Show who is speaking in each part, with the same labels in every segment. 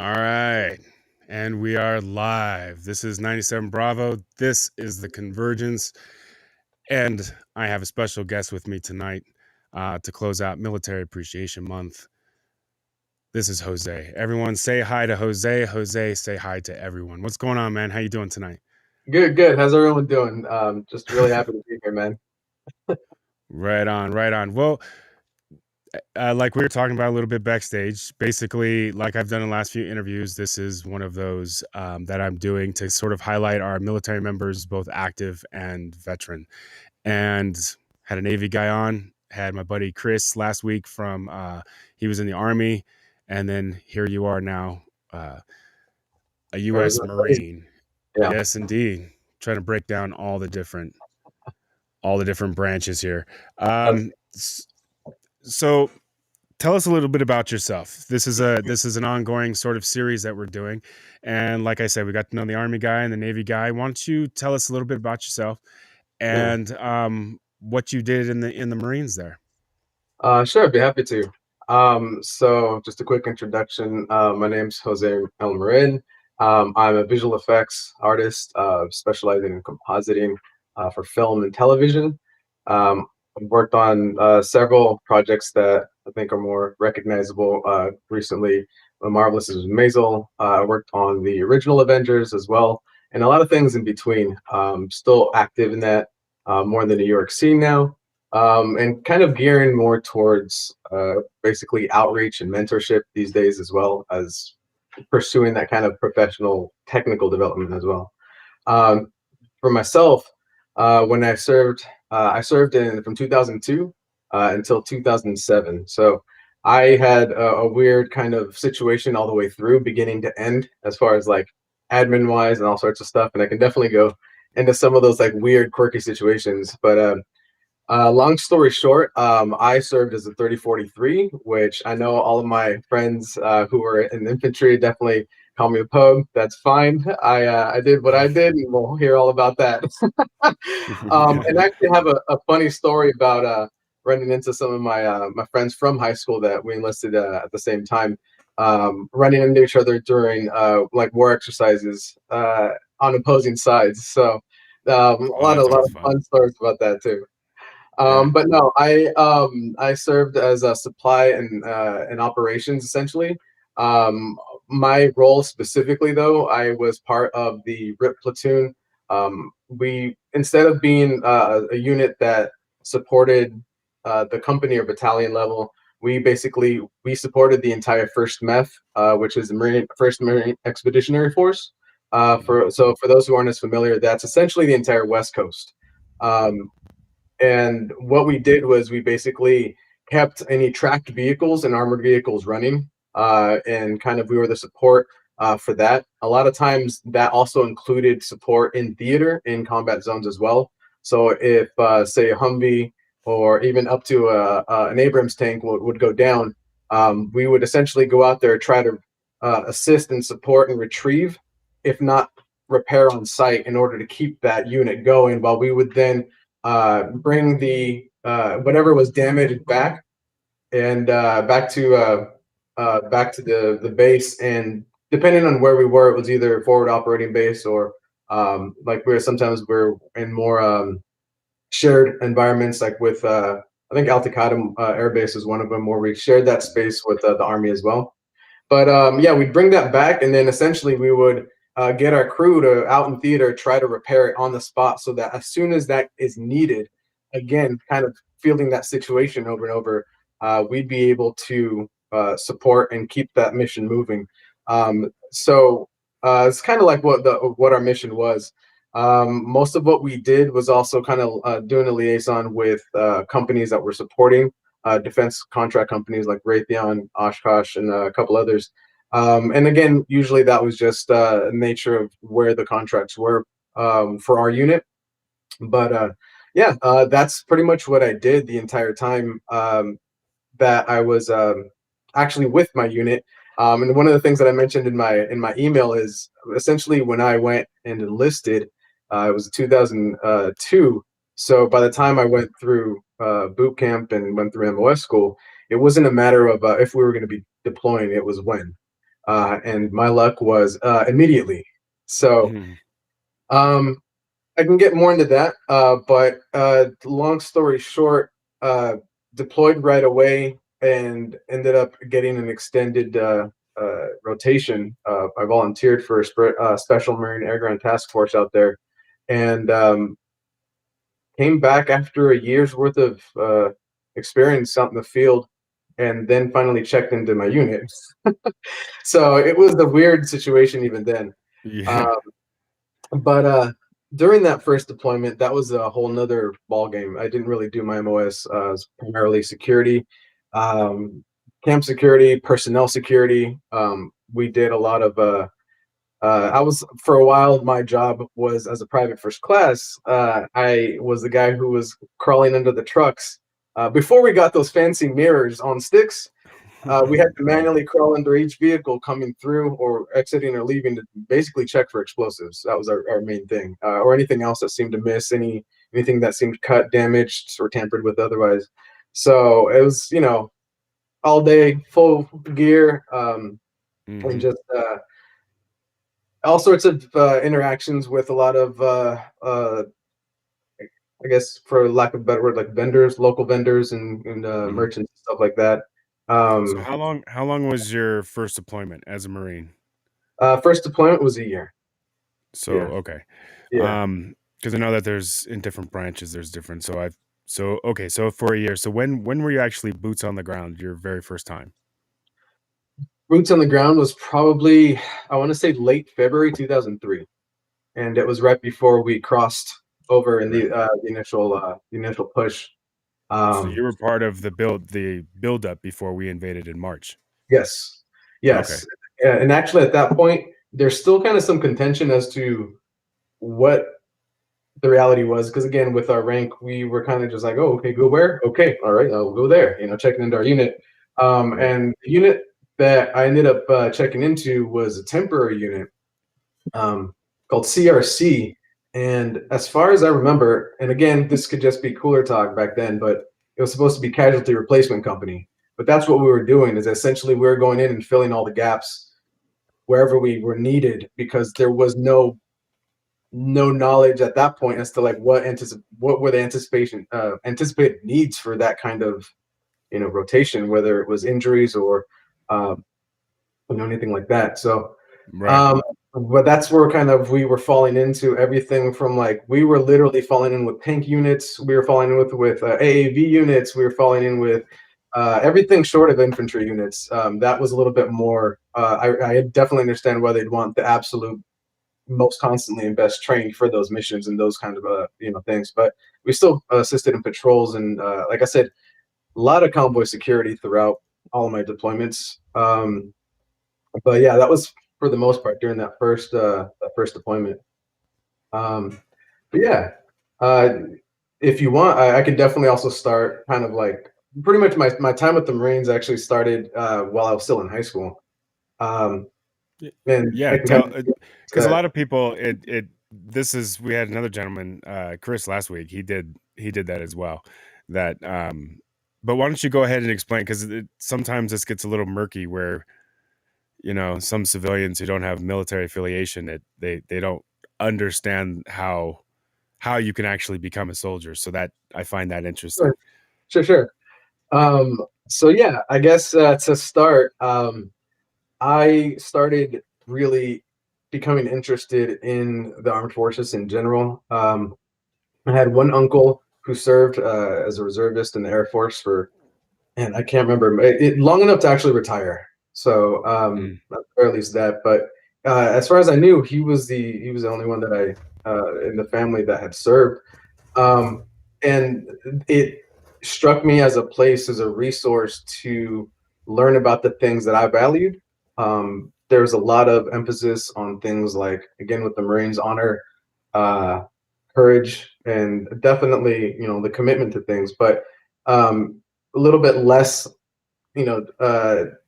Speaker 1: All right. And we are live. This is 97 Bravo. This is the Convergence. And I have a special guest with me tonight to close out Military Appreciation Month. This is Jose. Everyone say hi to Jose. Jose, say hi to everyone. What's going on, man? How you doing tonight?
Speaker 2: Good. How's everyone doing? Just really happy to be here, man.
Speaker 1: Right on, right on. Well, like we were talking about a little bit backstage, basically, like I've done in the last few interviews, this is one of those that I'm doing to sort of highlight our military members, both active and veteran. And had a Navy guy on, had my buddy Chris last week from, he was in the Army. And then here you are now, a U.S. Marine.
Speaker 2: Yeah.
Speaker 1: Yes, indeed. Trying to break down all the different branches here.
Speaker 2: That's,
Speaker 1: So tell us a little bit about yourself. This is an ongoing sort of series that we're doing, and like I said, we got to know the Army guy and the Navy guy. Why don't you tell us a little bit about yourself
Speaker 2: yeah.
Speaker 1: and what you did in the Marines there?
Speaker 2: Sure, I'd be happy to. So just a quick introduction. My name's Jose Marin. I'm a visual effects artist, specializing in compositing for film and television. I've worked on several projects that I think are more recognizable recently. Marvelous is Maisel. I worked on the original Avengers as well, and a lot of things in between. Still active in that, more in the New York scene now, and kind of gearing more towards basically outreach and mentorship these days, as well as pursuing that kind of professional technical development as well. Um, for myself, when I served in from 2002 until 2007. So I had a weird kind of situation all the way through, beginning to end, as far as like admin wise and all sorts of stuff. And I can definitely go into some of those like weird, quirky situations. But long story short, I served as a 3043, which I know all of my friends who were in infantry definitely call me a pug. That's fine. I did what I did, and we'll hear all about that. And I actually have a funny story about running into some of my friends from high school that we enlisted at the same time, running into each other during like war exercises on opposing sides. So
Speaker 1: Oh, that's
Speaker 2: a lot
Speaker 1: always
Speaker 2: of
Speaker 1: fun.
Speaker 2: fun stories about that too.
Speaker 1: Yeah.
Speaker 2: But no, I served as a supply and operations essentially. My role specifically, though, I was part of the RIP platoon. We instead of being a unit that supported the company or battalion level, we supported the entire First MEF, which is the First Marine Expeditionary Force. For those who aren't as familiar, that's essentially the entire West Coast. Um, and what we did was we basically kept any tracked vehicles and armored vehicles running, and kind of we were the support for that. A lot of times that also included support in theater in combat zones as well. So if say a Humvee or even up to an Abrams tank would go down, we would essentially go out there, try to assist and support and retrieve, if not repair on site, in order to keep that unit going, while we would then bring the whatever was damaged back, and back to the base. And depending on where we were, it was either forward operating base or like we're in more shared environments, like with I think Altacadam Air Base is one of them, where we shared that space with the Army as well. But yeah, we'd bring that back, and then essentially we would get our crew to out in theater try to repair it on the spot, so that as soon as that is needed, again, kind of fielding that situation over and over, we'd be able to support and keep that mission moving. It's kind of like what our mission was. Most of what we did was also kind of doing a liaison with companies that were supporting defense contract companies like Raytheon, Oshkosh, and a couple others. And again, usually that was just nature of where the contracts were for our unit. But yeah, that's pretty much what I did the entire time that I was actually with my unit. And one of the things that I mentioned in my email is essentially when I went and enlisted, it was 2002. So by the time I went through boot camp and went through MOS school, it wasn't a matter of if we were going to be deploying; it was when. and my luck was immediately. So
Speaker 1: Mhm.
Speaker 2: um, I can get more into that, but long story short, uh, deployed right away and ended up getting an extended rotation. I volunteered for a Special Marine Air Ground Task Force out there, and came back after a year's worth of experience out in the field, and then finally checked into my unit. So it was a weird situation even then.
Speaker 1: Yeah.
Speaker 2: Uh, but during that first deployment, that was a whole nother ball game. I didn't really do my MOS. It was primarily security, um, camp security, personnel security. We did a lot of I was for a while. My job was as a private first class. I was the guy who was crawling under the trucks before we got those fancy mirrors on sticks. We had to
Speaker 1: Right.
Speaker 2: manually crawl under each vehicle coming through or exiting or leaving to basically check for explosives. That was our main thing, or anything else that seemed to miss, anything that seemed cut, damaged, or tampered with otherwise. So it was, all day, full gear, and
Speaker 1: Mhm.
Speaker 2: just all sorts of interactions with a lot of, I guess, for lack of a better word, like vendors, local vendors, and
Speaker 1: Mhm.
Speaker 2: merchants, stuff like that.
Speaker 1: So
Speaker 2: Um,
Speaker 1: how long was your first deployment as a Marine?
Speaker 2: First deployment was a year.
Speaker 1: So,
Speaker 2: Yeah,
Speaker 1: okay.
Speaker 2: yeah.
Speaker 1: Because I know that there's in different branches, there's different. So okay, so for a year. So when were you actually boots on the ground your very first time?
Speaker 2: Boots on the ground was probably, I want to say, late February 2003, and it was right before we crossed over in
Speaker 1: Right.
Speaker 2: the initial push.
Speaker 1: So you
Speaker 2: Um,
Speaker 1: were part of the build up before we invaded in March.
Speaker 2: yes,
Speaker 1: Okay.
Speaker 2: yes, and actually at that point, there's still kind of some contention as to what the reality was, because again, with our rank, we were kind of just like, oh, okay, go where? Okay, all right, I'll go there. Checking into our unit,
Speaker 1: Right.
Speaker 2: and the unit that I ended up checking into was a temporary unit um, called CRC. And as far as I remember, and again, this could just be cooler talk back then, but it was supposed to be casualty replacement company. But that's what we were doing, is essentially we were going in and filling all the gaps wherever we were needed, because there was no knowledge at that point as to like what were the anticipated needs for that kind of rotation, whether it was injuries or um, anything like that. So
Speaker 1: Right.
Speaker 2: um, but that's where kind of we were falling into everything from, like, we were literally falling in with tank units, we were falling in with AAV units, we were falling in with everything short of infantry units. That was a little bit more. I definitely understand why they'd want the absolute most constantly and best trained for those missions and those kind of things. But we still assisted in patrols and, like I said, a lot of convoy security throughout all of my deployments. But yeah, that was for the most part during that first deployment. Um, but yeah, uh, if you want, I could definitely also start kind of like pretty much my time with the Marines actually started while I was still in high school. Um,
Speaker 1: Y-
Speaker 2: and
Speaker 1: Yeah,
Speaker 2: I can kind
Speaker 1: tell
Speaker 2: of
Speaker 1: because a lot of people it this is we had another gentleman, Chris last week. He did that as well. That but why don't you go ahead and explain, because sometimes this gets a little murky where some civilians who don't have military affiliation, they don't understand how you can actually become a soldier. So that I find that interesting.
Speaker 2: sure, sure, sure. So yeah, I guess to start, I started really becoming interested in the armed forces in general. I had one uncle who served as a reservist in the Air Force for, and I can't remember long enough to actually retire. So
Speaker 1: Mm,
Speaker 2: or at least that. But as far as I knew, he was the only one that I in the family that had served. Um, and it struck me as a place, as a resource to learn about the things that I valued. There's a lot of emphasis on things like, again, with the Marines, honor, uh, courage, and definitely, the commitment to things, but a little bit less,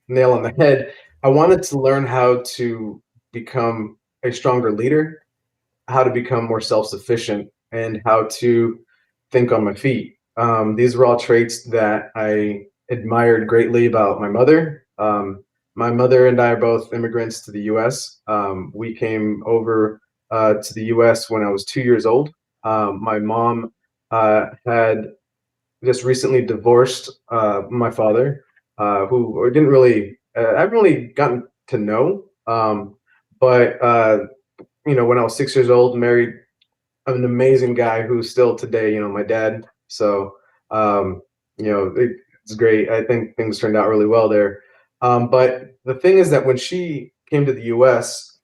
Speaker 2: nail on the head. I wanted to learn how to become a stronger leader, how to become more self-sufficient, and how to think on my feet. These were all traits that I admired greatly about my mother. My mother and I are both immigrants to the U.S. We came over to the U.S. when I was 2 years old. My mom had just recently divorced my father, who didn't really, I haven't really gotten to know. But when I was 6 years old, married an amazing guy who's still today, my dad. So, it's great. I think things turned out really well there. But the thing is that when she came to the U.S.,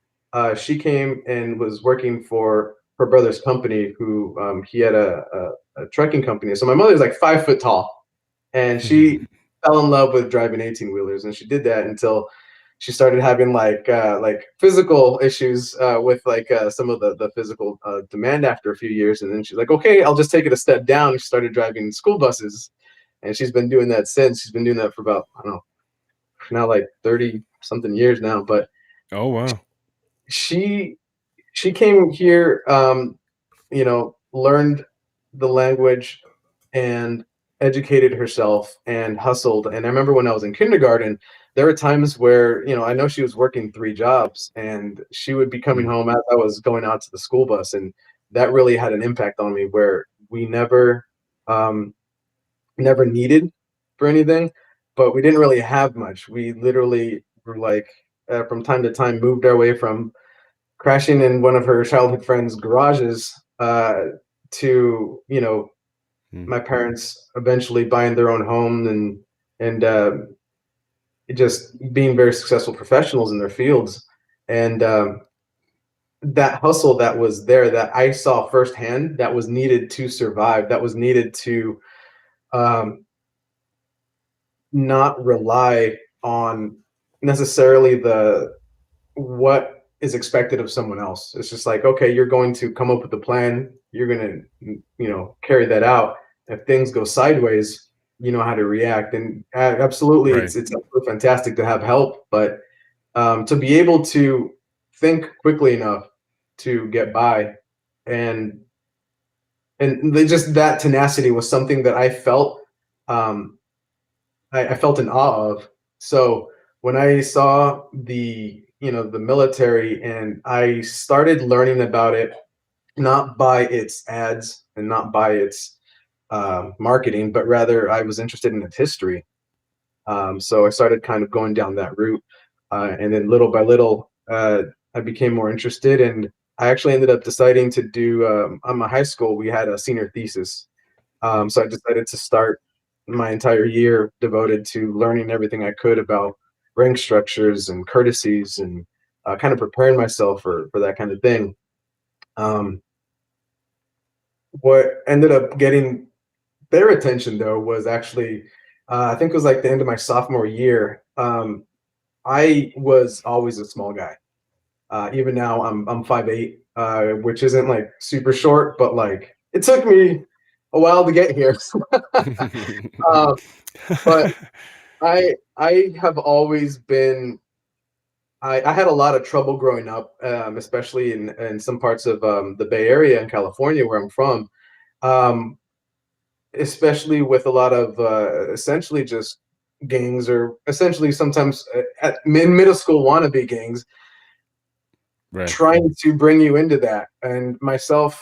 Speaker 2: she came and was working for her brother's company, who he had a trucking company. So my mother's like 5 foot tall, and she fell in love with driving 18 wheelers, and she did that until she started having like physical issues with some of the physical demand after a few years, and then she's like, okay, I'll just take it a step down. And she started driving school buses, and she's been doing that since. She's been doing that for about, I don't know, now like 30 something years now. But
Speaker 1: Oh, wow.
Speaker 2: she she came here, learned the language and educated herself and hustled. And I remember when I was in kindergarten, there were times where, I know she was working 3 jobs, and she would be coming
Speaker 1: Mm.
Speaker 2: home as I was going out to the school bus. And that really had an impact on me, where we um, never needed for anything, but we didn't really have much. We literally were like, from time to time, moved our way from crashing in one of her childhood friends' garages to,
Speaker 1: Mm.
Speaker 2: my parents eventually buying their own home, and just being very successful professionals in their fields. And that hustle that was there, that I saw firsthand, that was needed to survive, that was needed to um, not rely on necessarily the what is expected of someone else. It's just like, okay, you're going to come up with a plan, you're going to carry that out. If things go sideways, you know how to react. And absolutely,
Speaker 1: Right.
Speaker 2: it's absolutely fantastic to have help, but to be able to think quickly enough to get by, and just that tenacity was something that I felt, um, I felt in awe of. So when I saw the military, and I started learning about it, not by its ads and not by its marketing, but rather I was interested in its history. So I started kind of going down that route, and then little by little, I became more interested, and I actually ended up deciding to do. On my high school, we had a senior thesis, so I decided to start my entire year devoted to learning everything I could about rank structures and courtesies, and kind of preparing myself for that kind of thing. Um, what ended up getting their attention, though, was actually, I think it was like the end of my sophomore year. I was always a small guy. Even now, I'm 5'8", which isn't like super short, but like it took me a while to get here. uh, but I have always been. I had a lot of trouble growing up, especially in some parts of the Bay Area in California, where I'm from. Um, Especially with a lot of essentially just gangs, or essentially sometimes in middle school wannabe gangs,
Speaker 1: Right.
Speaker 2: trying to bring you into that. And myself,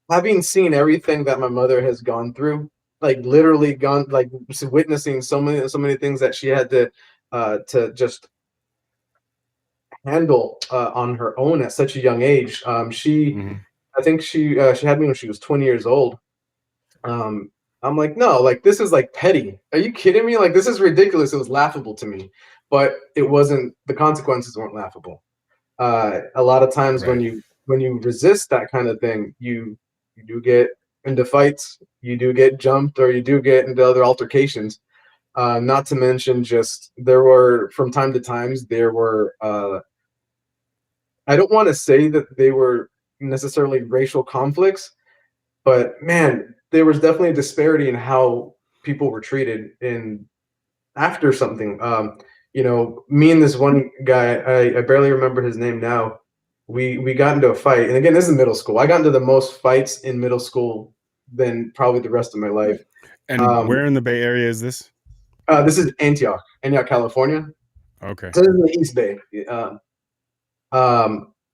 Speaker 2: having seen everything that my mother has gone through, like literally gone, like witnessing so many things that she had to just handle on her own at such a young age.
Speaker 1: Mhm.
Speaker 2: I think she had me when she was 20 years old. um I'm like, no, like this is like petty. Are you kidding me? Like this is ridiculous. It was laughable to me, but it wasn't. The consequences weren't laughable. A lot of times when
Speaker 1: Right.
Speaker 2: you resist that kind of thing, you do get into fights, you do get jumped, or you do get into other altercations. Not to mention, just there were from time to times there were I don't want to say that they were necessarily racial conflicts, but man, there was definitely a disparity in how people were treated in after something. Me and this one guy, I barely remember his name now. We got into a fight, and again, this is middle school. I got into the most fights in middle school than probably the rest of my life.
Speaker 1: And
Speaker 2: Um,
Speaker 1: where in the Bay Area is this?
Speaker 2: this is Antioch, California.
Speaker 1: Okay.
Speaker 2: So this is in the East Bay.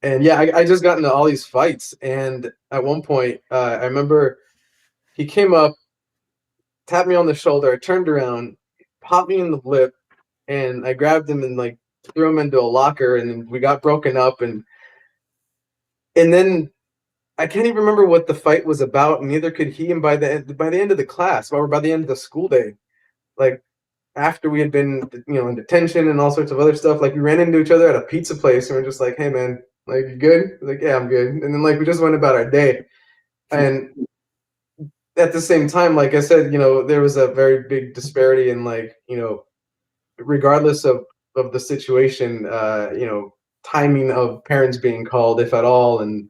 Speaker 2: And yeah, I just got into all these fights, and at one point, I remember he came up, tapped me on the shoulder. I turned around, popped me in the lip, and I grabbed him and like threw him into a locker, and then we got broken up, and then I can't even remember what the fight was about, and neither could he. And by the end of the class, or by the end of the school day, like after we had been, in detention and all sorts of other stuff, like we ran into each other at a pizza place, and we're just like, "Hey, man, like you good?" Like, "Yeah, I'm good." And then like we just went about our day, and at the same time, like I said, there was a very big disparity in like, regardless of the situation, timing of parents being called, if at all, and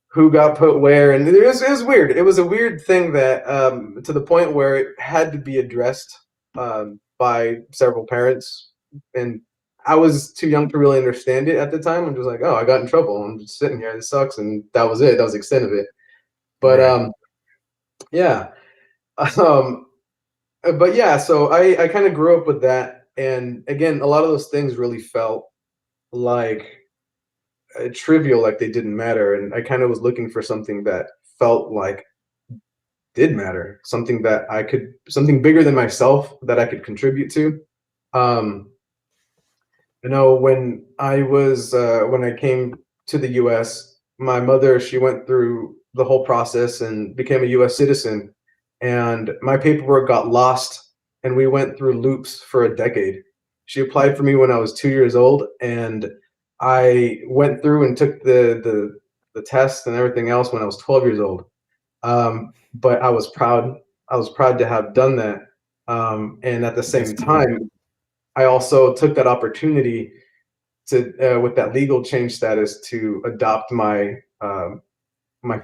Speaker 2: who got put where, and it was weird. It was a weird thing that, to the point where it had to be addressed, by several parents, and I was too young to really understand it at the time. I'm just like, oh, I got in trouble. I'm just sitting here. This sucks, and that was it. That was the extent of it. But
Speaker 1: Right.
Speaker 2: yeah, um, but yeah. So I kind of grew up with that, and again, a lot of those things really felt like trivial, like they didn't matter, and I kind of was looking for something that felt like did matter, something bigger than myself that I could contribute to. Um, when I came to the US, my mother, she went through the whole process and became a US citizen, and my paperwork got lost, and we went through loops for a decade. She applied for me when I was 2 years old, and I went through and took the test and everything else when I was 12 years old. But I was proud. I was proud to have done that. And at the
Speaker 1: Yes,
Speaker 2: same
Speaker 1: you were.
Speaker 2: time, I also took that opportunity to, with that legal change status, to adopt my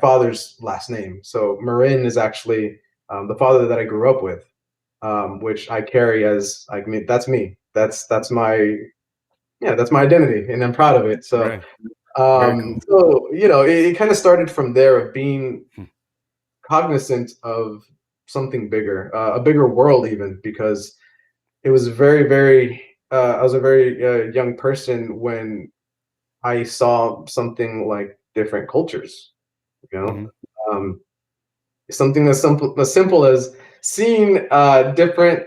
Speaker 2: father's last name. So Marin is actually, the father that I grew up with, which I carry as, like, me. That's me. That's my, yeah, that's my identity, and I'm proud of it. So,
Speaker 1: Right. Very cool.
Speaker 2: it kind of started from there of being
Speaker 1: Hmm.
Speaker 2: cognizant of something bigger, a bigger world, even because it was very, very. I was a very young person when I saw something like different cultures. You know,
Speaker 1: Hmm.
Speaker 2: um, something as simple as seeing different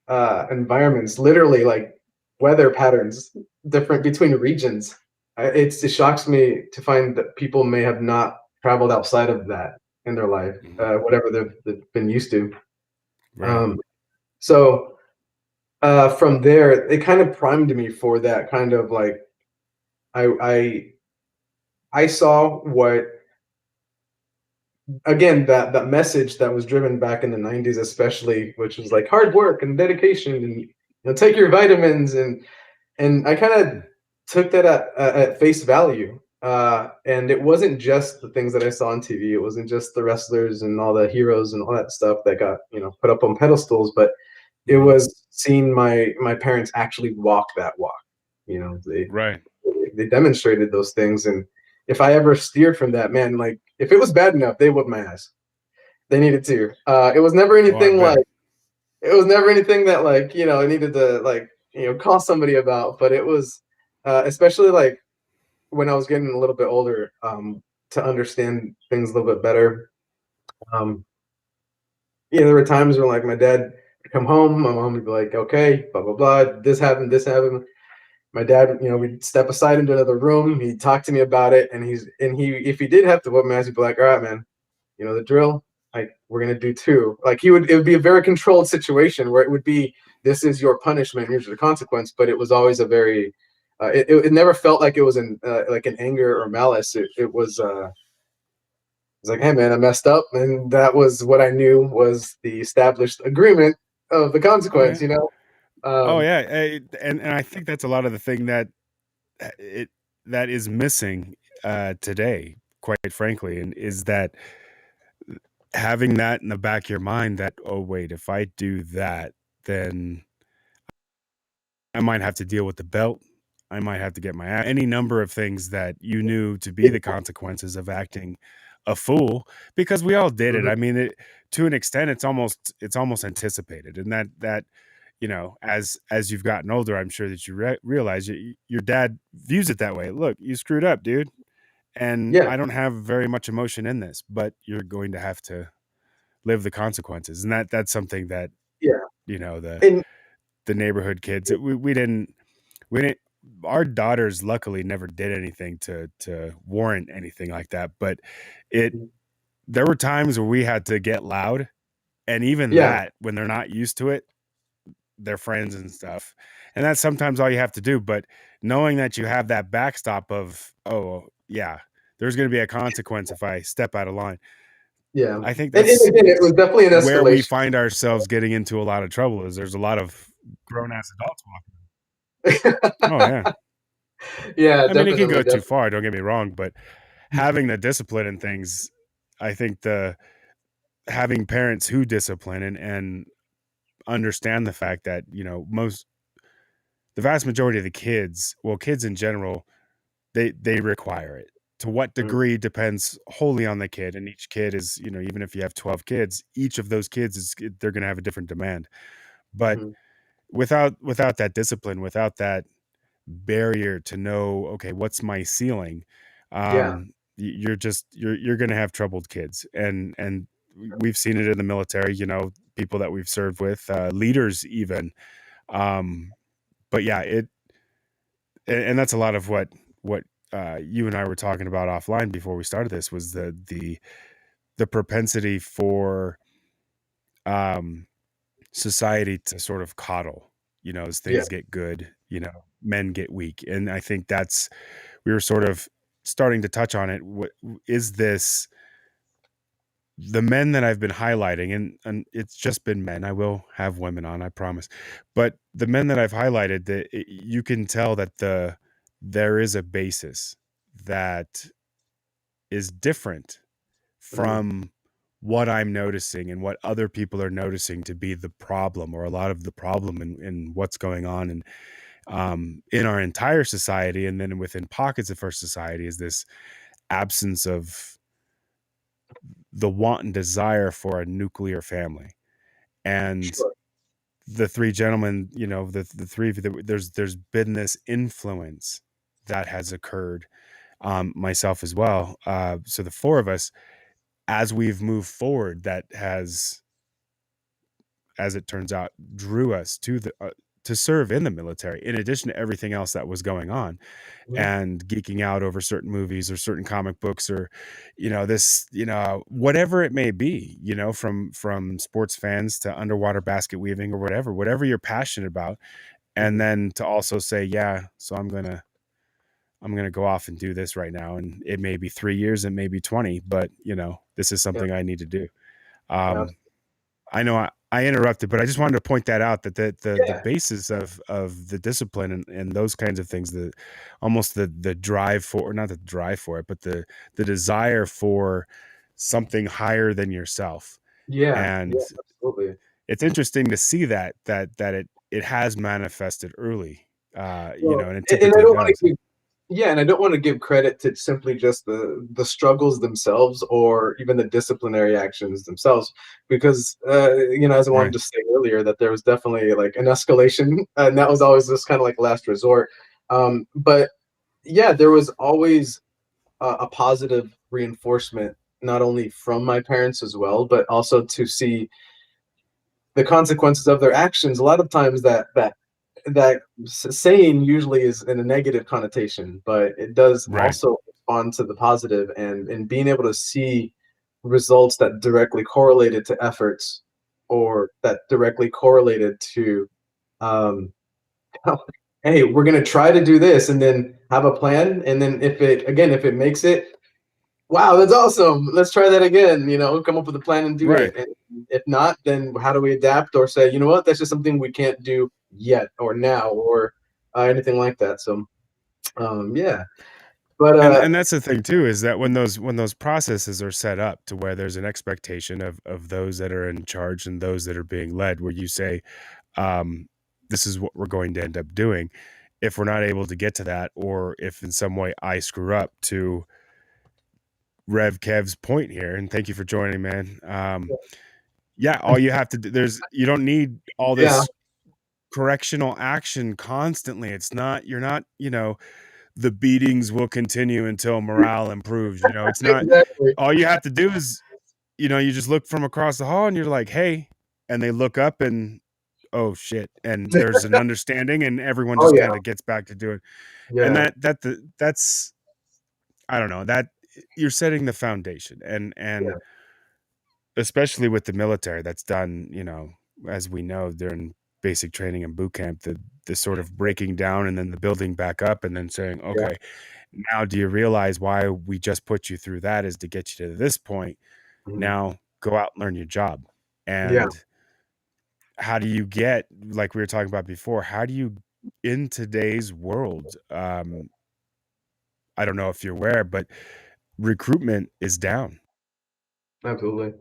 Speaker 2: environments, literally like weather patterns, different between regions. It shocks me to find that people may have not traveled outside of that in their life,
Speaker 1: Hmm.
Speaker 2: whatever they've been used to.
Speaker 1: Right.
Speaker 2: Um, so from there, it kind of primed me for that kind of like, I I I saw what, again, that message that was driven back in the 90s, especially, which was like hard work and dedication, and take your vitamins, and I kind of
Speaker 1: Hmm.
Speaker 2: took that at face value. And it wasn't just the things that I saw on TV. It wasn't just the wrestlers and all the heroes and all that stuff that got, put up on pedestals, but it
Speaker 1: Hmm.
Speaker 2: was seeing my parents actually walk that walk.
Speaker 1: Right.
Speaker 2: They demonstrated those things, and if I ever steered from that, man, like if it was bad enough, they whooped my ass. They needed to.
Speaker 1: Oh, I bet.
Speaker 2: It was never anything that, like, I needed to, like, call somebody about. But it was, especially like when I was getting a little bit older, to understand things a little bit better. Um, there were times where like my dad would come home, my mom would be like, "Okay, blah blah blah, this happened, this happened." My dad, we'd step aside into another room. He'd talk to me about it, and if he did have to whoop my ass, he'd be like, "All right, man, the drill. Like, we're gonna do two." Like, it would be a very controlled situation where it would be, "This is your punishment. Here's the consequence." But it was always a very, it never felt like it was like an anger or malice. It was like, "Hey, man, I messed up," and that was what I knew was the established agreement of the consequence.
Speaker 1: Okay. Oh,
Speaker 2: Um,
Speaker 1: yeah. And I think that's a lot of the thing that it that is missing today, quite frankly, and is that having that in the back of your mind that, oh wait, if I do that, then I might have to deal with the belt. I might have to get any number of things that you knew to be the consequences of acting a fool, because we all did it.
Speaker 2: mhm,
Speaker 1: I mean, to an extent, it's almost anticipated, and that as you've gotten older, I'm sure that you realize your dad views it that way. Look, you screwed up, dude, and
Speaker 2: Yeah,
Speaker 1: I don't have very much emotion in this, but you're going to have to live the consequences. And that's something that,
Speaker 2: yeah,
Speaker 1: the
Speaker 2: and
Speaker 1: neighborhood kids, we didn't our daughters luckily never did anything to warrant anything like that, but it there were times where we had to get loud, and even
Speaker 2: yeah,
Speaker 1: that, when they're not used to it, their friends and stuff. And that's sometimes all you have to do. But knowing that you have that backstop of, oh, yeah, there's going to be a consequence if I step out of line.
Speaker 2: yeah.
Speaker 1: I think
Speaker 2: And
Speaker 1: that's
Speaker 2: again, it was definitely an
Speaker 1: where we
Speaker 2: escalation.
Speaker 1: find ourselves getting into a lot of trouble, is there's a lot of grown ass adults walking. Oh, yeah.
Speaker 2: Yeah,
Speaker 1: I mean, it can
Speaker 2: definitely,
Speaker 1: go too
Speaker 2: definitely.
Speaker 1: far, don't get me wrong, but having the discipline and things, I think having parents who discipline and understand the fact that, the vast majority of the kids, well, kids in general, they require it. To what
Speaker 2: Mhm,
Speaker 1: degree depends wholly on the kid, and each kid is, even if you have 12 kids, each of those kids they're going to have a different demand. But
Speaker 2: mhm.
Speaker 1: without that discipline, without that barrier to know, okay, what's my ceiling,
Speaker 2: Yeah.
Speaker 1: you're going to have troubled kids. And we've seen it in the military, people that we've served with, leaders even. um but yeah, and that's a lot of what you and I were talking about offline before we started this, was the propensity for um society to sort of coddle, as
Speaker 2: Yeah.
Speaker 1: things get good, men get weak. And I think that's, we were sort of starting to touch on it. What is this, the men that I've been highlighting, and it's just been men. I will have women on, I promise. But the men that I've highlighted, that you can tell that there is a basis that is different
Speaker 2: Mhm,
Speaker 1: from what I'm noticing and what other people are noticing to be the problem, or a lot of the problem in what's going on in our entire society, and then within pockets of our society, is this absence of the want and desire for a nuclear family. And
Speaker 2: sure.
Speaker 1: the three gentlemen, the three of you, there's been this influence that has occurred, myself as well. So the four of us, as we've moved forward, that has, as it turns out, drew us to serve in the military, in addition to everything else that was going on,
Speaker 2: Mhm,
Speaker 1: and geeking out over certain movies or certain comic books, or this, whatever it may be, from sports fans to underwater basket weaving, or whatever you're passionate about. And
Speaker 2: mhm.
Speaker 1: then to also say, yeah, so I'm gonna go off and do this right now, and it may be 3 years, it may be 20, but this is
Speaker 2: Yeah,
Speaker 1: something I need to do.
Speaker 2: yeah,
Speaker 1: um I know I interrupted, but I just wanted to point that out, that the
Speaker 2: yeah,
Speaker 1: basis of the discipline and those kinds of things, the almost the drive for, or not the drive for it, but the desire for something higher than yourself.
Speaker 2: yeah,
Speaker 1: And
Speaker 2: yeah, absolutely.
Speaker 1: it's interesting to see that it has manifested early,
Speaker 2: Well,
Speaker 1: and it
Speaker 2: and I
Speaker 1: typically
Speaker 2: don't wanna
Speaker 1: does.
Speaker 2: give yeah, and I don't wanna give credit to simply just the struggles themselves or even the disciplinary actions themselves because, as I wanted
Speaker 1: Right.
Speaker 2: to say earlier, that there was definitely, like, an escalation, and that was always just kinda like last resort. But yeah, there was always a positive reinforcement, not only from my parents as well, but also to see the consequences of their actions. A lot of times saying usually is in a negative connotation, but it does
Speaker 1: Right.
Speaker 2: also respond to the positive, and being able to see results that directly correlated to efforts or that directly correlated to um, hey, we're going to try to do this and then have a plan, and then if it makes it, wow, that's awesome. Let's try that again. Come up with a plan and do
Speaker 1: Right.
Speaker 2: it. And if not, then how do we adapt or say, you know what, that's just something we can't do yet or now or anything like that. So, yeah. But
Speaker 1: And that's the thing too, is that when those processes are set up to where there's an expectation of those that are in charge and those that are being led, where you say, um, this is what we're going to end up doing. If we're not able to get to that, or if in some way I screw up, to Rev Kev's point here, and thank you for joining, man. Yeah, all you have to do, you don't need all
Speaker 2: yeah,
Speaker 1: this correctional action constantly. It's not you're not, the beatings will continue until morale improves, it's not
Speaker 2: Exactly.
Speaker 1: all you have to do is, you just look from across the hall and you're like, "Hey," and they look up and, "Oh, shit," and there's an understanding and everyone
Speaker 2: Oh
Speaker 1: just
Speaker 2: yeah,
Speaker 1: kinda gets back to doing and
Speaker 2: yeah,
Speaker 1: that's I don't know, that you're setting the foundation
Speaker 2: yeah,
Speaker 1: and especially with the military that's done, as we know during basic training and boot camp, the sort of breaking down and then the building back up and then saying,
Speaker 2: yeah,
Speaker 1: "Okay, now do you realize why we just put you through that is to get you to this point?
Speaker 2: mhm,
Speaker 1: Now go out and learn your job."
Speaker 2: yeah.
Speaker 1: And how do you get like we were talking about before, how do you in today's world, I don't know if you're aware, but recruitment is down.
Speaker 2: Absolutely.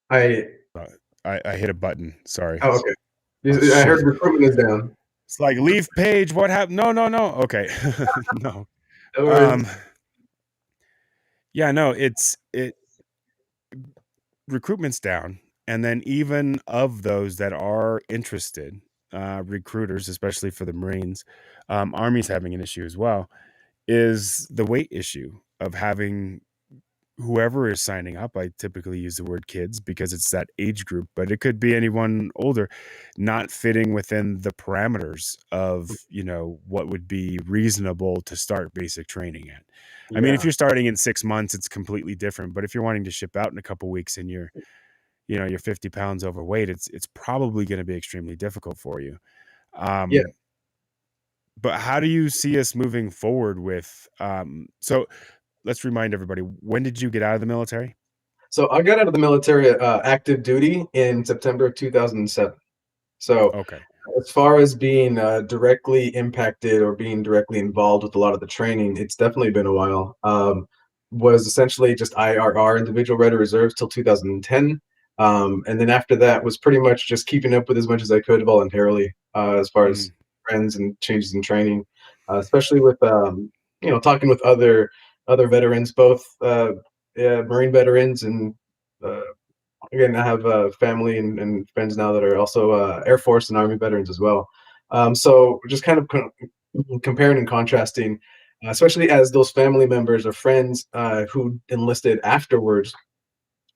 Speaker 2: I
Speaker 1: Uh, I hit a button, sorry.
Speaker 2: Oh, okay.
Speaker 1: Oh,
Speaker 2: I heard
Speaker 1: shit.
Speaker 2: recruitment is down.
Speaker 1: It's like, "Leave page, what happened?" "No, no, no." "Okay." No.
Speaker 2: No worries.
Speaker 1: Um, yeah, no, recruitment's down, and then even of those that are interested, recruiters, especially for the Marines, Army's having an issue as well, is the weight issue of having whoever is signing up. I typically use the word kids because it's that age group, but it could be anyone older, not fitting within the parameters of, what would be reasonable to start basic training at. I mean, if
Speaker 2: Yeah,
Speaker 1: you're starting in 6 months, it's completely different, but if you're wanting to ship out in a couple weeks and you're 50 pounds overweight, it's probably gonna be extremely difficult for you.
Speaker 2: yeah.
Speaker 1: Um, but how do you see us moving forward with, so let's remind everybody, when did you get out of the military?
Speaker 2: So I got out of the military, active duty in September of 2007. So
Speaker 1: Okay.
Speaker 2: as far as being directly impacted or being directly involved with a lot of the training, it's definitely been a while. Was essentially just IRR, individual Red Reserves, till 2010. And then after that was pretty much just keeping up with as much as I could voluntarily, as far as
Speaker 1: Mhm.
Speaker 2: friends and changes in training, especially with talking with other veterans, both Marine veterans and uh, again, I have family and friends now that are also Air Force and Army veterans as well. So just kind of comparing and contrasting, especially as those family members or friends who enlisted afterwards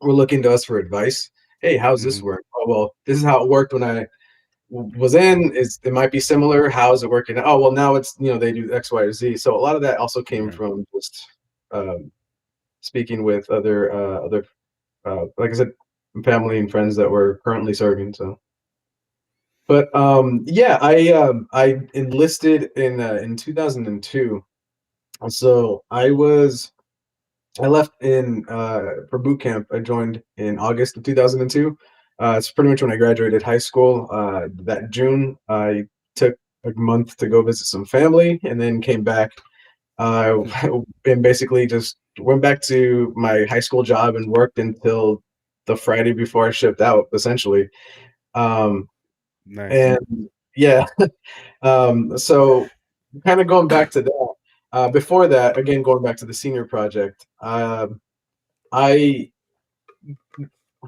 Speaker 2: were looking to us for advice. Hey, how's this
Speaker 1: Mhm.
Speaker 2: work? Oh, well, this is how it worked when I was in. Is it might be similar? How's it working? Oh, well, now it's they do X, Y, or Z. So a lot of that also came
Speaker 1: Okay.
Speaker 2: from just um, speaking with other like I said, family and friends that were currently serving. So, but yeah, I enlisted in 2002. So I left in for boot camp. I joined in August of 2002. It's pretty much when I graduated high school. That June, I took a month to go visit some family, and then came back.
Speaker 1: Hmm.
Speaker 2: And basically just went back to my high school job and worked until the Friday before I shipped out, essentially. Um,
Speaker 1: Nice.
Speaker 2: and yeah, so kind of going back to that. Before that, again, going back to the senior project, I I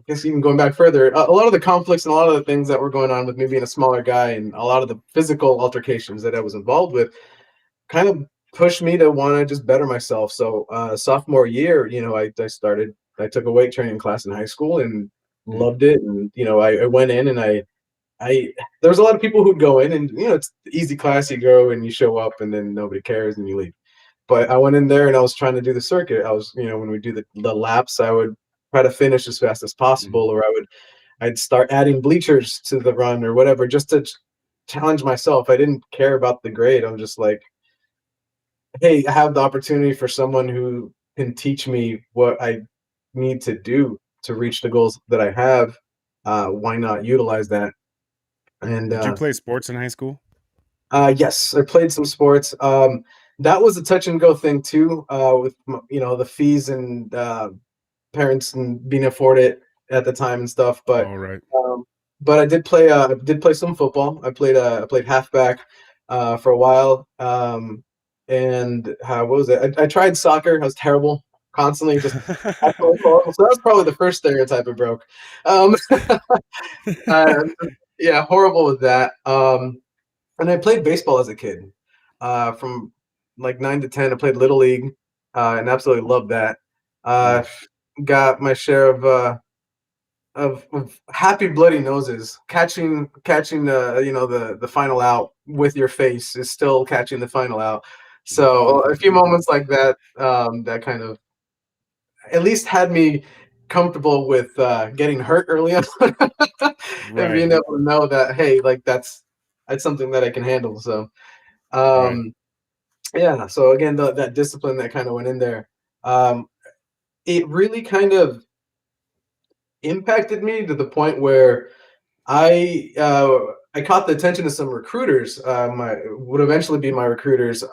Speaker 2: guess even going back further, a lot of the conflicts and a lot of the things that were going on with me being a smaller guy and a lot of the physical altercations that I was involved with kind of pushed me to want to just better myself. So sophomore year, I took a weight training class in high school and
Speaker 1: Mhm.
Speaker 2: loved it. And I went in and I there was a lot of people who'd go in and it's the easy class. You go and you show up and then nobody cares and you leave. But I went in there and I was trying to do the circuit. I was, when we do the laps, I would try to finish as fast as possible,
Speaker 1: Mhm.
Speaker 2: or I'd start adding bleachers to the run or whatever, just to challenge myself. I didn't care about the grade. I'm just like, hey, I have the opportunity for someone who can teach me what I need to do to reach the goals that I have. Why not utilize that? And
Speaker 1: Did you play sports in high school?
Speaker 2: yes, I played some sports. That was a touch and go thing too, with the fees and parents and being afford it at the time and stuff.
Speaker 1: All right.
Speaker 2: Um, but I did play some football. I played halfback for a while. And what was it? I tried soccer. I was terrible. Constantly just absolutely horrible. So that was probably the first stereotype I broke. Um, Yeah, horrible with that. And I played baseball as a kid. From like 9 to 10, I played little league, and absolutely loved that. Uh,
Speaker 1: Mm,
Speaker 2: got my share of happy bloody noses. Catching the final out with your face is still catching the final out. So a few moments like that, that kind of at least had me comfortable with getting hurt early on and
Speaker 1: right,
Speaker 2: being able to know that, hey, like that's something that I can handle. So
Speaker 1: right.
Speaker 2: um, yeah. So again, that discipline that kind of went in there, um, it really kind of impacted me to the point where I caught the attention of some recruiters. My would eventually be my recruiters.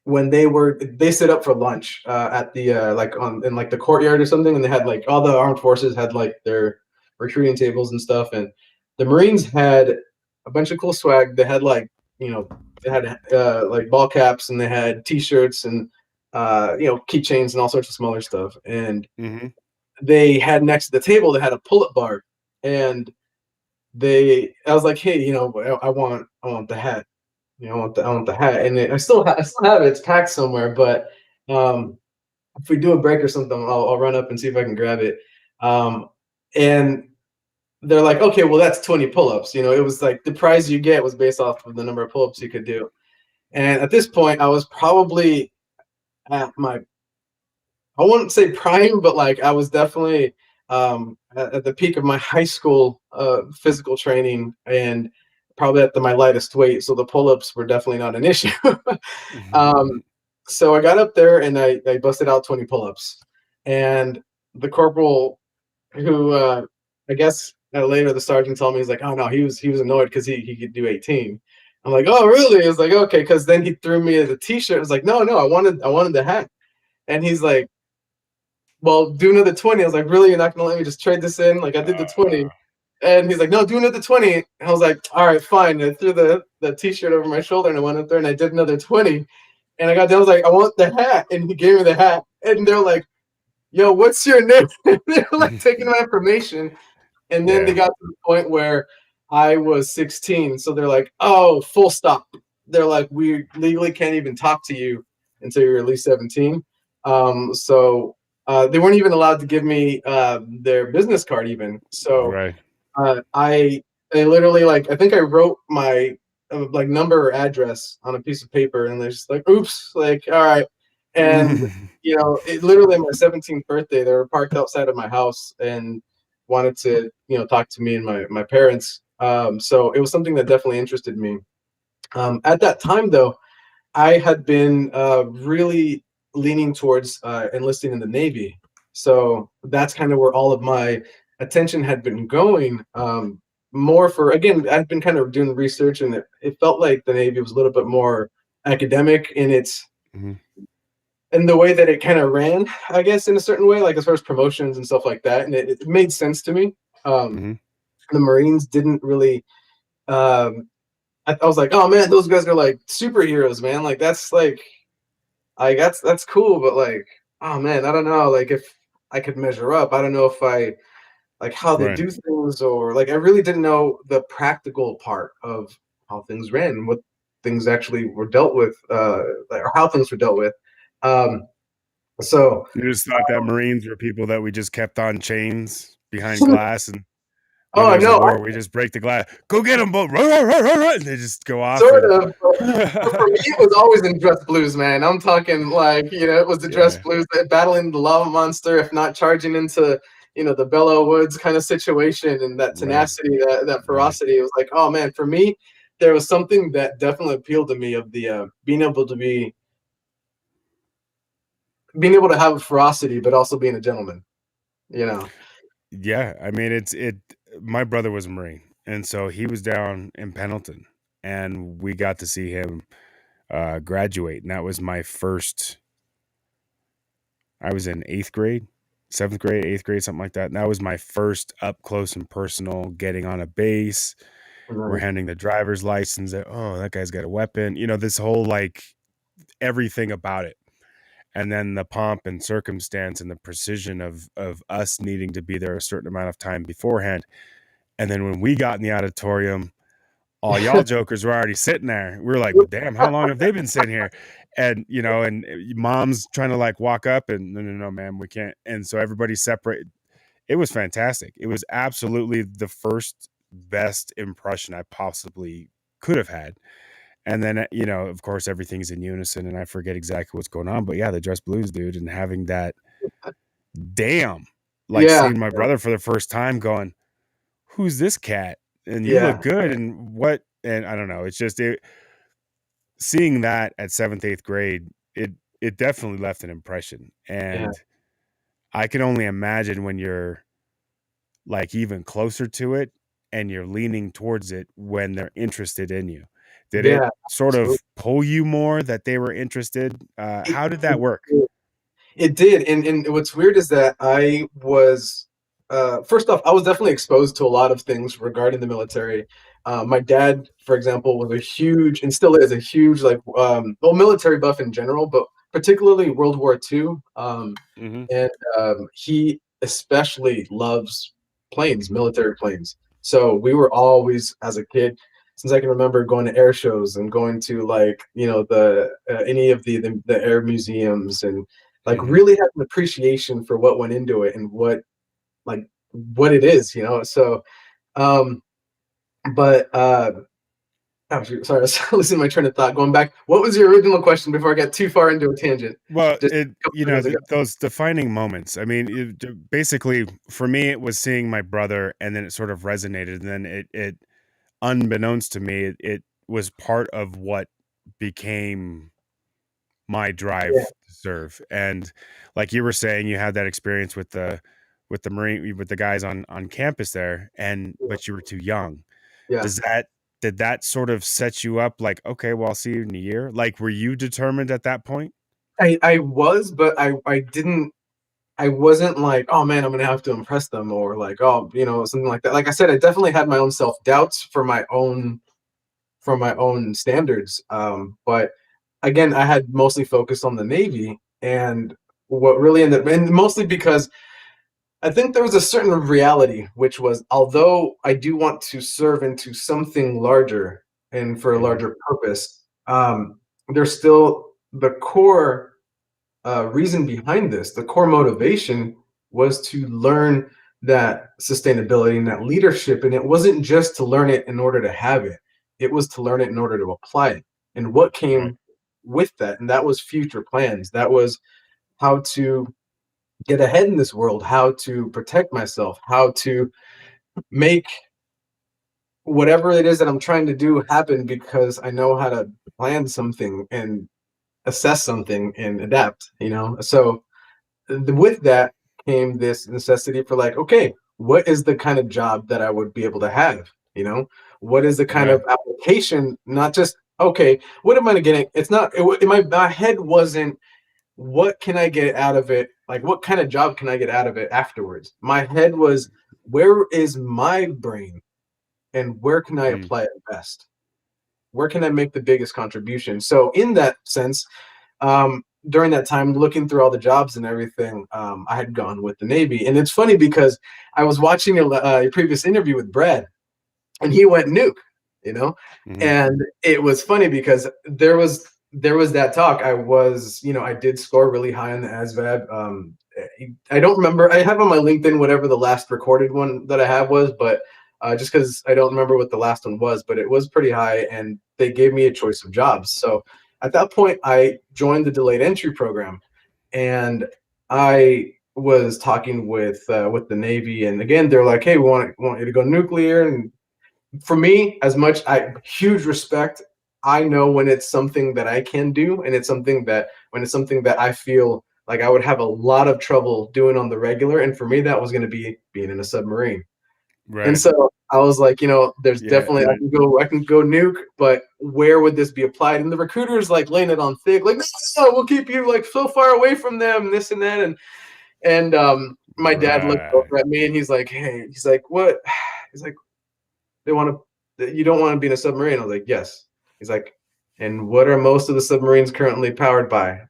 Speaker 2: When they sit up for lunch at the like on in like the courtyard or something, and they had like all the armed forces had like their recruiting tables and stuff, and the Marines had a bunch of cool swag. They had like they had like ball caps, and they had T-shirts and keychains and all sorts of smaller stuff. And
Speaker 1: Hmm.
Speaker 2: they had next to the table they had a pull-up bar, and I was like, hey, I want the hat. I want the hat, and I still have it. It's packed somewhere, but um, if we do a break or something, I'll run up and see if I can grab it. Um, and they're like, okay, well that's 20 pull-ups. It was like the prize you get was based off of the number of pull-ups you could do. And at this point, I was probably at my I wouldn't say prime, but like I was definitely at the peak of my high school physical training, and probably at my lightest weight. So the pull-ups were definitely not an issue. um, so I got up there and I busted out 20 pull-ups, and the corporal, who I guess later the sergeant told me, he's like, oh no, he was annoyed because he could do 18. I'm like, oh really? It's like, okay, because then he threw me the T-shirt. I was like, no, I wanted the hat, and he's like, well, do another 20. I was like, really? You're not gonna let me just trade this in? Like I did the 20. And he's like, no, do another 20. And I was like, all right, fine. And I threw the t-shirt over my shoulder and I went up there and I did another 20. And I got there, I was like, I want the hat. And he gave me the hat. And they're like, yo, what's your name? They're like taking my information. And then they
Speaker 1: Yeah,
Speaker 2: got to the point where I was 16. So they're like, oh, full stop. They're like, we legally can't even talk to you until you're at least 17. So they weren't even allowed to give me their business card even. So
Speaker 1: right.
Speaker 2: uh, I I literally, like, I think I wrote my like number or address on a piece of paper, and they're just like, oops, like, all right. And it literally, on my 17th birthday, they were parked outside of my house and wanted to talk to me and my parents. So it was something that definitely interested me. At that time, though, I had been really leaning towards enlisting in the Navy. So that's kind of where all of my attention had been going. More for, again, I've been kind of doing research, and it felt like the Navy was a little bit more academic
Speaker 1: Hmm.
Speaker 2: in the way that it kind of ran, I guess, in a certain way, like as far as promotions and stuff like that. And it made sense to me. Um,
Speaker 1: Hmm.
Speaker 2: the Marines didn't really. I was like, oh man, those guys are like superheroes, man. Like that's cool, but like, oh man, I don't know, like if I could measure up. I don't know if I like how they
Speaker 1: Right.
Speaker 2: do things, or like I really didn't know the practical part of how things ran, what things actually were dealt with, or how things were dealt with. Um, so
Speaker 1: You just thought that Marines were people that we just kept on chains behind glass, and when
Speaker 2: oh
Speaker 1: there's a
Speaker 2: no,
Speaker 1: war, we just break the glass. Go get them, both! And they just go off
Speaker 2: sort
Speaker 1: and
Speaker 2: of. But for me, it was always in Dress Blues, man. I'm talking like, it was the Dress
Speaker 1: yeah,
Speaker 2: Blues, battling the lava monster, if not charging into, the Bellow Woods kind of situation, and that
Speaker 1: right,
Speaker 2: tenacity, that
Speaker 1: right.
Speaker 2: ferocity. It was like, oh man, for me, there was something that definitely appealed to me of the being able to have a ferocity, but also being a gentleman, you know.
Speaker 1: Yeah, I mean, it my brother was a Marine, and so he was down in Pendleton, and we got to see him, graduate, and that was my first. I was in 8th grade, 7th grade, 8th grade, something like that, and that was my first up close and personal getting on a base. We're
Speaker 2: Right.
Speaker 1: handing the driver's license, "Oh, that guy's got a weapon," this whole, like, everything about it, and then the pomp and circumstance and the precision of us needing to be there a certain amount of time beforehand. And then when we got in the auditorium, all y'all jokers were already sitting there. We were like, well, damn, how long have they been sitting here? And, you know, and mom's trying to like walk up and no, man, we can't. And so everybody separated. It was fantastic. It was absolutely the first best impression I possibly could have had. And then, you know, of course, everything's in unison and I forget exactly what's going on. But yeah, the Dress Blues, dude, and having that damn, like
Speaker 2: Yeah,
Speaker 1: seeing my brother for the first time going, who's this cat? And you look
Speaker 2: yeah,
Speaker 1: good. And what? And I don't know. It's just seeing that at 7th, 8th grade, it definitely left an impression.
Speaker 2: yeah,
Speaker 1: And I can only imagine when you're like even closer to it and you're leaning towards it when they're interested in you. Did it
Speaker 2: yeah,
Speaker 1: sort
Speaker 2: absolutely.
Speaker 1: of pull you more that they were interested?
Speaker 2: It,
Speaker 1: How did that
Speaker 2: it
Speaker 1: work?
Speaker 2: did. It did. And what's weird is that I was, first off, I was definitely exposed to a lot of things regarding the military. My dad, for example, was a huge, and still is a huge, like, well, military buff in general, but particularly World War II.
Speaker 1: Hmm.
Speaker 2: And he especially loves planes, military planes. So we were always, as a kid, since I can remember, going to air shows and going to, like, you know, the any of the air museums, and like
Speaker 1: Hmm.
Speaker 2: really have an appreciation for what went into it and what, like, what it is, you know. So um but oh, shoot, sorry, I was losing my train of thought. Going back, what was your original question before I got too far into a tangent
Speaker 1: Well,
Speaker 2: just a couple
Speaker 1: you know,
Speaker 2: seconds ago?
Speaker 1: those defining moments. I mean, basically for me, it was seeing my brother and then it sort of resonated. And then it unbeknownst to me, it was part of what became my
Speaker 2: Yeah,
Speaker 1: drive to serve. And like you were saying, you had that experience with the Marine with the guys on campus there, and
Speaker 2: yeah,
Speaker 1: but you were too young.
Speaker 2: yeah.
Speaker 1: Does that did that sort of set you up like, okay, well, I'll see you in a year? Like, were you determined at that point?
Speaker 2: I was, but I didn't. I wasn't like, oh man, I'm gonna have to impress them, or like, oh, you know, something like that. Like I said, I definitely had my own self doubts for my own standards. But again, I had mostly focused on the Navy, and what really ended up, and mostly because I think there was a certain reality, which was, although I do want to serve into something larger and for a
Speaker 1: Mhm.
Speaker 2: larger purpose, there's still the core reason behind this. The core motivation was to learn that sustainability and that leadership, and it wasn't just to learn it in order to have it. It was to learn it in order to apply it. And what
Speaker 1: Right.
Speaker 2: came with that, and that was future plans. That was how to get ahead in this world, how to protect myself, how to make whatever it is that I'm trying to do happen, because I know how to plan something and assess something and adapt, you know? So with that came this necessity for, like, okay, what is the kind of job that I would be able to have, you know? What is the kind
Speaker 1: Right.
Speaker 2: of application, not just, okay, what am I getting? It's not, my head wasn't, what can I get out of it? Like, what kind of job can I get out of it afterwards? My head was, where is my brain and where can I
Speaker 1: Mm.
Speaker 2: apply it best? Where can I make the biggest contribution? So in that sense, during that time, looking through all the jobs and everything, I had gone with the Navy. And it's funny because I was watching a previous interview with Brad, and he went nuke, you know.
Speaker 1: Mhm.
Speaker 2: And it was funny because there was that talk. I was, you know, I did score really high on the ASVAB. I don't remember. I have on my LinkedIn whatever the last recorded one that I have was, but just because I don't remember what the last one was, but it was pretty high, and they gave me a choice of jobs. So at that point, I joined the delayed entry program, and I was talking with the Navy, and again, they're like, "Hey, we want you to go nuclear." And for me, as much, I huge respect. I know when it's something that I can do, and it's something that, when it's something that I feel like I would have a lot of trouble doing on the regular. And for me, that was going to be being in a submarine. And
Speaker 1: Right.
Speaker 2: so I was like, you know, there's
Speaker 1: Yeah.
Speaker 2: definitely, I can go nuke, but where would this be applied? And the recruiters like laying it on thick, like, no, we'll keep you like so far away from them, this and that. And my dad looked
Speaker 1: Right.
Speaker 2: over at me and he's like, hey, he's like, what? He's like, they want to, you don't want to be in a submarine. I was like, yes. He's like, and what are most of the submarines currently powered by?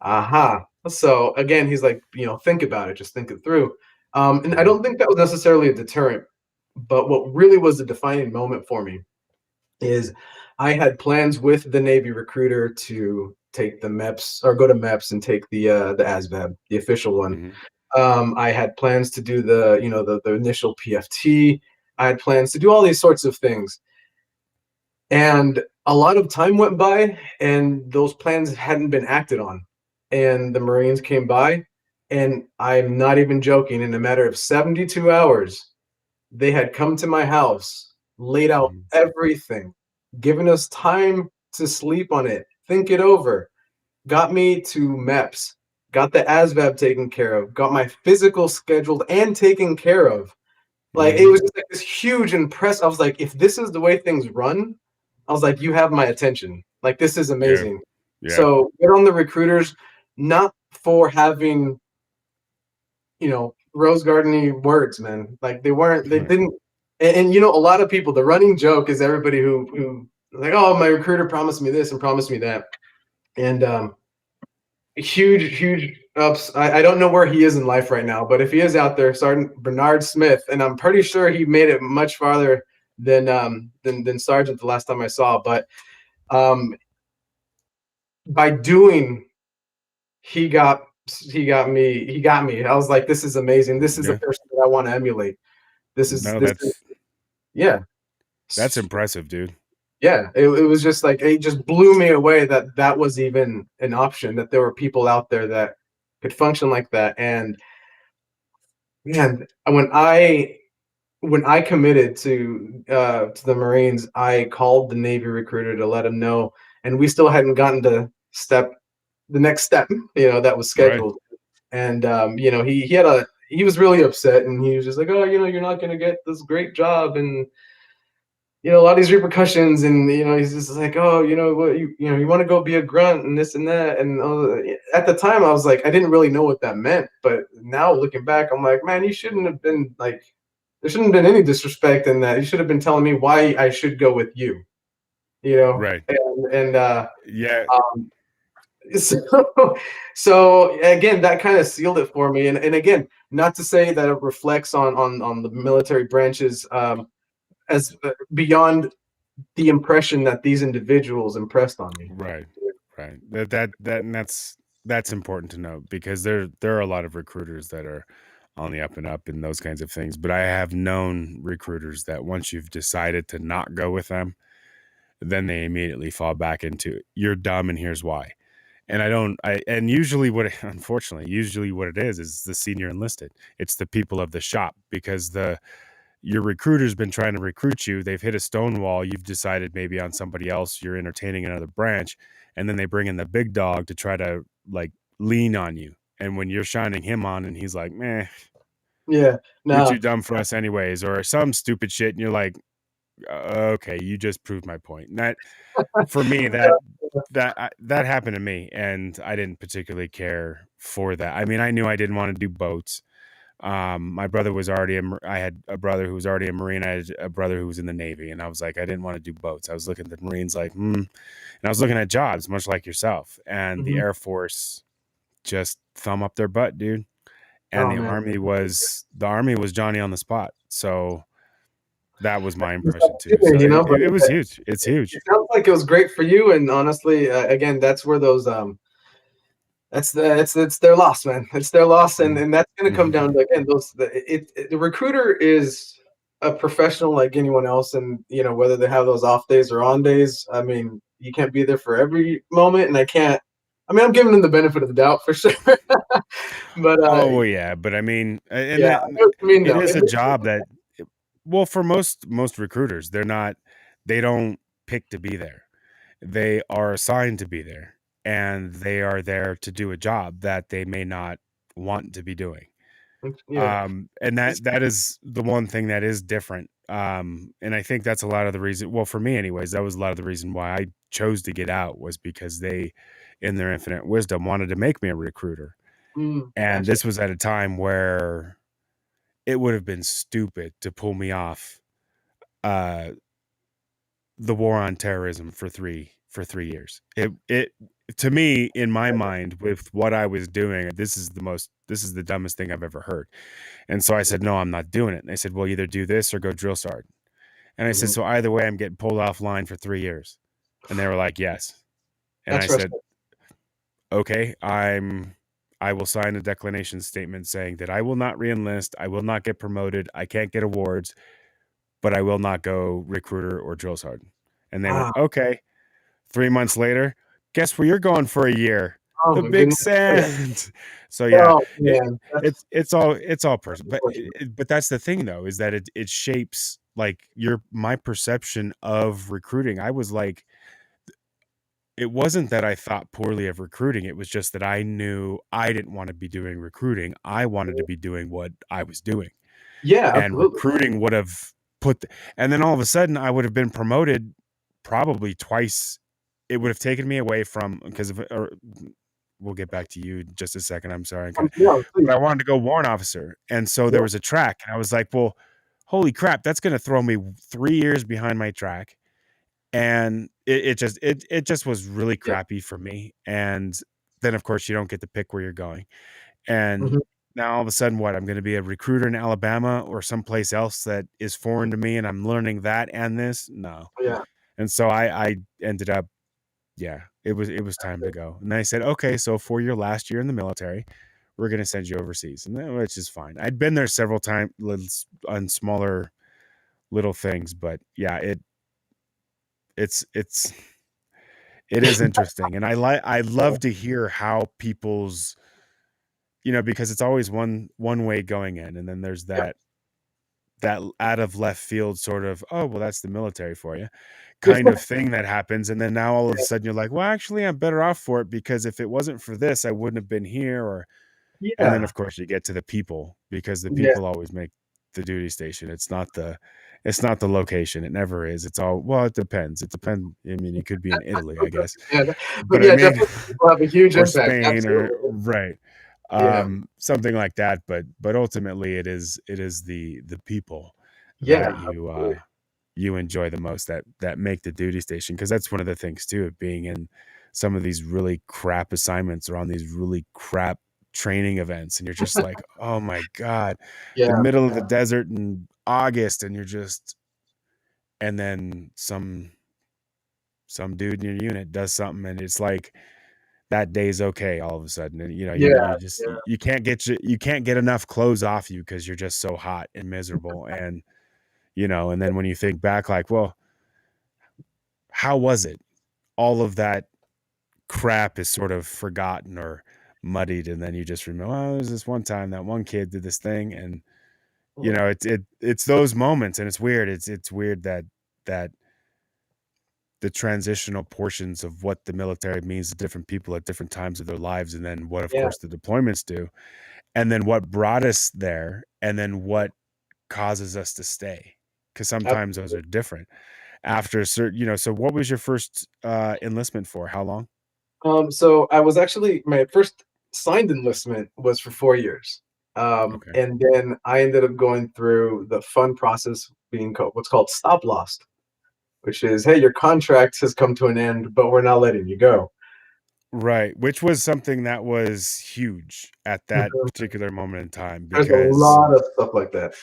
Speaker 2: Aha. So again, he's like, you know, think about it, just think it through. And I
Speaker 1: Mhm.
Speaker 2: don't think that was necessarily a deterrent. But what really was the defining moment for me is I had plans with the Navy recruiter to take the MEPS or go to MEPS and take the ASVAB, the official one.
Speaker 1: Mhm.
Speaker 2: I had plans to do the initial PFT. I had plans to do all these sorts of things. And a lot of time went by and those plans hadn't been acted on. And the Marines came by, and I'm not even joking, in a matter of 72 hours, they had come to my house, laid out
Speaker 1: Mhm.
Speaker 2: everything, given us time to sleep on it, think it over, got me to MEPS, got the ASVAB taken care of, got my physical scheduled and taken care of. Like, it
Speaker 1: Mhm.
Speaker 2: was just like this huge impress. I was like, if this is the way things run, I was like, you have my attention. Like, this is
Speaker 1: Yeah.
Speaker 2: amazing.
Speaker 1: Yeah.
Speaker 2: So good on the recruiters, not for having, rose gardeny words, man. Like, they
Speaker 1: Right.
Speaker 2: didn't. And a lot of people, the running joke is everybody who like, oh, my recruiter promised me this and promised me that. And huge ups. I don't know where he is in life right now, but if he is out there, Sergeant Bernard Smith, and I'm pretty sure he made it much farther than Sergeant the last time I saw. But um, by doing, he got he got me. I was like, this is amazing. This is a
Speaker 1: Yeah.
Speaker 2: person that I want to emulate.
Speaker 1: No,
Speaker 2: This is yeah.
Speaker 1: that's impressive, dude.
Speaker 2: Yeah, it was just like, it just blew me away that that was even an option, that there were people out there that could function like that. And man, when I committed to the Marines, I called the Navy recruiter to let him know, and we still hadn't gotten to the next step, that was
Speaker 1: Right.
Speaker 2: scheduled. And he was really upset, and he was just like, oh, you're not gonna get this great job, and a lot of these repercussions, and he's just like, oh, what, you want to go be a grunt and this and that. And at the time I was like, I didn't really know what that meant, but now looking back, I'm like, man, you shouldn't have been like, there shouldn't have been any disrespect in that. You should have been telling me why I should go with you,
Speaker 1: Right.
Speaker 2: and
Speaker 1: Yeah.
Speaker 2: um, so so again, that kind of sealed it for me. And again, not to say that it reflects on the military branches, as beyond the impression that these individuals impressed on me.
Speaker 1: Right. Right. And that's important to note because there are a lot of recruiters that are on the up and up and those kinds of things. But I have known recruiters that once you've decided to not go with them, then they immediately fall back into you're dumb and here's why. And I don't I and usually unfortunately, usually what it is the senior enlisted. It's the people of the shop because the your recruiter's been trying to recruit you. They've hit a stone wall. You've decided maybe on somebody else. You're entertaining another branch, and then they bring in the big dog to try to like lean on you. And when you're shining him on, and he's like, "Meh,
Speaker 2: Yeah,
Speaker 1: you're
Speaker 2: no,
Speaker 1: too dumb for us anyways," or some stupid shit, and you're like, Okay, you just proved my point." And that for me, that happened to me, and I didn't particularly care for that. I mean, I knew I didn't want to do boats. My brother was already I had a brother who was already a Marine. I had a brother who was in the Navy, and I was like, I didn't want to do boats. I was looking at the Marines like, and I was looking at jobs much like yourself. And the
Speaker 2: mhm.
Speaker 1: Air Force just thumb up their butt, dude. And
Speaker 2: Oh man,
Speaker 1: the Army was Johnny on the spot. So that was my impression too. So
Speaker 2: but
Speaker 1: it was huge. It's huge.
Speaker 2: it sounds like it was great for you. And honestly, again, that's where those it's their loss, man. It's their loss, and
Speaker 1: Mm.
Speaker 2: that's going to come down
Speaker 1: Mhm.
Speaker 2: to, again, the recruiter is a professional like anyone else, and whether they have those off days or on days. I mean, you can't be there for every moment, and I can't. I mean, I'm giving them the benefit of the doubt for sure, but
Speaker 1: Oh, well, yeah, but I mean, and
Speaker 2: yeah,
Speaker 1: that
Speaker 2: I know what you mean
Speaker 1: it
Speaker 2: though.
Speaker 1: is a job that well, for most recruiters, they don't pick to be there. They are assigned to be there, and they are there to do a job that they may not want to be doing.
Speaker 2: Yeah,
Speaker 1: And that is the one thing that is different. And I think that's a lot of the reason well, for me anyways, that was a lot of the reason why I chose to get out was because they, in their infinite wisdom, wanted to make me a recruiter. And
Speaker 2: gotcha.
Speaker 1: this was at a time where it would have been stupid to pull me off uh the war on terrorism for 3 years. It to me, in my mind, with what I was doing, this is the dumbest thing I've ever heard. And so I said, no, I'm not doing it. And they said, well, either do this or go drill sergeant. And I said,
Speaker 2: Mhm.
Speaker 1: so either way, I'm getting pulled offline for 3 years. And they were like, yes. And I
Speaker 2: That's
Speaker 1: said,
Speaker 2: frustrating.
Speaker 1: okay, I will sign a declination statement saying that I will not reenlist, I will not get promoted, I can't get awards, but I will not go recruiter or drill sergeant. And they went,
Speaker 2: Ah,
Speaker 1: okay. 3 months later, guess where you're going for a year?
Speaker 2: oh
Speaker 1: The
Speaker 2: my
Speaker 1: Big
Speaker 2: goodness.
Speaker 1: Sand. So yeah,
Speaker 2: Oh
Speaker 1: it,
Speaker 2: man, that's
Speaker 1: it's all personal. But
Speaker 2: unfortunate.
Speaker 1: but that's the thing though, is that it shapes like my perception of recruiting. I was like, it wasn't that I thought poorly of recruiting. It was just that I knew I didn't want to be doing recruiting. I wanted to be doing what I was doing.
Speaker 2: Yeah,
Speaker 1: And
Speaker 2: absolutely.
Speaker 1: recruiting would have and then all of a sudden I would have been promoted probably twice. It would have taken me away from, because of, or we'll get back to you in just a second. I'm sorry.
Speaker 2: Yeah,
Speaker 1: But I
Speaker 2: please.
Speaker 1: wanted to go warrant officer. And so
Speaker 2: Yeah.
Speaker 1: there was a track. And I was like, well, holy crap, that's going to throw me 3 years behind my track. And it just was really
Speaker 2: Yeah.
Speaker 1: crappy for me. And then of course you don't get to pick where you're going. And
Speaker 2: Mhm.
Speaker 1: now all of a sudden, what, I'm going to be a recruiter in Alabama or someplace else that is foreign to me, and I'm learning that and this. No.
Speaker 2: Yeah.
Speaker 1: And so I ended up, yeah, it was time to go. And they said, okay, so for your last year in the military, we're going to send you overseas, and which is fine. I'd been there several times on smaller little things, but yeah, it's it is interesting, and I love to hear how people's, because it's always one way going in, and then there's
Speaker 2: Yeah.
Speaker 1: that out of left field sort of, oh, well, that's the military for you
Speaker 2: Yeah.
Speaker 1: kind of thing that happens. And then now all of a sudden you're like, well, actually, I'm better off for it, because if it wasn't for this, I wouldn't have been here. And then
Speaker 2: Yeah.
Speaker 1: of course you get to the people, because the
Speaker 2: Yeah.
Speaker 1: people always make the duty station. It's not the location. It never is. It's all, well, it depends. It depends. I mean, you could be in Italy, I guess,
Speaker 2: Yeah, but
Speaker 1: but I
Speaker 2: yeah,
Speaker 1: mean,
Speaker 2: definitely people have a huge
Speaker 1: or
Speaker 2: impact.
Speaker 1: Spain, or
Speaker 2: Absolutely.
Speaker 1: right.
Speaker 2: Yeah.
Speaker 1: Something like that. But ultimately it is the people
Speaker 2: Yeah,
Speaker 1: that
Speaker 2: absolutely.
Speaker 1: you enjoy the most, that make the duty station, because that's one of the things too of being in some of these really crap assignments or on these really crap training events, and you're just like, oh my god, the
Speaker 2: Yeah.
Speaker 1: middle of the desert in August, and you're just, and then some dude in your unit does something, and it's like that day's okay all of a sudden, and you
Speaker 2: Yeah.
Speaker 1: just,
Speaker 2: Yeah.
Speaker 1: you can't get enough clothes off you because you're just so hot and miserable. And then when you think back, like, well, how was it? All of that crap is sort of forgotten or muddied, and then you just remember, oh, there's this one time that one kid did this thing. And it's those moments, and it's weird. It's weird that the transitional portions of what the military means to different people at different times of their lives, and then what, of
Speaker 2: Yeah.
Speaker 1: course, the deployments do, and then what brought us there, and then what causes us to stay, because sometimes those
Speaker 2: Absolutely.
Speaker 1: are different after a certain, so what was your first enlistment for? How long?
Speaker 2: So I was actually my first signed enlistment was for 4 years.
Speaker 1: Okay.
Speaker 2: And then I ended up going through the fun process being called what's called stop lost, which is, hey, your contract has come to an end, but we're not letting you go.
Speaker 1: Right, which was something that was huge at that
Speaker 2: Mhm.
Speaker 1: particular moment in time,
Speaker 2: There's a
Speaker 1: because
Speaker 2: lot of stuff like that.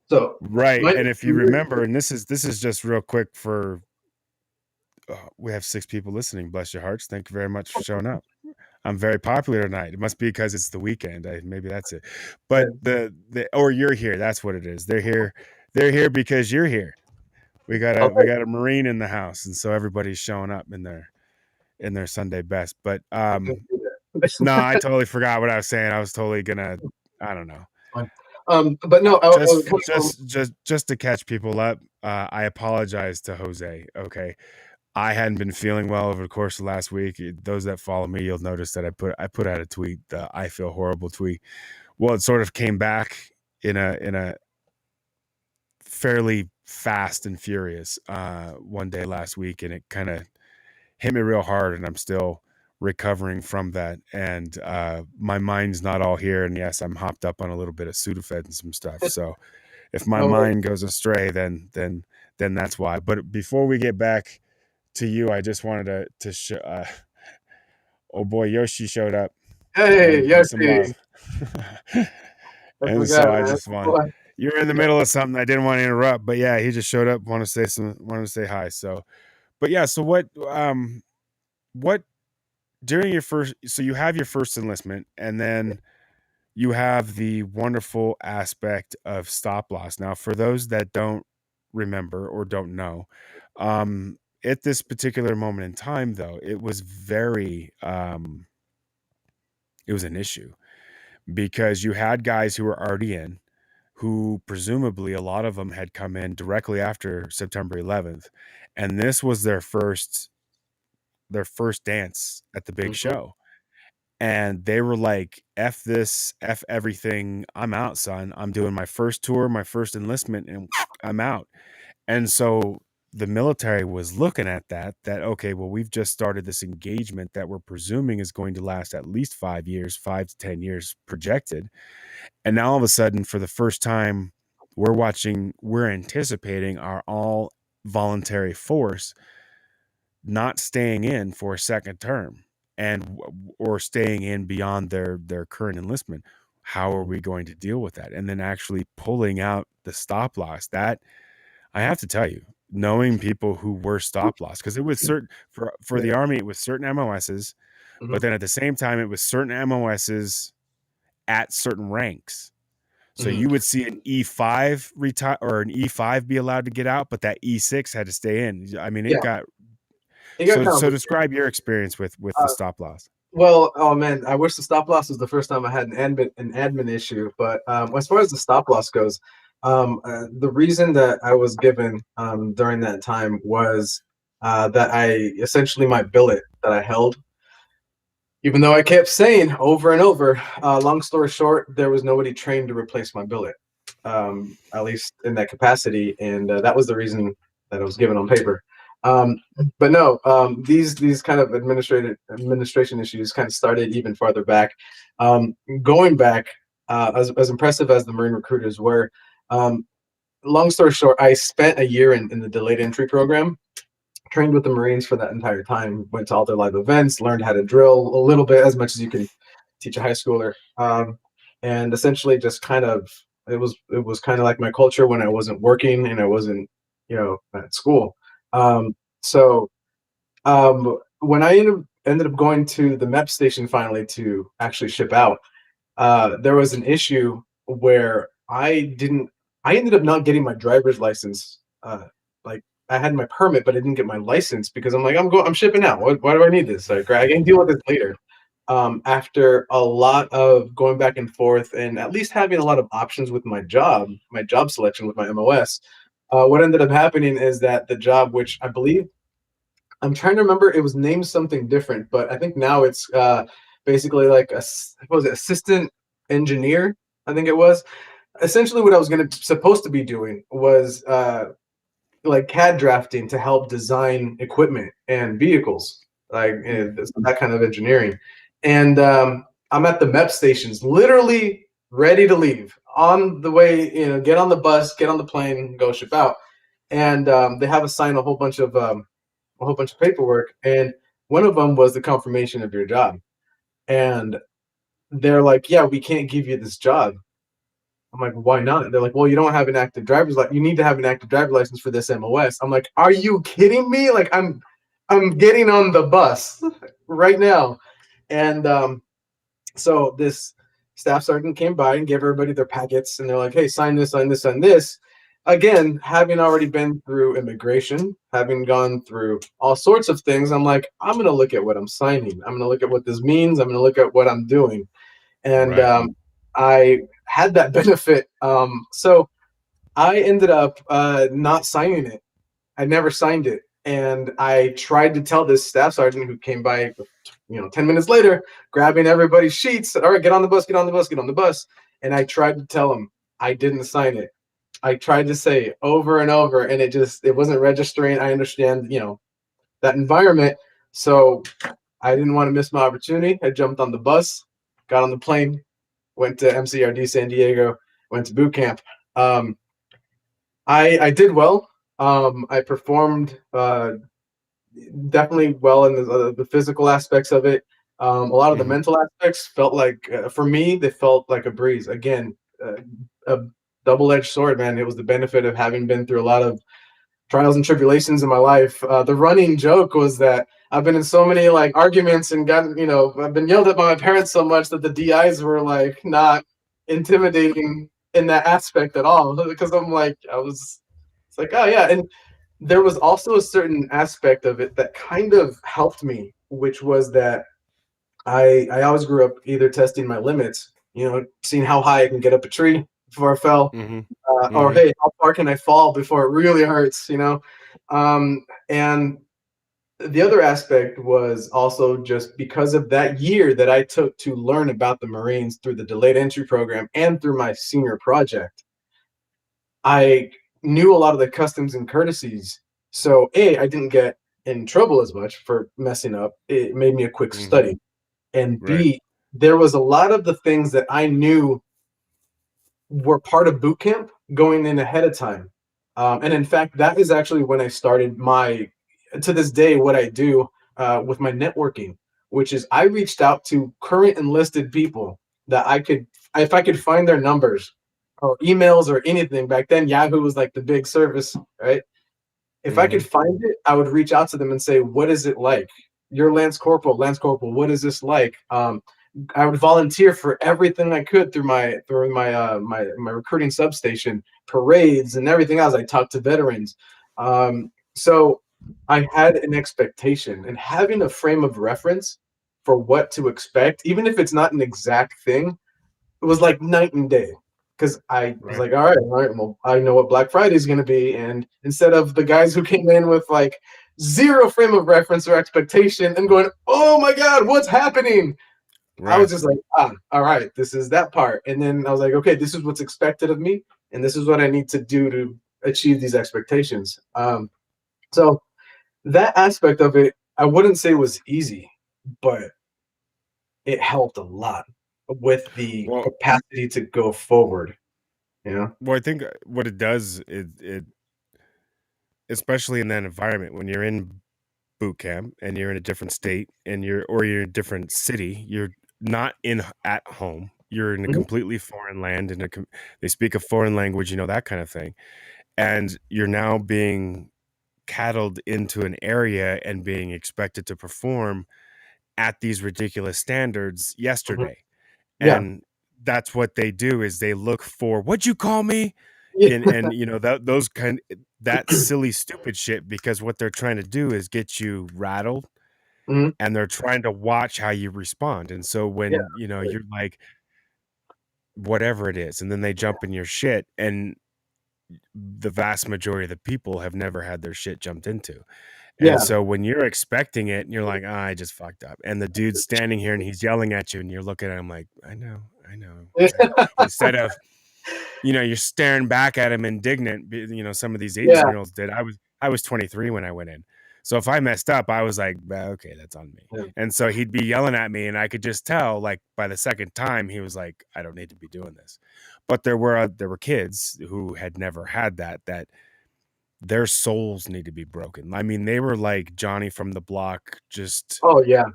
Speaker 2: So
Speaker 1: right,
Speaker 2: my
Speaker 1: and if you remember, and this is just real quick for, we have 6 people listening, bless your hearts, thank you very much for showing up. I'm very popular tonight. It must be because it's the weekend. Maybe that's it. But or you're here. That's what it is. They're here. They're here because you're here. We
Speaker 2: okay.
Speaker 1: got a Marine in the house, and so everybody's showing up in their Sunday best. But no, I totally forgot what I was saying. I was totally gonna. I don't know.
Speaker 2: Fine. But no, I was
Speaker 1: Just
Speaker 2: coming from.
Speaker 1: just just just to catch people up. I apologize to Jose. Okay, I hadn't been feeling well over the course of last week. Those that follow me, you'll notice that I put out a tweet, the I feel horrible tweet. Well, it sort of came back in a fairly fast and furious one day last week, and it kind of hit me real hard, and I'm still recovering from that. And my mind's not all here. And yes, I'm hopped up on a little bit of Sudafed and some stuff. So if my
Speaker 2: No worries.
Speaker 1: mind goes astray, then that's why. But before we get back to you, I just wanted to Oh boy, Yoshi showed up. Wanted
Speaker 2: Hey,
Speaker 1: to give some love.
Speaker 2: Yoshi. That's my
Speaker 1: And
Speaker 2: guy,
Speaker 1: so I
Speaker 2: man.
Speaker 1: just want you're in the middle of something. I didn't want to interrupt, but yeah, he just showed up, wanted to say hi. So but yeah, so what during your first so you have your first enlistment and then you have the wonderful aspect of stop loss. Now, for those that don't remember or don't know, at this particular moment in time, though, it was it was an issue because you had guys who were already in, who presumably a lot of them had come in directly after September 11th, and this was their first dance at the big
Speaker 2: Mhm.
Speaker 1: show. And they were like, F this, F everything. I'm out, son. I'm doing my first tour, my first enlistment, and I'm out. And so the military was looking at that, okay, well, we've just started this engagement that we're presuming is going to last at least 5 years, 5 to 10 years projected. And now all of a sudden, for the first time, we're anticipating our all voluntary force not staying in for a second term and or staying in beyond their current enlistment. How are we going to deal with that? And then actually pulling out the stop loss. That I have to tell you, knowing people who were stop loss, because it was certain for
Speaker 2: Yeah.
Speaker 1: the Army, it was certain MOSs, but
Speaker 2: Mhm.
Speaker 1: then at the same time, it was certain MOSs at certain ranks. So
Speaker 2: Mhm.
Speaker 1: you would see an E5 retire or an E5 be allowed to get out, but that E6 had to stay in. I mean, it
Speaker 2: Yeah,
Speaker 1: got
Speaker 2: it got
Speaker 1: so.
Speaker 2: kind of
Speaker 1: So
Speaker 2: weird.
Speaker 1: describe your experience with the
Speaker 2: Uh,
Speaker 1: stop loss.
Speaker 2: well, oh man, I wish the stop loss was the first time I had an admin issue. But as far as the stop loss goes, the reason that I was given during that time was that I essentially my billet that I held, even though I kept saying over and over, long story short, there was nobody trained to replace my billet, at least in that capacity, and that was the reason that I was given on paper. Um, but no, these kind of administration issues kind of started even farther back. Going back, as impressive as the Marine recruiters were, um, long story short, I spent a year in the delayed entry program, trained with the Marines for that entire time, went to all their live events, learned how to drill a little bit, as much as you can teach a high schooler. And essentially just kind of it was kind of like my culture when I wasn't working and I wasn't, at school. So when I ended up going to the MEP station finally to actually ship out, there was an issue where I ended up not getting my driver's license. Like I had my permit, but I didn't get my license because I'm like, I'm shipping out. Why do I need this? Like, I can deal with this later. After a lot of going back and forth and at least having a lot of options with my job selection with my MOS, what ended up happening is that the job, which I believe I'm trying to remember, it was named something different, but I think now it's basically like what was it, assistant engineer? I think it was. Essentially, what I was supposed to be doing was like CAD drafting to help design equipment and vehicles, like that kind of engineering. And I'm at the MEP stations, literally ready to leave, on the way, get on the bus, get on the plane, go ship out. And they have us sign a whole bunch of paperwork, and one of them was the confirmation of your job. And they're like, "Yeah, we can't give you this job." I'm like, "Why not?" They're like, "Well, you don't have an active driver's license. You need to have an active driver's license for this MOS." I'm like, "Are you kidding me? Like, I'm getting on the bus right now." And so this staff sergeant came by and gave everybody their packets, and they're like, "Hey, sign this, sign this, sign this." Again, having already been through immigration, having gone through all sorts of things, I'm like, I'm going to look at what I'm signing. I'm going to look at what this means. I'm going to look at what I'm doing. And
Speaker 1: Right.
Speaker 2: I had that benefit. So I ended up not signing it. I never signed it. And I tried to tell this staff sergeant who came by, 10 minutes later, grabbing everybody's sheets, said, "All right, get on the bus, get on the bus, get on the bus." And I tried to tell him I didn't sign it. I tried to say it over and over, and it wasn't registering. I understand, that environment. So I didn't want to miss my opportunity. I jumped on the bus, got on the plane, went to MCRD San Diego, went to boot camp. Um, I did well. I performed definitely well in the physical aspects of it. A lot of the
Speaker 1: Mhm.
Speaker 2: mental aspects felt like, for me, they felt like a breeze. Again, a double-edged sword, man. It was the benefit of having been through a lot of trials and tribulations in my life. The running joke was that I've been in so many like arguments and gotten, I've been yelled at by my parents so much that the DIs were like not intimidating in that aspect at all. Because it's like, oh yeah. And there was also a certain aspect of it that kind of helped me, which was that I always grew up either testing my limits, seeing how high I can get up a tree before I fell,
Speaker 1: Mhm.
Speaker 2: or
Speaker 1: Mhm.
Speaker 2: hey, how far can I fall before it really hurts? And the other aspect was also just because of that year that I took to learn about the Marines through the delayed entry program and through my senior project. I knew a lot of the customs and courtesies. So A, I didn't get in trouble as much for messing up. It made me a quick
Speaker 1: Mhm.
Speaker 2: study. And
Speaker 1: Right.
Speaker 2: B, there was a lot of the things that I knew were part of boot camp going in ahead of time. And in fact, that is actually when I started to this day, what I do with my networking, which is I reached out to current enlisted people that if I could find their numbers or emails or anything. Back then, Yahoo was like the big service, right? If I could
Speaker 1: Mhm.
Speaker 2: find it, I would reach out to them and say, "What is it like? You're Lance Corporal. What is this like?" I would volunteer for everything I could through my recruiting substation, parades, and everything else. I talked to veterans, so I had an expectation, and having a frame of reference for what to expect, even if it's not an exact thing, it was like night and day. Because I was
Speaker 1: Right.
Speaker 2: like, all right, well, I know what Black Friday is going to be, and instead of the guys who came in with like zero frame of reference or expectation and going, "Oh my God, what's happening?" I was
Speaker 1: Right.
Speaker 2: just like, all right, this is that part. And then I was like, okay, this is what's expected of me, and this is what I need to do to achieve these expectations. So that aspect of it, I wouldn't say was easy, but it helped a lot with the
Speaker 1: Well,
Speaker 2: capacity to go forward, you know?
Speaker 1: I think what it does is it especially in that environment when you're in boot camp and you're in a different state and you're in a different city, you're not at home. You're in a
Speaker 2: Mhm,
Speaker 1: completely foreign land and they speak a foreign language, that kind of thing. And you're now being cattled into an area and being expected to perform at these ridiculous standards
Speaker 2: mhm.
Speaker 1: yesterday.
Speaker 2: Yeah.
Speaker 1: And that's what they do is they look for what'd you call me?
Speaker 2: Yeah.
Speaker 1: And that those kind that silly stupid shit because what they're trying to do is get you rattled
Speaker 2: Mhm.
Speaker 1: and they're trying to watch how you respond. And so
Speaker 2: Yeah.
Speaker 1: when, you're like whatever it is and then they jump in your shit and the vast majority of the people have never had their shit jumped into. And
Speaker 2: Yeah.
Speaker 1: so when you're expecting it and you're like, I just fucked up. And the dude's standing here and he's yelling at you and you're looking at him like, I know. Instead of, you're staring back at him indignant. Some of these
Speaker 2: Yeah.
Speaker 1: 18-year-olds did. I was 23 when I went in. So if I messed up, I was like, okay, that's on me.
Speaker 2: Yeah.
Speaker 1: And so he'd be yelling at me and I could just tell like by the second time he was like, I don't need to be doing this. But there were kids who had never had that their souls need to be broken. I mean, they were like Johnny from the block, just
Speaker 2: Oh, yeah.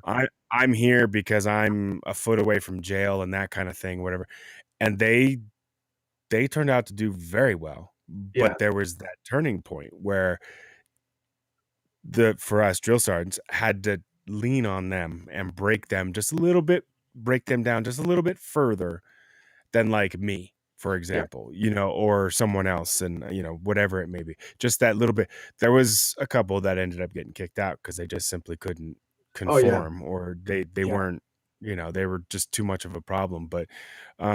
Speaker 1: I'm here because I'm a foot away from jail and that kind of thing, whatever. And they turned out to do very well.
Speaker 2: Yeah.
Speaker 1: But there was that turning point where the for us drill sergeants had to lean on them and break them down just a little bit further than like me, for
Speaker 2: Yeah.
Speaker 1: example, or someone else and, whatever it may be. Just that little bit. There was a couple that ended up getting kicked out because they just simply couldn't
Speaker 2: Oh, yeah.
Speaker 1: conform or they
Speaker 2: Yeah.
Speaker 1: weren't, they were just too much of a problem. But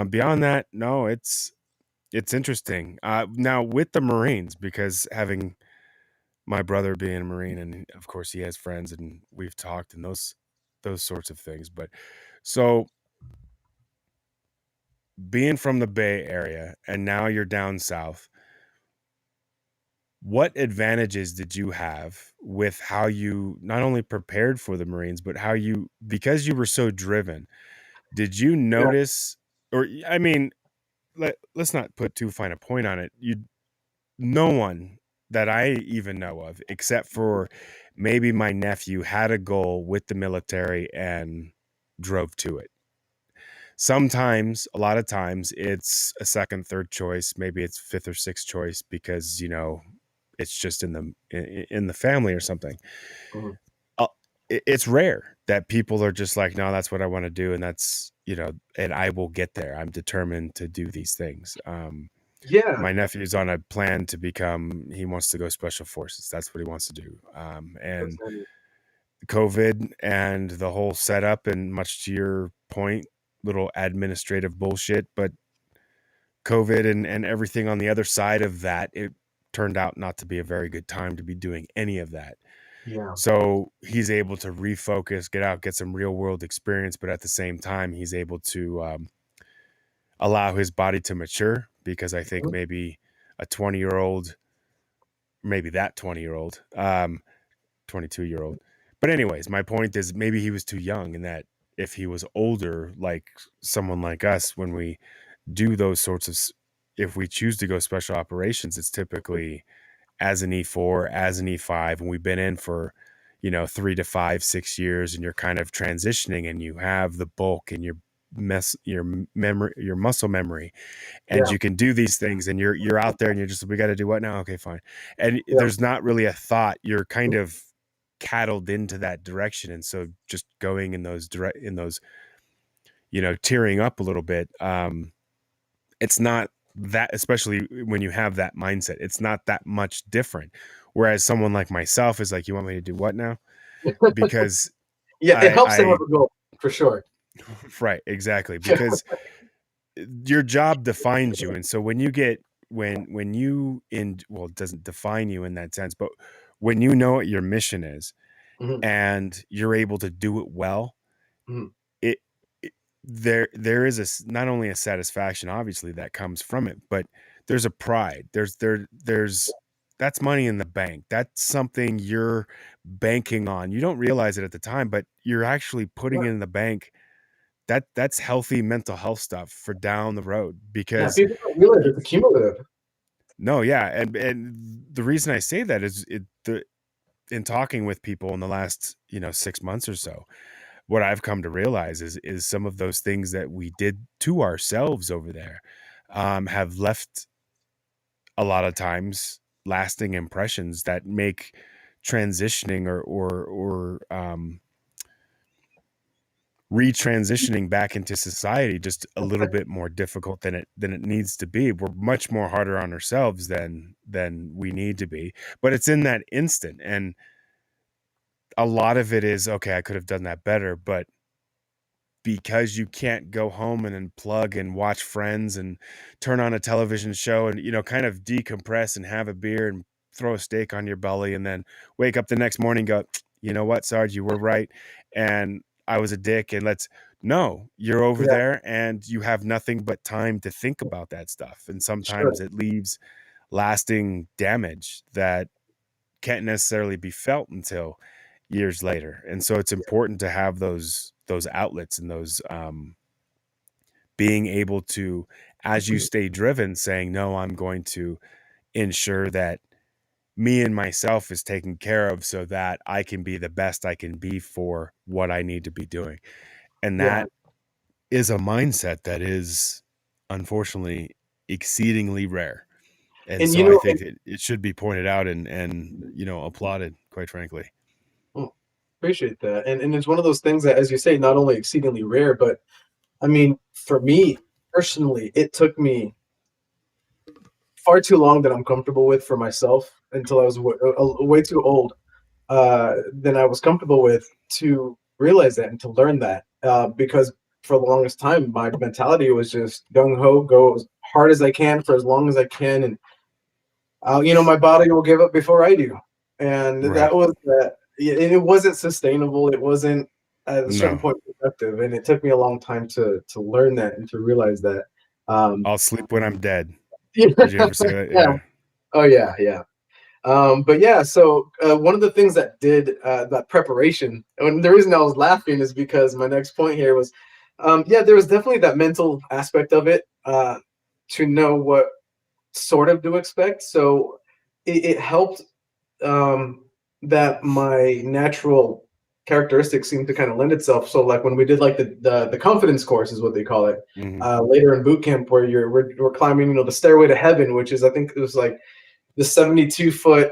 Speaker 1: beyond that, no, it's interesting. Now with the Marines, because having my brother being a Marine and of course he has friends and we've talked and those sorts of things. But so being from the Bay Area and now you're down south, what advantages did you have with how you not only prepared for the Marines, but how you, because you were so driven, did you
Speaker 2: Yeah.
Speaker 1: notice, or I mean, let's not put too fine a point on it. No one that I even know of, except for maybe my nephew, had a goal with the military and drove to it. Sometimes, a lot of times, it's a second, third choice. Maybe it's fifth or sixth choice because it's just in the family or something.
Speaker 2: Mhm.
Speaker 1: Uh, it's rare that people are just like, no, that's what I want to do, and that's and I will get there. I'm determined to do these things.
Speaker 2: Yeah.
Speaker 1: My nephew's on a plan to become. He wants to go special forces. That's what he wants to do. And COVID and the whole setup, and much to your point, little administrative bullshit, but COVID and everything on the other side of that, it turned out not to be a very good time to be doing any of that.
Speaker 2: Yeah.
Speaker 1: So he's able to refocus, get out, get some real world experience, but at the same time, he's able to allow his body to mature, because I think
Speaker 2: Mhm.
Speaker 1: maybe a 20-year-old, maybe that 20-year-old, 22-year-old. But anyways, my point is maybe he was too young, and that if he was older, like someone like us, when we do those sorts of, if we choose to go special operations, it's typically as an E4, as an E5, and we've been in for 3 to 5, 6 years, and you're kind of transitioning, and you have the bulk and your memory, your muscle memory, and
Speaker 2: Yeah.
Speaker 1: you can do these things, and you're out there, and you're just, we got to do what now? Okay, fine. And
Speaker 2: Yeah.
Speaker 1: there's not really a thought. You're kind of cattled into that direction, and so just going in those tearing up a little bit. It's not that, especially when you have that mindset, it's not that much different. Whereas someone like myself is like, you want me to do what now? Because
Speaker 2: Yeah. It helps to have
Speaker 1: I
Speaker 2: a goal for sure.
Speaker 1: right, exactly. Because your job defines you. And so when you get, when you in, well, it doesn't define you in that sense, but when you know what your mission is
Speaker 2: Mhm.
Speaker 1: and you're able to do it well,
Speaker 2: Mhm.
Speaker 1: it, there is not only a satisfaction obviously that comes from it, but there's a pride. There's that's money in the bank. That's something you're banking on. You don't realize it at the time, but you're actually putting
Speaker 2: Yeah.
Speaker 1: it in the bank. That's healthy mental health stuff for down the road.
Speaker 2: Yeah.
Speaker 1: Because
Speaker 2: People don't realize it's cumulative.
Speaker 1: no, yeah, and the reason I say that is in talking with people in the last 6 months or so, what I've come to realize is some of those things that we did to ourselves over there have left a lot of times lasting impressions that make transitioning or retransitioning back into society just a little bit more difficult than it needs to be. We're much more harder on ourselves than we need to be, but it's in that instant, and a lot of it is, okay, I could have done that better, but because you can't go home and unplug and watch Friends and turn on a television show and kind of decompress and have a beer and throw a steak on your belly, and then wake up the next morning and go, you know what, Sarge, you were right, and I was a dick, and no, you're over
Speaker 2: Yeah.
Speaker 1: there and you have nothing but time to think about that stuff, and
Speaker 2: Sure.
Speaker 1: sometimes it leaves lasting damage that can't necessarily be felt until years later. And so it's important to have those outlets and those being able to, as you stay driven, saying, no, I'm going to ensure that me and myself is taken care of so that I can be the best I can be for what I need to be doing. And
Speaker 2: Yeah.
Speaker 1: that is a mindset that is unfortunately exceedingly rare. And
Speaker 2: And
Speaker 1: so
Speaker 2: you
Speaker 1: I
Speaker 2: know,
Speaker 1: think it should be pointed out and applauded, quite frankly.
Speaker 2: mm, appreciate that. And it's one of those things that, as you say, not only exceedingly rare, but I mean, for me personally, it took me far too long that I'm comfortable with for myself until I was way too old than I was comfortable with to realize that and to learn that. Because for the longest time, my mentality was just gung ho, go as hard as I can for as long as I can, and my body will give up before I do. And that
Speaker 1: Right.
Speaker 2: was that. It wasn't sustainable. It wasn't at a certain
Speaker 1: No.
Speaker 2: point productive, and it took me a long time to learn that and to realize that. Um,
Speaker 1: I'll sleep when I'm dead.
Speaker 2: yeah,
Speaker 1: Did you ever say that?
Speaker 2: yeah.
Speaker 1: Yeah.
Speaker 2: Oh yeah, yeah. But yeah, so one of the things that did that preparation, and the reason I was laughing is because my next point here was, yeah, there was definitely that mental aspect of it to know what sort of to expect. So it helped that my natural characteristics seem to kind of lend itself. So like when we did like the confidence course is what they call it, later in boot camp, where we're climbing, the stairway to heaven, which is, I think it was like the 72-foot,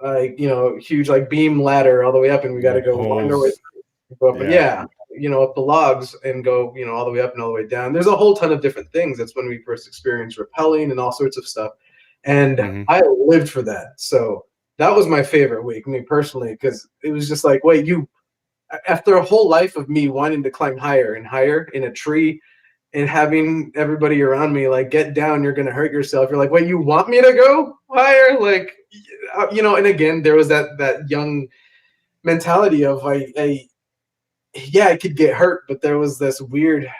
Speaker 2: like, huge like beam ladder all the way up, and we got to go wind our way through, go up, up the logs and go, all the way up and all the way down. There's a whole ton of different things. That's when we first experienced rappelling and all sorts of stuff. And I lived for that. So that was my favorite week, me personally, because it was just like, wait, after a whole life of me wanting to climb higher and higher in a tree and having everybody around me like, get down, you're going to hurt yourself. You're like, wait, you want me to go higher? Like, and again, there was that young mentality of I could get hurt, but there was this weird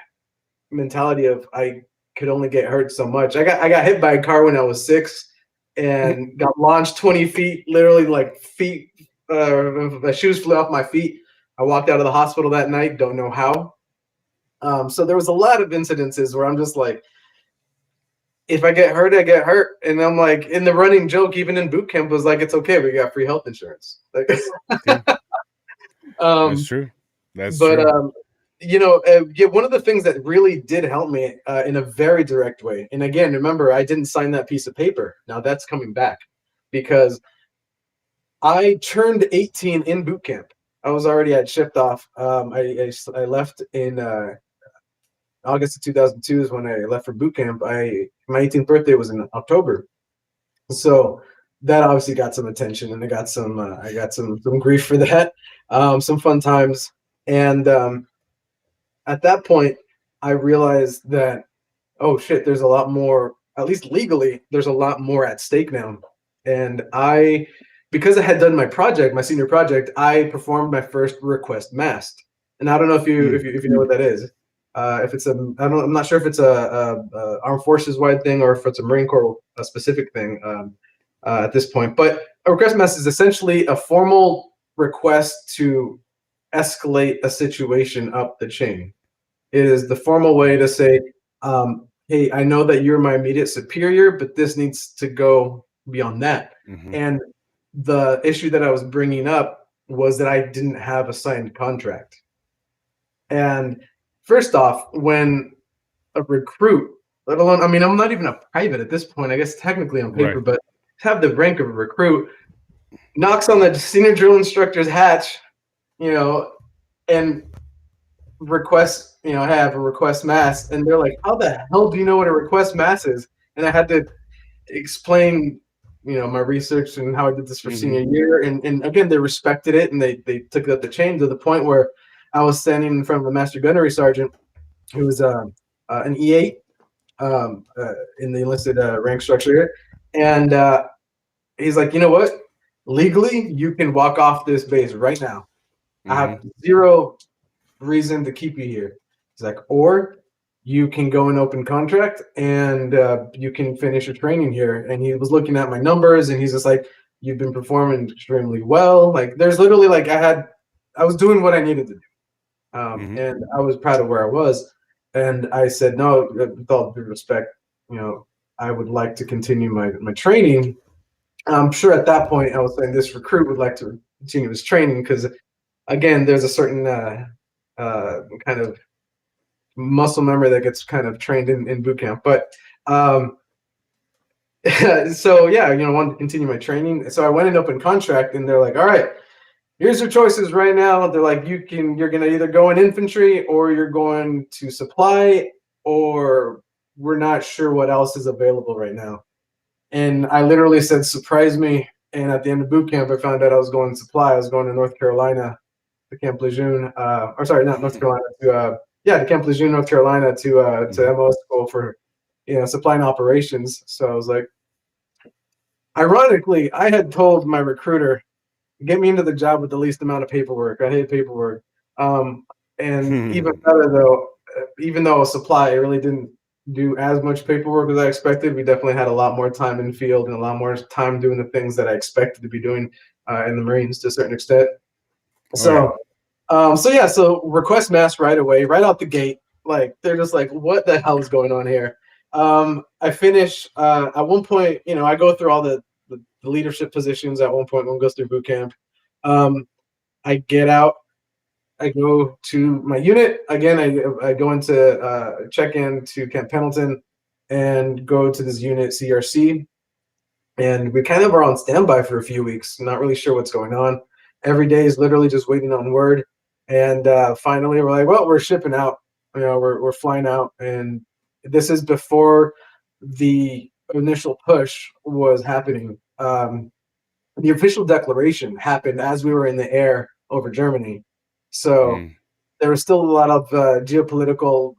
Speaker 2: mentality of I could only get hurt so much. I got hit by a car when I was 6 and got launched 20 feet, literally like feet, my shoes flew off my feet. I walked out of the hospital that night, don't know how. So there was a lot of incidences where I'm just like, if I get hurt, I get hurt. And I'm like, in the running joke, even in boot camp, was like, it's okay, we got free health insurance. Like,
Speaker 1: that's true. That's true.
Speaker 2: One of the things that really did help me in a very direct way, and again, remember, I didn't sign that piece of paper. Now that's coming back because I turned 18 in boot camp. I was already at shipped off. I left in August of 2002 is when I left for boot camp. My 18th birthday was in October, so that obviously got some attention, and I got some grief for that. Some fun times, and at that point, I realized that, oh shit, there's a lot more. At least legally, there's a lot more at stake now, and because I had done my senior project, I performed my first request mast. And I don't know if you know what that is. I'm not sure if it's a Armed Forces wide thing or if it's a Marine Corps specific thing at this point. But a request mast is essentially a formal request to escalate a situation up the chain. It is the formal way to say, hey, I know that you're my immediate superior, but this needs to go beyond that. And the issue that I was bringing up was that I didn't have a signed contract. And first off, when a recruit, let alone, I mean, I'm not even a private at this point, I guess technically on paper, but have the rank of a recruit, knocks on the senior drill instructor's hatch, and requests, have a request mass. And they're like, how the hell do you know what a request mass is? And I had to explain, my research and how I did this for senior year. And again, they respected it, and they took it up the chain to the point where I was standing in front of the master gunnery sergeant, who was an E8 in the enlisted rank structure here. And he's like, you know what? Legally, you can walk off this base right now. I have zero reason to keep you here. He's like, or you can go and open contract and you can finish your training here. And he was looking at my numbers, and he's just like, you've been performing extremely well. Like, there's literally like, I was doing what I needed to do. And I was proud of where I was. And I said, no, with all due respect, I would like to continue my training. I'm sure at that point I was saying this recruit would like to continue his training because, again, there's a certain kind of muscle memory that gets kind of trained in boot camp. But so yeah, I wanted to continue my training. So I went and opened contract, and they're like, all right, here's your choices right now. They're like, you're gonna either go in infantry or you're going to supply, or we're not sure what else is available right now. And I literally said, surprise me. And at the end of boot camp, I found out I was going to supply. I was going to North Carolina, to Camp Lejeune, or sorry, not North Carolina, to Camp Lejeune, North Carolina, to MO school for, supplying operations. So I was like, ironically, I had told my recruiter, get me into the job with the least amount of paperwork. I hate paperwork. And even better though, even though supply, I really didn't do as much paperwork as I expected. We definitely had a lot more time in field and a lot more time doing the things that I expected to be doing in the Marines to a certain extent. So request mass right away, right out the gate. Like, they're just like, what the hell is going on here? I finish at one point, I go through all the leadership positions at one point when one goes through boot camp. I get out I go to my unit again. I go into check in to Camp Pendleton and go to this unit CRC, and we kind of are on standby for a few weeks, not really sure what's going on. Every day is literally just waiting on word, and finally we're like, well, we're shipping out. We're flying out, and this is before the initial push was happening. The official declaration happened as we were in the air over Germany. So
Speaker 1: Mm.
Speaker 2: there was still a lot of geopolitical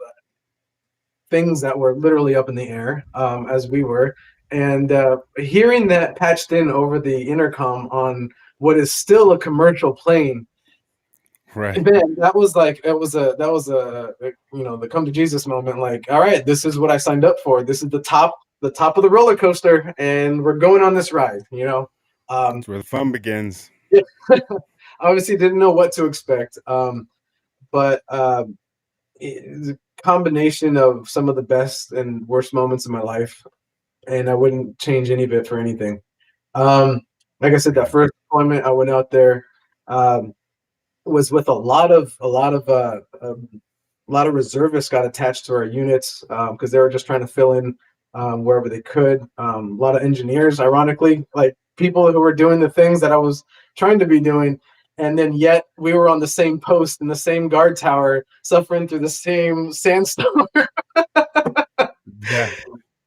Speaker 2: things that were literally up in the air as we were. And hearing that patched in over the intercom on what is still a commercial plane,
Speaker 1: Right.
Speaker 2: man, that was the come to Jesus moment. Like, all right, this is what I signed up for. This is the top of the roller coaster, and we're going on this ride.
Speaker 1: That's where the fun begins.
Speaker 2: Obviously didn't know what to expect, but it's a combination of some of the best and worst moments of my life, and I wouldn't change any of it for anything. Like I said, that first deployment I went out there was with a lot of reservists got attached to our units because they were just trying to fill in wherever they could. A lot of engineers, ironically, like people who were doing the things that I was trying to be doing, and then yet we were on the same post in the same guard tower, suffering through the same sandstorm.
Speaker 1: Yeah.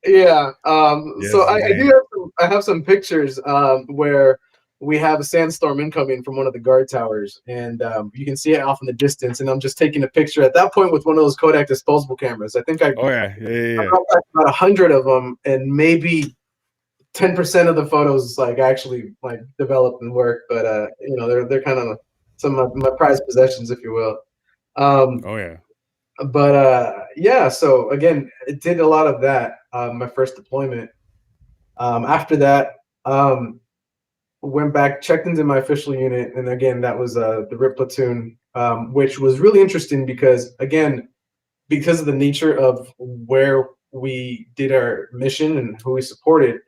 Speaker 2: Yeah.
Speaker 1: Yes,
Speaker 2: So I
Speaker 1: indeed.
Speaker 2: do have some pictures where we have a sandstorm incoming from one of the guard towers, and you can see it off in the distance. And I'm just taking a picture at that point with one of those Kodak disposable cameras. I think I
Speaker 1: Oh yeah. Yeah.
Speaker 2: brought back about 100 of them, and maybe 10% of the photos like actually like developed and work. But they're kind of some of my prized possessions, if you will.
Speaker 1: Oh yeah.
Speaker 2: But yeah, so again, it did a lot of that. My first deployment. After that, went back, checked into my official unit, and again, that was the RIP platoon, which was really interesting because again, because of the nature of where we did our mission and who we supported,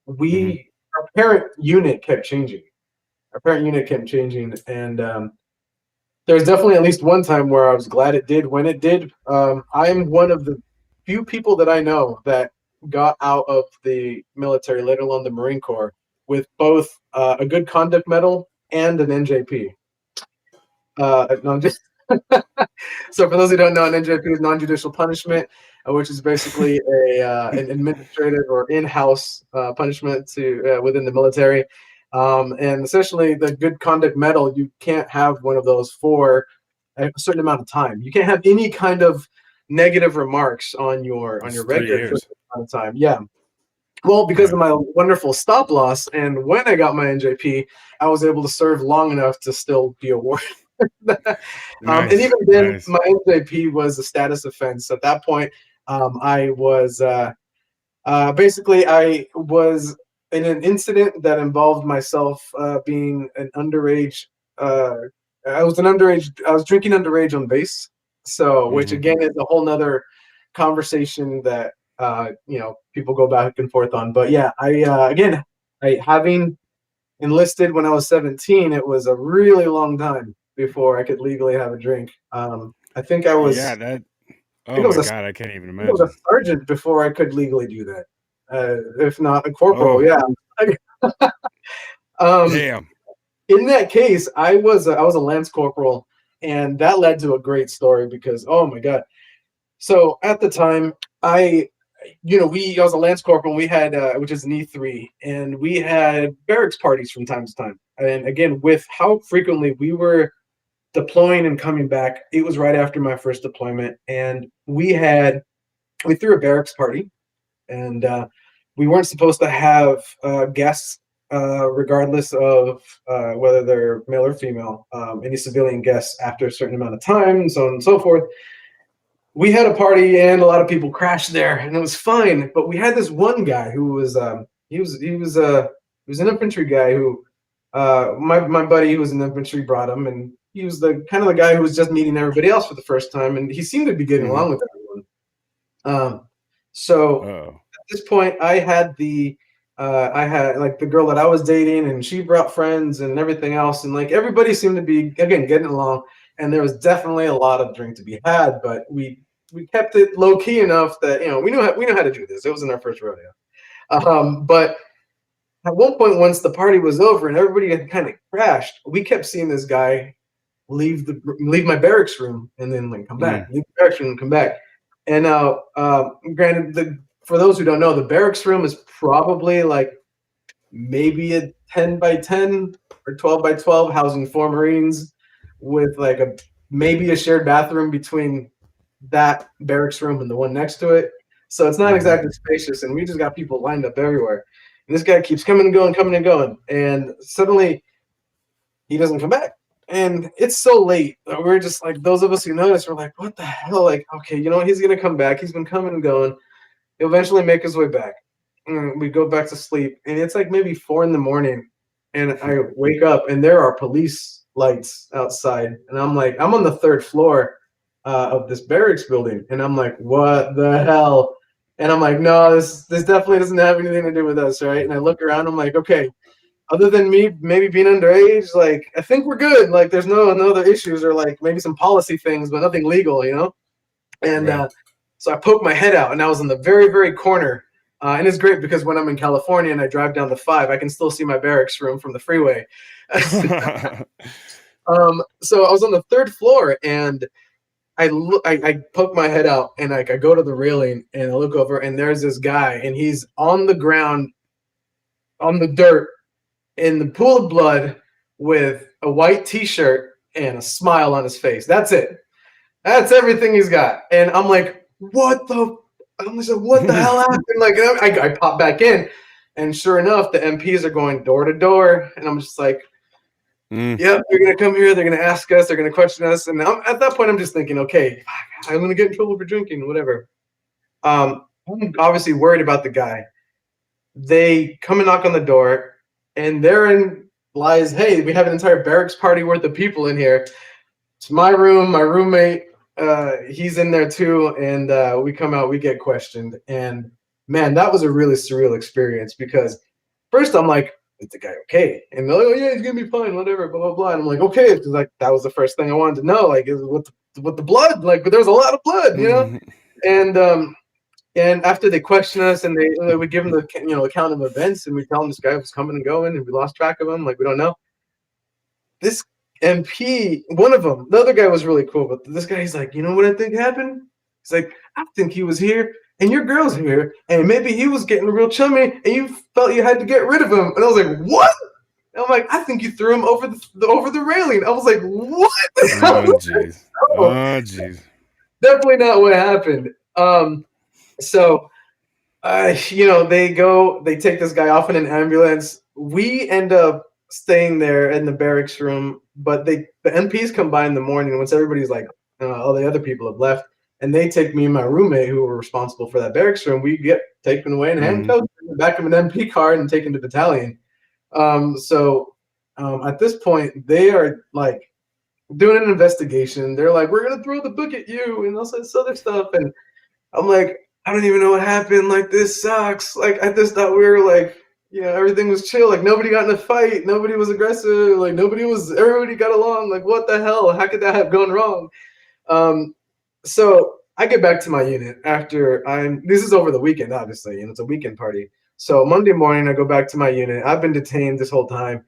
Speaker 1: Mm-hmm.
Speaker 2: our parent unit kept changing. And there was definitely at least one time where I was glad it did when it did. I'm one of the few people that I know that got out of the military, let alone the Marine Corps, with both a good conduct medal and an NJP. No, just so for those who don't know, an NJP is non-judicial punishment, which is basically an administrative or in-house punishment to within the military. And essentially, the good conduct medal, you can't have one of those for a certain amount of time. You can't have any kind of negative remarks on your
Speaker 1: It's 3
Speaker 2: record for a
Speaker 1: years.
Speaker 2: certain amount of time. Yeah. Well, because
Speaker 1: Right.
Speaker 2: of my wonderful stop loss, and when I got my NJP, I was able to serve long enough to still be awarded. And
Speaker 1: Nice.
Speaker 2: even then,
Speaker 1: Nice.
Speaker 2: my NJP was a status offense. At that point, I was basically I was in an incident that involved myself being an underage. I was an underage. I was drinking underage on base. So, which
Speaker 1: Mm-hmm.
Speaker 2: again is a whole nother conversation that people go back and forth on. But yeah, I having enlisted when I was 17, it was a really long time before I could legally have a drink. I think I
Speaker 1: Yeah.
Speaker 2: was.
Speaker 1: That.
Speaker 2: I
Speaker 1: Oh
Speaker 2: think I was
Speaker 1: my
Speaker 2: a
Speaker 1: God. I can't even
Speaker 2: I was a
Speaker 1: imagine.
Speaker 2: sergeant before I could legally do that. If not a corporal,
Speaker 1: Oh
Speaker 2: yeah. um,
Speaker 1: damn.
Speaker 2: in that case, I was a lance corporal, and that led to a great story because oh my god. So at the time, I was a lance corporal. And we had which is an E3, and we had barracks parties from time to time. And again, with how frequently we were deploying and coming back, it was right after my first deployment, and we threw a barracks party, and we weren't supposed to have guests, regardless of whether they're male or female, any civilian guests after a certain amount of time, and so on and so forth. We had a party, and a lot of people crashed there, and it was fine. But we had this one guy who was he was an infantry guy who my buddy who was in infantry brought him, and he was the kind of the guy who was just meeting everybody else for the first time, and he seemed to be getting
Speaker 1: Mm-hmm.
Speaker 2: along with everyone. So
Speaker 1: Oh.
Speaker 2: at this point, I had like the girl that I was dating, and she brought friends and everything else, and like everybody seemed to be again getting along. and there was definitely a lot of drink to be had, but we kept it low key enough that we knew how to do this. It wasn't our first rodeo. But at one point, once the party was over and everybody had kind of crashed, we kept seeing this guy leave my barracks room and then come back, leave the barracks room and come back. And granted, for those who don't know, the barracks room is probably like maybe a 10 by 10 or 12 by 12, housing 4 Marines with like maybe a shared bathroom between that barracks room and the one next to it. So it's not exactly spacious, and we just got people lined up everywhere. And this guy keeps coming and going, and suddenly he doesn't come back. And it's so late. We're just like, those of us who noticed, we're like, what the hell? Like, okay, he's going to come back. He's been coming and going. He'll eventually make his way back. And we go back to sleep, and it's like maybe 4 a.m, and I wake up, and there are police lights outside. And I'm like, I'm on the 3rd floor of this barracks building, and I'm like, what the hell? And I'm like, no, this definitely doesn't have anything to do with us, right? And I look around, I'm like, okay, other than me maybe being underage, like, I think we're good. Like, there's no other issues, or like maybe some policy things, but nothing legal, And
Speaker 1: Right.
Speaker 2: So I poked my head out, and I was in the very, very corner. And it's great because when I'm in California and I drive down the 5, I can still see my barracks room from the freeway. So I was on the 3rd floor, and I poke my head out, and I go to the railing, and I look over, and there's this guy, and he's on the ground, on the dirt, in the pool of blood, with a white T-shirt and a smile on his face. That's it. That's everything he's got. And I'm like, what the hell happened? Like, I pop back in, and sure enough, the MPs are going door to door, and I'm just like, yep, they're gonna come here, they're gonna ask us, they're gonna question us, and at that point, I'm just thinking, okay, I'm gonna get in trouble for drinking, whatever. I'm obviously worried about the guy. They come and knock on the door, and therein lies, hey, we have an entire barracks party worth of people in here. It's my room, my roommate, he's in there too, and we come out, we get questioned, and man, that was a really surreal experience, because first I'm like, is the guy okay? And they're like, oh yeah, he's gonna be fine, whatever, blah blah blah. And I'm like, okay, because like that was the first thing I wanted to know, like, with the blood, like, but there was a lot of blood, And after they question us, and they would give them the account of events, and we tell them this guy was coming and going, and we lost track of him, like, we don't know. This MP, one of them, the other guy was really cool, but this guy, he's like, you know what I think happened? He's like, I think he was here, and your girl's here, and maybe he was getting real chummy, and you felt you had to get rid of him. And I was like, what? And I'm like, I think you threw him over the railing. I was like, what?
Speaker 1: Oh jeez. Oh jeez.
Speaker 2: Definitely not what happened. So, they take this guy off in an ambulance. We end up staying there in the barracks room, but the MPs come by in the morning once everybody's like, all the other people have left, and they take me and my roommate, who were responsible for that barracks room. We get taken away and handcuffed in the back of an MP car and taken to battalion. At this point, they are like doing an investigation. They're like, we're gonna throw the book at you and all this other stuff, and I'm like, I don't even know what happened. Like, this sucks. Like, I just thought we were like, everything was chill. Like, nobody got in a fight. Nobody was aggressive. Like, everybody got along. Like, what the hell? How could that have gone wrong? So I get back to my unit after this is over the weekend, obviously, and it's a weekend party. So Monday morning, I go back to my unit. I've been detained this whole time,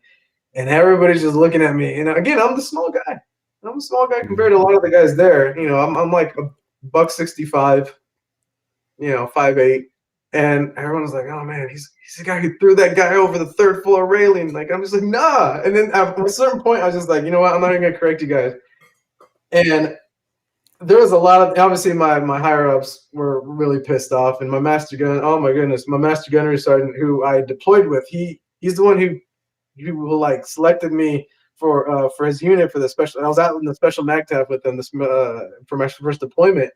Speaker 2: and everybody's just looking at me. And again, I'm the small guy. I'm a small guy compared to a lot of the guys there. I'm like $165. 5'8", and everyone's like, oh man, he's the guy who threw that guy over the 3rd floor railing. Like, I'm just like, nah. And then at a certain point, I was just like, you know what, I'm not even gonna correct you guys. And there was a lot of, obviously my higher ups were really pissed off, and my master gunner, oh my goodness, my master gunnery sergeant, who I deployed with, he's the one who like selected me for his unit for the special. I was out in the special MAGTF with them for my first deployment.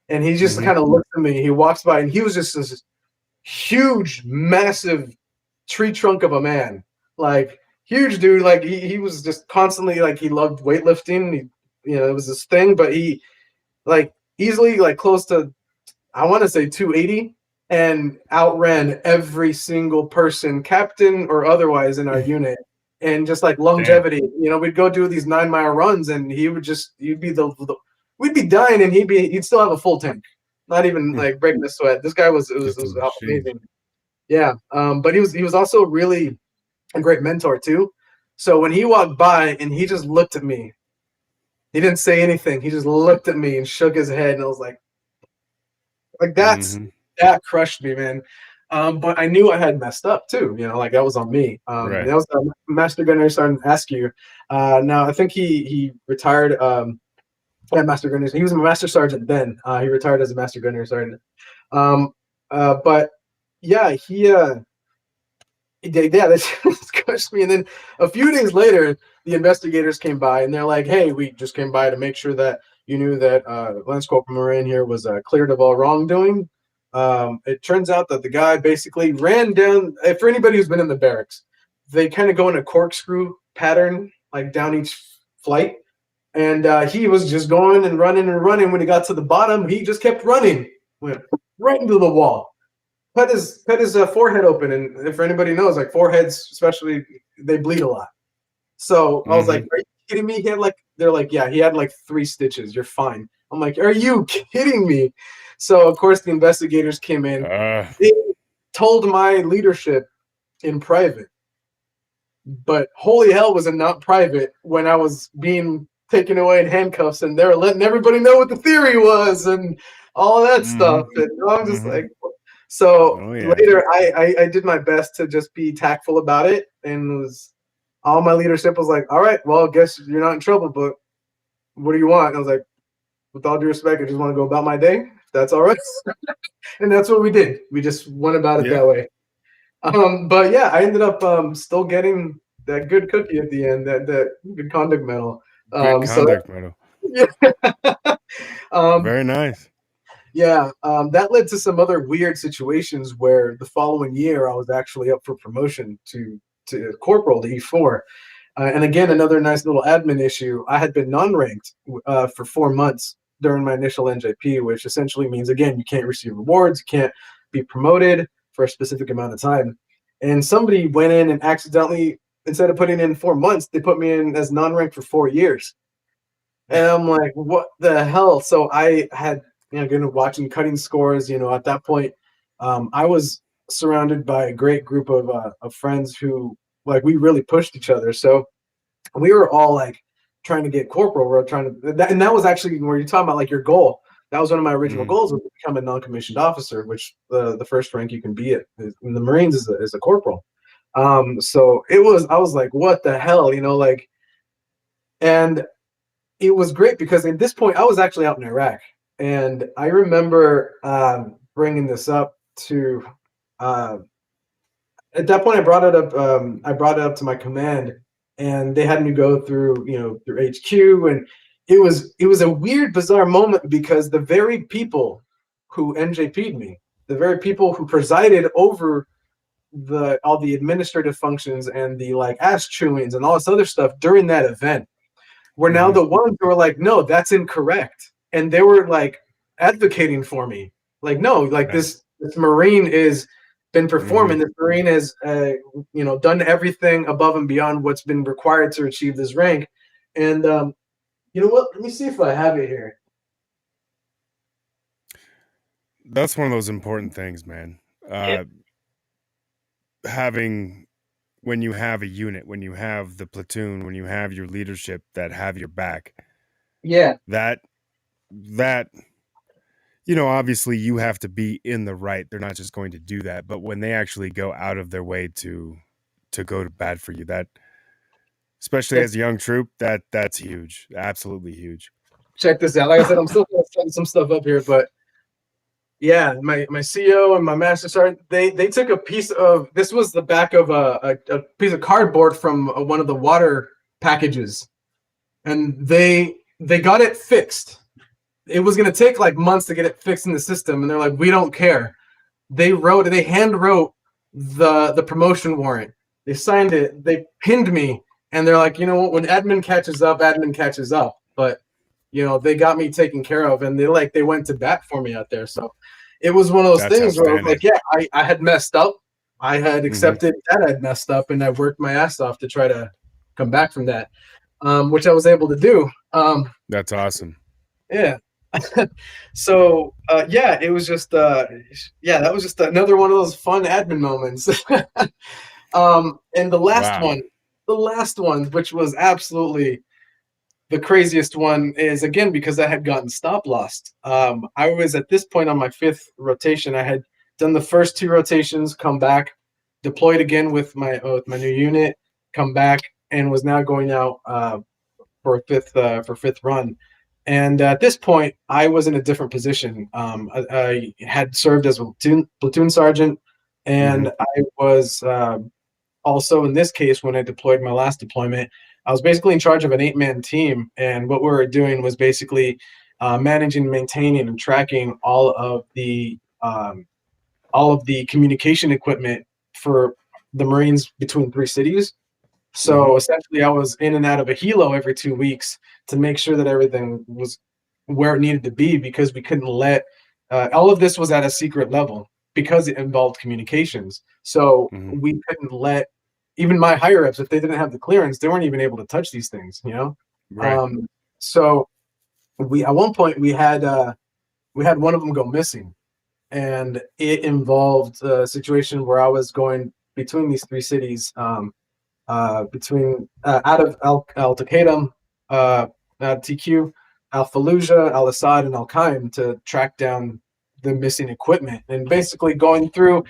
Speaker 2: And he just kind of looks at me. He walks by, and he was just this huge, massive tree trunk of a man, like huge dude. Like he was just constantly, like, he loved weightlifting. It was his thing. But he, like, easily, like, close to, I want to say 280, and outran every single person, captain or otherwise, in our unit. and just like
Speaker 1: Damn.
Speaker 2: longevity. We'd go do these 9-mile runs, and you'd be we'd be dying, and he'd still have a full tank, not even like breaking a sweat. This guy was
Speaker 1: Just a machine.
Speaker 2: amazing. Yeah. But he was also really a great mentor too. So when he walked by and he just looked at me, he didn't say anything. He just looked at me and shook his head, and I was like that crushed me, man. But I knew I had messed up too. Like that was on me.
Speaker 1: Right.
Speaker 2: That was Master Gunner starting to ask you. Now I think he retired. Master Gunner. He was a Master Sergeant then. He retired as a Master Gunner Sergeant. But yeah, this crushed me. And then a few days later, the investigators came by, and they're like, "Hey, we just came by to make sure that you knew that Lance Corporal Marin here was cleared of all wrongdoing." It turns out that the guy basically ran down. For anybody who's been in the barracks, they kind of go in a corkscrew pattern, like down each flight. And he was just going and running and running. When he got to the bottom, he just kept running, went right into the wall. Cut his forehead open, and if anybody knows, like foreheads, especially, they bleed a lot. So I was like, "Are you kidding me?" They're like, "Yeah, he had like 3 stitches. You're fine." I'm like, "Are you kidding me?" So of course the investigators came in. They told my leadership in private, but holy hell was it not private when I was being taken away in handcuffs, and they were letting everybody know what the theory was and all of that stuff. And I'm just like. So later, I did my best to just be tactful about it, and all my leadership was like, "All right, well, I guess you're not in trouble, but what do you want?" And I was like, "With all due respect, I just want to go about my day. If that's all right." And that's what we did. We just went about it that way. But yeah, I ended up still getting that good cookie at the end, that good conduct medal.
Speaker 1: Good conduct medal.
Speaker 2: Yeah.
Speaker 1: Very nice.
Speaker 2: Yeah, that led to some other weird situations where the following year I was actually up for promotion to corporal, to E4. And again, another nice little admin issue. I had been non-ranked for 4 months during my initial NJP, which essentially means, again, you can't receive rewards, you can't be promoted for a specific amount of time. And somebody went in and accidentally, instead of putting in 4 months, they put me in as non-ranked for 4 years. And I'm like, what the hell? So I had, again, watching cutting scores, at that point, I was surrounded by a great group of friends who, like, we really pushed each other. So we were all like trying to get corporal. We're trying to, and that was actually where you're talking about like your goal. That was one of my original goals, was to become a non-commissioned officer, which the first rank you can be at in the Marines is a corporal. So I was like, what the hell, and it was great because at this point I was actually out in Iraq. And I remember bringing this up to, at that point I brought it up to my command, and they had me go through HQ, and it was a weird, bizarre moment because the very people who NJP'd me, the very people who presided over all the administrative functions and the like ass chewings and all this other stuff during that event were now the ones who were like, no, that's incorrect. And they were like advocating for me, like, no, like this Marine is been performing. This Marine has, done everything above and beyond what's been required to achieve this rank. And you know what? Let me see if I have it here.
Speaker 1: That's one of those important things, man. Having, when you have a unit, when you have the platoon, when you have your leadership that have your back.
Speaker 2: Yeah.
Speaker 1: That obviously you have to be in the right. They're not just going to do that, but when they actually go out of their way to go to bat for you, that, especially as a young troop, that's huge. Absolutely huge.
Speaker 2: Check this out. Like I said, I'm still setting some stuff up here, but yeah, my CO and my master sergeant, they took a piece of, this was the back of a piece of cardboard from one of the water packages, and they got it fixed. It was going to take like months to get it fixed in the system, and they're like, we don't care. They hand wrote the promotion warrant. They signed it. They pinned me, and they're like, when admin catches up, But they got me taken care of, and they went to bat for me out there. So it was one of those things where I was like, yeah, I had messed up. I had
Speaker 1: Mhm.
Speaker 2: accepted that I'd messed up, and I worked my ass off to try to come back from that, which I was able to do.
Speaker 1: That's awesome.
Speaker 2: Yeah. So yeah, it was just yeah, that was just another one of those fun admin moments. And
Speaker 1: Wow.
Speaker 2: the last one, which was absolutely the craziest one, is again because I had gotten stop lost. I was at this point on my fifth rotation. I had done the first two rotations, come back, deployed again with my new unit, come back, and was now going out for fifth run. And at this point, I was in a different position. I had served as a platoon sergeant, and
Speaker 1: Mhm.
Speaker 2: I was also in this case when I deployed my last deployment. I was basically in charge of an 8-man team, and what we were doing was basically managing, maintaining, and tracking all of the communication equipment for the Marines between three cities. So
Speaker 1: Mhm.
Speaker 2: essentially, I was in and out of a helo every 2 weeks to make sure that everything was where it needed to be because we couldn't let all of this was at a secret level because it involved communications. So
Speaker 1: Mhm.
Speaker 2: we couldn't let even my higher ups, if they didn't have the clearance, they weren't even able to touch these things, you know?
Speaker 1: Right.
Speaker 2: So we at one point we had one of them go missing, and it involved a situation where I was going between these three cities. Between out of Al Taqadum, TQ, Al Fallujah, Al Assad, and Al Qaim to track down the missing equipment. And basically going through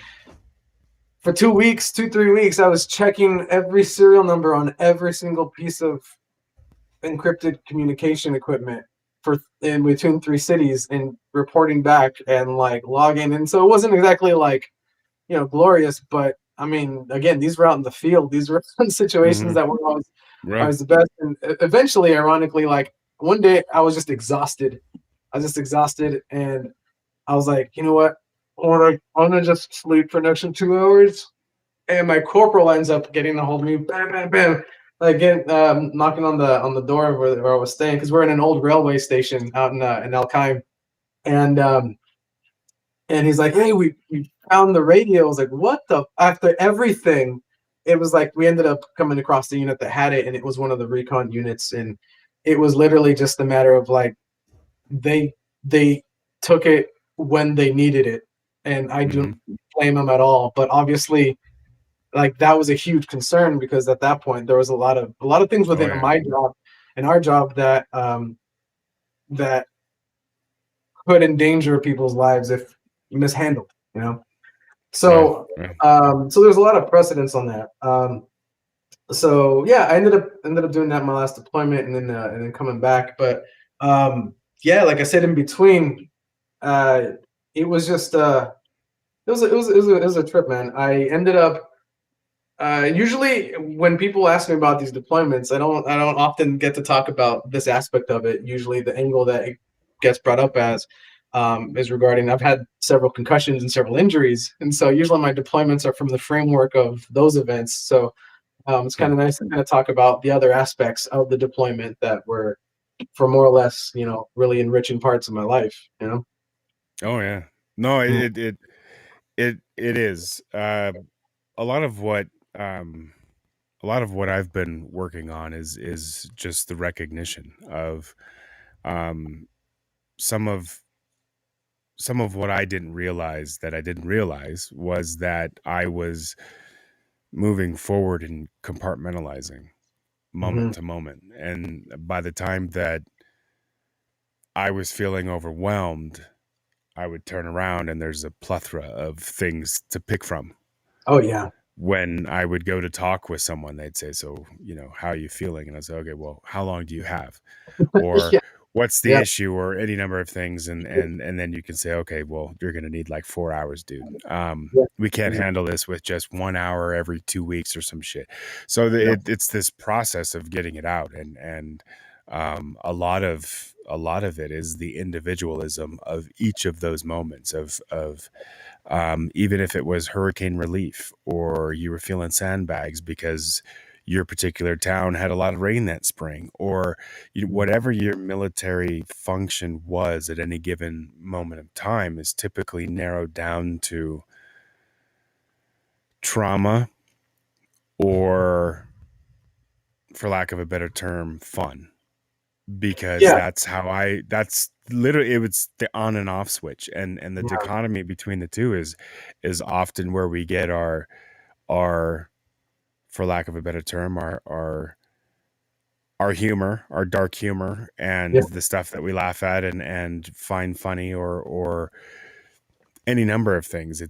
Speaker 2: for 2 weeks, 3 weeks, I was checking every serial number on every single piece of encrypted communication equipment for in between three cities and reporting back and like logging. And so it wasn't exactly like glorious. But I mean, again, these were out in the field. These were situations
Speaker 1: Mhm.
Speaker 2: that were
Speaker 1: Right.
Speaker 2: always the best. And eventually, ironically, like one day I was just exhausted. I was just exhausted, and I was like, you know what? I wanna just sleep for an extra 2 hours. And my corporal ends up getting a hold of me, bam, bam, bam, like getting knocking on the door where I was staying because we're in an old railway station out in Al Qaim, and and he's like, "Hey, we found the radio." I was like, "What the?" After everything, it was like we ended up coming across the unit that had it, and it was one of the recon units, and it was literally just a matter of like they they took it when they needed it, and I
Speaker 1: Mhm.
Speaker 2: don't blame them at all. But obviously, like that was a huge concern because at that point there was a lot of things
Speaker 1: Oh
Speaker 2: within
Speaker 1: yeah.
Speaker 2: my job and our job that could endanger people's lives if mishandled. You know.
Speaker 1: Right.
Speaker 2: So,
Speaker 1: Right.
Speaker 2: so there's a lot of precedence on that. So yeah, I ended up doing that in my last deployment, and then coming back. But yeah, like I said, in between, uh, it was just it was a trip, man. I ended up usually when people ask me about these deployments, I don't often get to talk about this aspect of it. Usually, the angle that it gets brought up as is regarding I've had several concussions and several injuries, and so usually my deployments are from the framework of those events. So it's
Speaker 1: Hmm.
Speaker 2: kind of nice to kind of talk about the other aspects of the deployment that were, for more or less, really enriching parts of my life.
Speaker 1: Oh yeah. No,
Speaker 2: Mm.
Speaker 1: it is. A lot of what um a lot of what I've been working on is just the recognition of um some of some of what I didn't realize that I didn't realize was that I was moving forward and compartmentalizing moment
Speaker 2: Mhm.
Speaker 1: to moment. And by the time that I was feeling overwhelmed, I would turn around and there's a plethora of things to pick from.
Speaker 2: Oh yeah.
Speaker 1: When I would go to talk with someone, they'd say, "So, how are you feeling?" And I say, "Okay, well, how long do you have?" Or
Speaker 2: Yeah.
Speaker 1: what's the
Speaker 2: Yeah.
Speaker 1: issue, or any number of things, and then you can say, "Okay, well, you're going to need like 4 hours, dude.
Speaker 2: Yeah.
Speaker 1: We can't
Speaker 2: Exactly.
Speaker 1: handle this with just 1 hour every 2 weeks or some shit." So
Speaker 2: Yeah.
Speaker 1: it's this process of getting it out, and a lot of it is the individualism of each of those moments of even if it was hurricane relief or you were feeling sandbags because your particular town had a lot of rain that spring, or whatever your military function was at any given moment of time is typically narrowed down trauma or, for lack of a better term, fun, because
Speaker 2: Yeah.
Speaker 1: that's literally, it was the on and off switch, and the
Speaker 2: Yeah.
Speaker 1: dichotomy between the two is often where we get our, for lack of a better term, our humor, our dark humor, and
Speaker 2: Yeah.
Speaker 1: the stuff that we laugh at and find funny, or any number of things.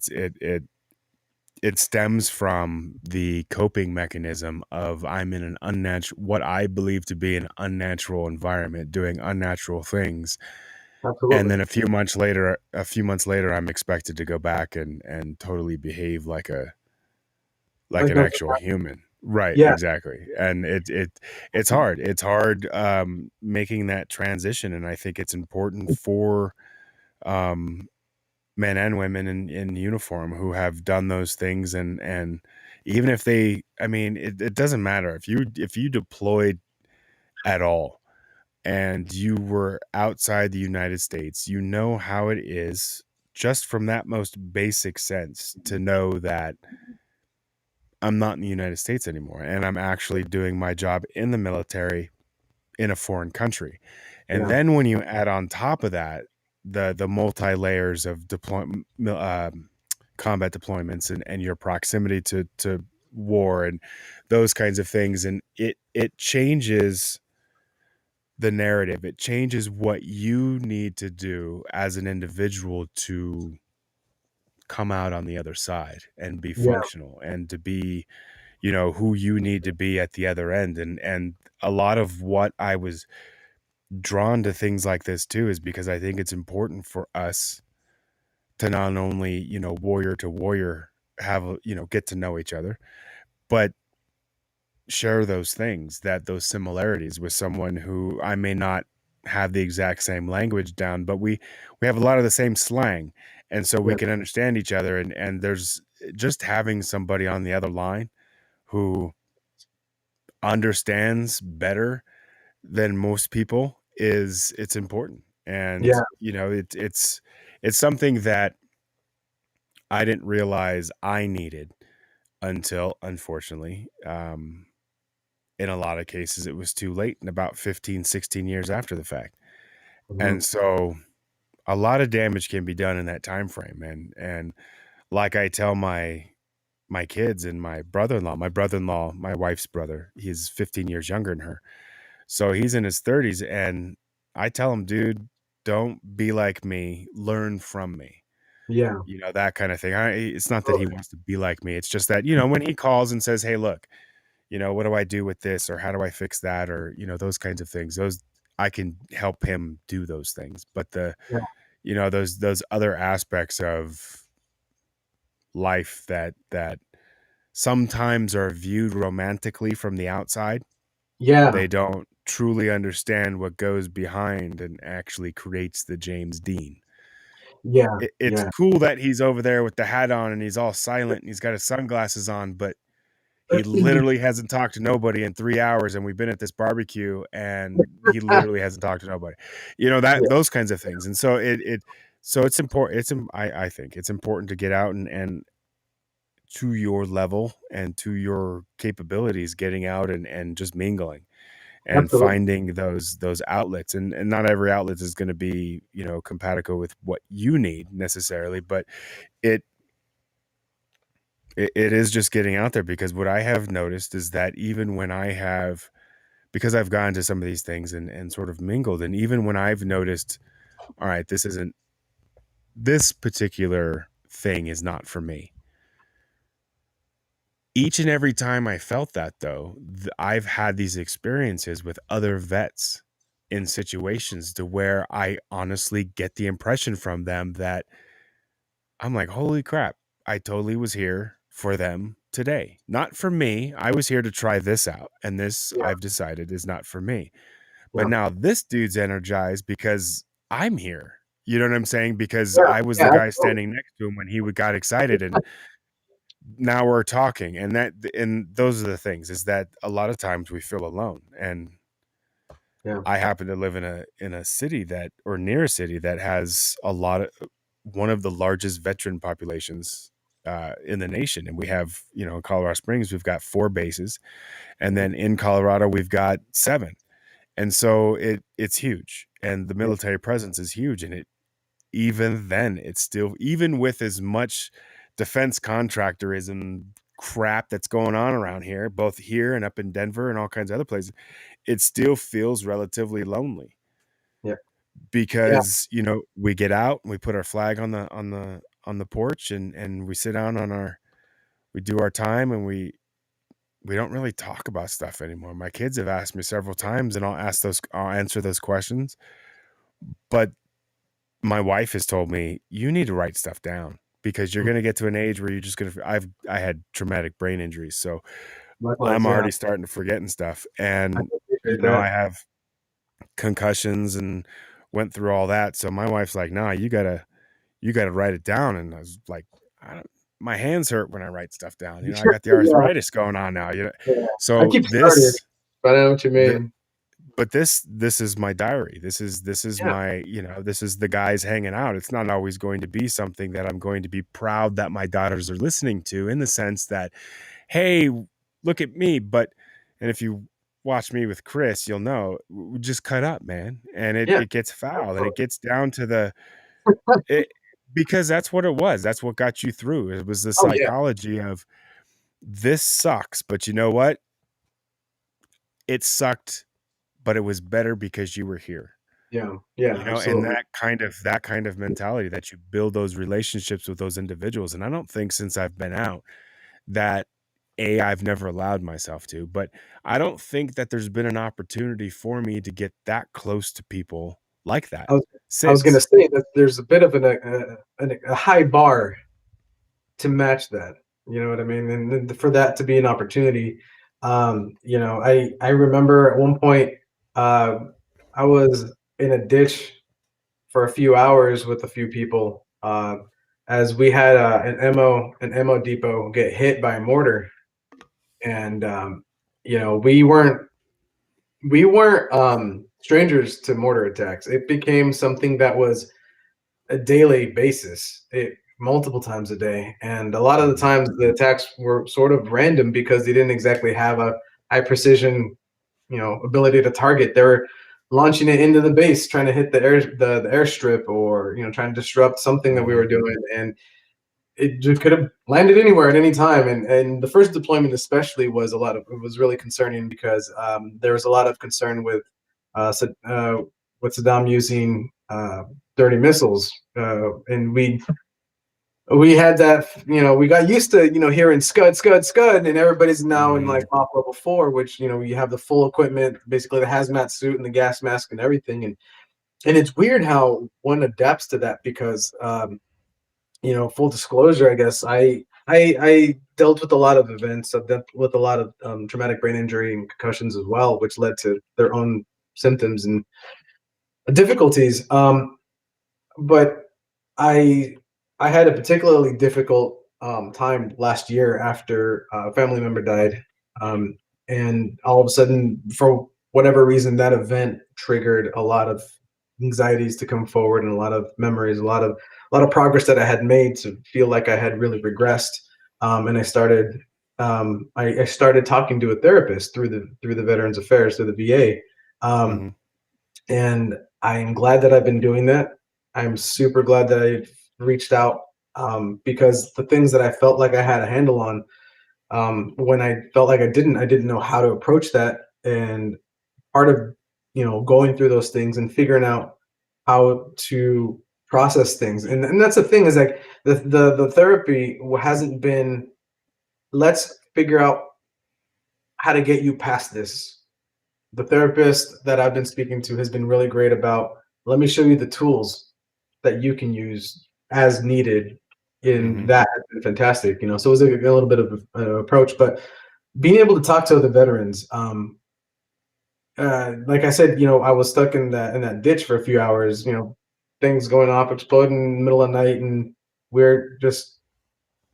Speaker 1: It stems from the coping mechanism of, I'm in an unnatural, what I believe to be an unnatural environment, doing unnatural things, and
Speaker 2: Absolutely.
Speaker 1: then a few months later, I'm expected to go back and totally behave like
Speaker 2: Like
Speaker 1: an
Speaker 2: nothing
Speaker 1: actual
Speaker 2: happened.
Speaker 1: human. Right,
Speaker 2: Yeah.
Speaker 1: exactly. And it's hard. It's hard, making that transition, and I think it's important for, um, men and women in uniform who have done those things, and even if they, I mean, it doesn't matter if you deployed at all and you were outside the United States, you know how it is, just from that most basic sense, to know that I'm not in the United States anymore, and I'm actually doing my job in the military in a foreign country. And
Speaker 2: Yeah.
Speaker 1: then when you add on top of that the multi layers of combat deployments, and your proximity to war and those kinds of things, and it changes the narrative. It changes what you need to do as an individual to come out on the other side and be
Speaker 2: Yeah.
Speaker 1: functional, and to be, who you need to be at the other end. And a lot of what I was drawn to things like this too is because I think it's important for us to not only, warrior to warrior, get to know each other, but share those things, that those similarities with someone who I may not have the exact same language down, but we have a lot of the same slang, and so we
Speaker 2: Yeah.
Speaker 1: can understand each other. And there's just having somebody on the other line who understands better than most people, it's important. And
Speaker 2: Yeah.
Speaker 1: it's something that I didn't realize I needed until, unfortunately, in a lot of cases, it was too late, and about 15, 16 years after the fact.
Speaker 2: Mhm.
Speaker 1: And so a lot of damage can be done in that time frame. And like I tell my kids and my brother-in-law, my wife's brother, he's 15 years younger than her. So he's in his 30s, and I tell him, dude, don't be like me, learn from me.
Speaker 2: Yeah.
Speaker 1: That kind of thing. It's not that he
Speaker 2: Totally.
Speaker 1: wants to be like me. It's just that, when he calls and says, "Hey, look, what do I do with this, or how do I fix that?" Or, those kinds of things. Those, I can help him do those things. But
Speaker 2: Yeah.
Speaker 1: those other aspects of life that sometimes are viewed romantically from the outside,
Speaker 2: Yeah.
Speaker 1: they don't truly understand what goes behind and actually creates the James Dean.
Speaker 2: Yeah.
Speaker 1: It's
Speaker 2: Yeah.
Speaker 1: cool that he's over there with the hat on and he's all silent and he's got his sunglasses on, but he literally hasn't talked to nobody in 3 hours, and we've been at this barbecue, and he literally hasn't talked to nobody. That
Speaker 2: Yeah.
Speaker 1: those kinds of things. And so it's important. I think it's important to get out and to your level and to your capabilities, getting out and just mingling and
Speaker 2: Absolutely.
Speaker 1: finding those outlets. And not every outlet is going to be, compatible with what you need necessarily, but it it is just getting out there. Because what I have noticed is that even when because I've gone to some of these things and sort of mingled, and even when I've noticed, all right, this particular thing is not for me. Each and every time I felt that, though, I've had these experiences with other vets in situations to where I honestly get the impression from them that I'm like, holy crap, I totally was here for them today. Not for me. I was here to try this out, and this,
Speaker 2: Yeah.
Speaker 1: I've decided, is not for me. But
Speaker 2: Yeah.
Speaker 1: now this dude's energized because I'm here. You know what I'm saying? Because
Speaker 2: Yeah.
Speaker 1: I was
Speaker 2: Yeah.
Speaker 1: the guy
Speaker 2: Absolutely.
Speaker 1: standing next to him when he got excited, and now we're talking. And those are the things, is that a lot of times we feel alone. And
Speaker 2: Yeah.
Speaker 1: I happen to live in a city that, or near a city that has one of the largest veteran populations in the nation. And we have, in Colorado Springs, we've got 4 bases. And then in Colorado, we've got 7. And so it's huge. And the
Speaker 2: Yeah.
Speaker 1: military presence is huge. And even then, it's still, even with as much defense contractorism crap that's going on around here, both here and up in Denver and all kinds of other places, it still feels relatively lonely
Speaker 2: Yeah. Yeah.
Speaker 1: because, we get out and we put our flag on the porch and we sit down we do our time, and we don't really talk about stuff anymore. My kids have asked me several times, and I'll answer those questions. But my wife has told me, you need to write stuff down because you're going to get to an age where you're just going to, I had traumatic brain injuries. So
Speaker 2: Likewise,
Speaker 1: I'm
Speaker 2: yeah.
Speaker 1: already starting to forgetting stuff. And,
Speaker 2: I appreciate that.
Speaker 1: I have concussions and went through all that. So my wife's like, nah, you gotta write it down. And I was like, my hands hurt when I write stuff down. I got the
Speaker 2: Yeah.
Speaker 1: arthritis going on now.
Speaker 2: Yeah. I
Speaker 1: So
Speaker 2: keep started, but I know what you mean.
Speaker 1: but this is my diary. This is
Speaker 2: Yeah.
Speaker 1: my, this is the guys hanging out. It's not always going to be something that I'm going to be proud that my daughters are listening to, in the sense that, hey, look at me. And if you watch me with Chris, you'll know we just cut up, man. And
Speaker 2: Yeah.
Speaker 1: it gets foul, and it gets down to because that's what it was. That's what got you through. It was the
Speaker 2: Oh yeah.
Speaker 1: psychology of, this sucks, but you know what? It sucked, but it was better because you were here.
Speaker 2: Yeah. Yeah.
Speaker 1: And
Speaker 2: Absolutely.
Speaker 1: that kind of mentality, that you build those relationships with those individuals. And I don't think, since I've been out, that I've never allowed myself to, but I don't think that there's been an opportunity for me to get that close to people like that
Speaker 2: I was I was gonna
Speaker 1: since.
Speaker 2: say that there's a bit of a high bar to match that. You know what I mean? And then for that to be an opportunity, I remember at one point, uh, I was in a ditch for a few hours with a few people, as we had an MO depot get hit by a mortar, and we weren't strangers to mortar attacks. It became something that was a daily basis, multiple times a day. And a lot of the
Speaker 1: Mhm,
Speaker 2: times the attacks were sort of random because they didn't exactly have a high precision, ability to target. They were launching it into the base, trying to hit the airstrip, or trying to disrupt something that we
Speaker 1: mhm,
Speaker 2: were doing. And it just could have landed anywhere at any time. And the first deployment especially it was really concerning because there was a lot of concern with with Saddam using dirty missiles, and we had that, we got used to hearing scud scud scud, and everybody's now in like
Speaker 1: mhm,
Speaker 2: op level 4, which you have the full equipment, basically the hazmat suit and the gas mask and everything. And it's weird how one adapts to that because full disclosure, I guess I dealt with a lot of events. I've dealt with a lot of traumatic brain injury and concussions as well, which led to their own symptoms and difficulties. But I I had a particularly difficult time last year after a family member died, and all of a sudden, for whatever reason, that event triggered a lot of anxieties to come forward, and a lot of memories, a lot of progress that I had made to feel like I had really regressed. And I started talking to a therapist through the Veterans Affairs, through the VA. Um,
Speaker 1: mhm,
Speaker 2: and I am glad that I've been doing that. I'm super glad that I've reached out, because the things that I felt like I had a handle on, when I felt like I didn't know how to approach that. And part of going through those things and figuring out how to process things, and that's the thing, is like the therapy hasn't been, let's figure out how to get you past this. The therapist that I've been speaking to has been really great about, let me show you the tools that you can use as needed. And
Speaker 1: mhm,
Speaker 2: that has been fantastic. So it was a little bit of an approach, but being able to talk to the veterans, like I said, I was stuck in that ditch for a few hours, things going off, exploding in the middle of the night, and we're just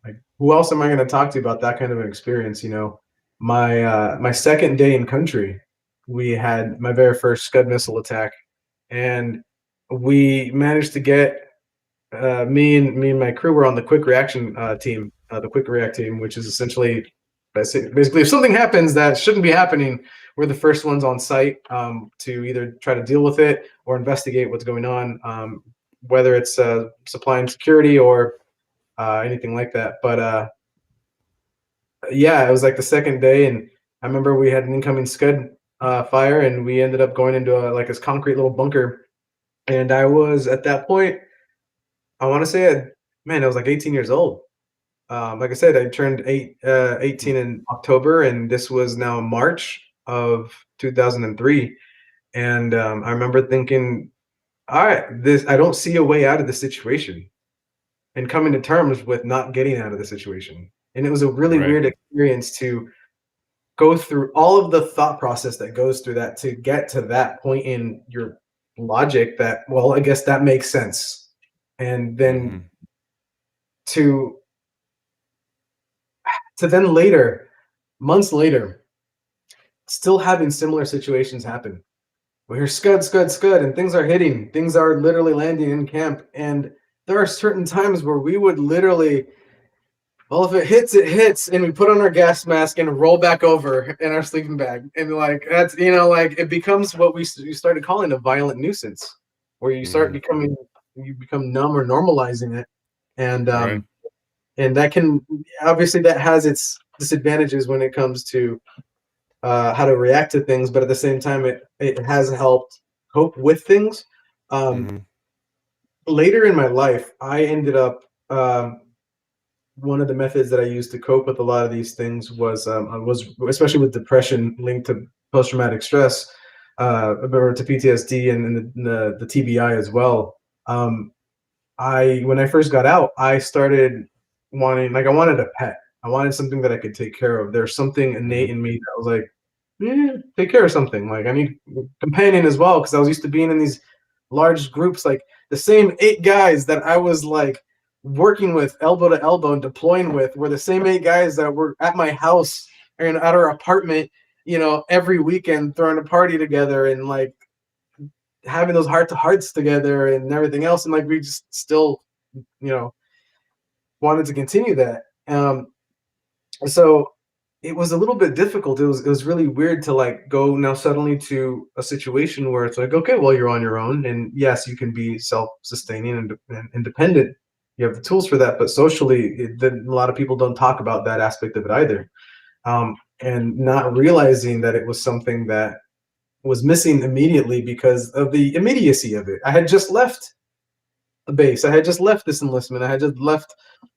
Speaker 2: like, who else am I going to talk to about that kind of an experience? My second day in country, we had my very first Scud missile attack, and we managed to get me and my crew were on the quick reaction team, the quick react team, which is essentially basically if something happens that shouldn't be happening, we're the first ones on site to either try to deal with it or investigate what's going on, whether it's supply and security or anything like that. But yeah, it was like the second day, and I remember we had an incoming scud fire, and we ended up going into like this concrete little bunker. And I was at that point, I want to say, man, I was like 18 years old. Like I said, I turned 18 in October, and this was now March of 2003. And I remember thinking, all right, I don't see a way out of this situation, and coming to terms with not getting out of the situation. And it was a really
Speaker 1: Right.
Speaker 2: weird experience to go through all of the thought process that goes through that to get to that point in your logic that, well, I guess that makes sense. And then
Speaker 1: Mhm.
Speaker 2: to then later, months later, still having similar situations happen. We hear scud, scud, scud, and things are hitting. Things are literally landing in camp. And there are certain times where we would literally, well, if it hits, it hits, and we put on our gas mask and roll back over in our sleeping bag. And like that's like it becomes what we started calling a violent nuisance, where
Speaker 1: Mhm.
Speaker 2: you become numb or normalizing it, and
Speaker 1: Right.
Speaker 2: that can obviously that has its disadvantages when it comes to how to react to things, but at the same time, it has helped cope with things. Um,
Speaker 1: Mhm.
Speaker 2: Later in my life, I ended up one of the methods that I used to cope with a lot of these things was especially with depression linked to post traumatic stress, or to PTSD and the TBI as well. Um, I when I first got out, I started I wanted a pet. I wanted something that I could take care of. There's something innate
Speaker 1: Mhm.
Speaker 2: in me that was like, take care of something. Like I need companion as well because I was used to being in these large groups, like the same 8 guys that I was like working with elbow to elbow and deploying with were the same 8 guys that were at my house and at our apartment, every weekend throwing a party together and like having those heart to hearts together and everything else. And like we just still, you know, wanted to continue that. So it was a little bit difficult. It was really weird to like go now suddenly to a situation where it's like, okay, well, you're on your own, and yes, you can be self-sustaining and independent. You have the tools for that, but socially, then a lot of people don't talk about that aspect of it either. And not realizing that it was something that was missing immediately because of the immediacy of it. I had just left the base. I had just left this enlistment. I had just left.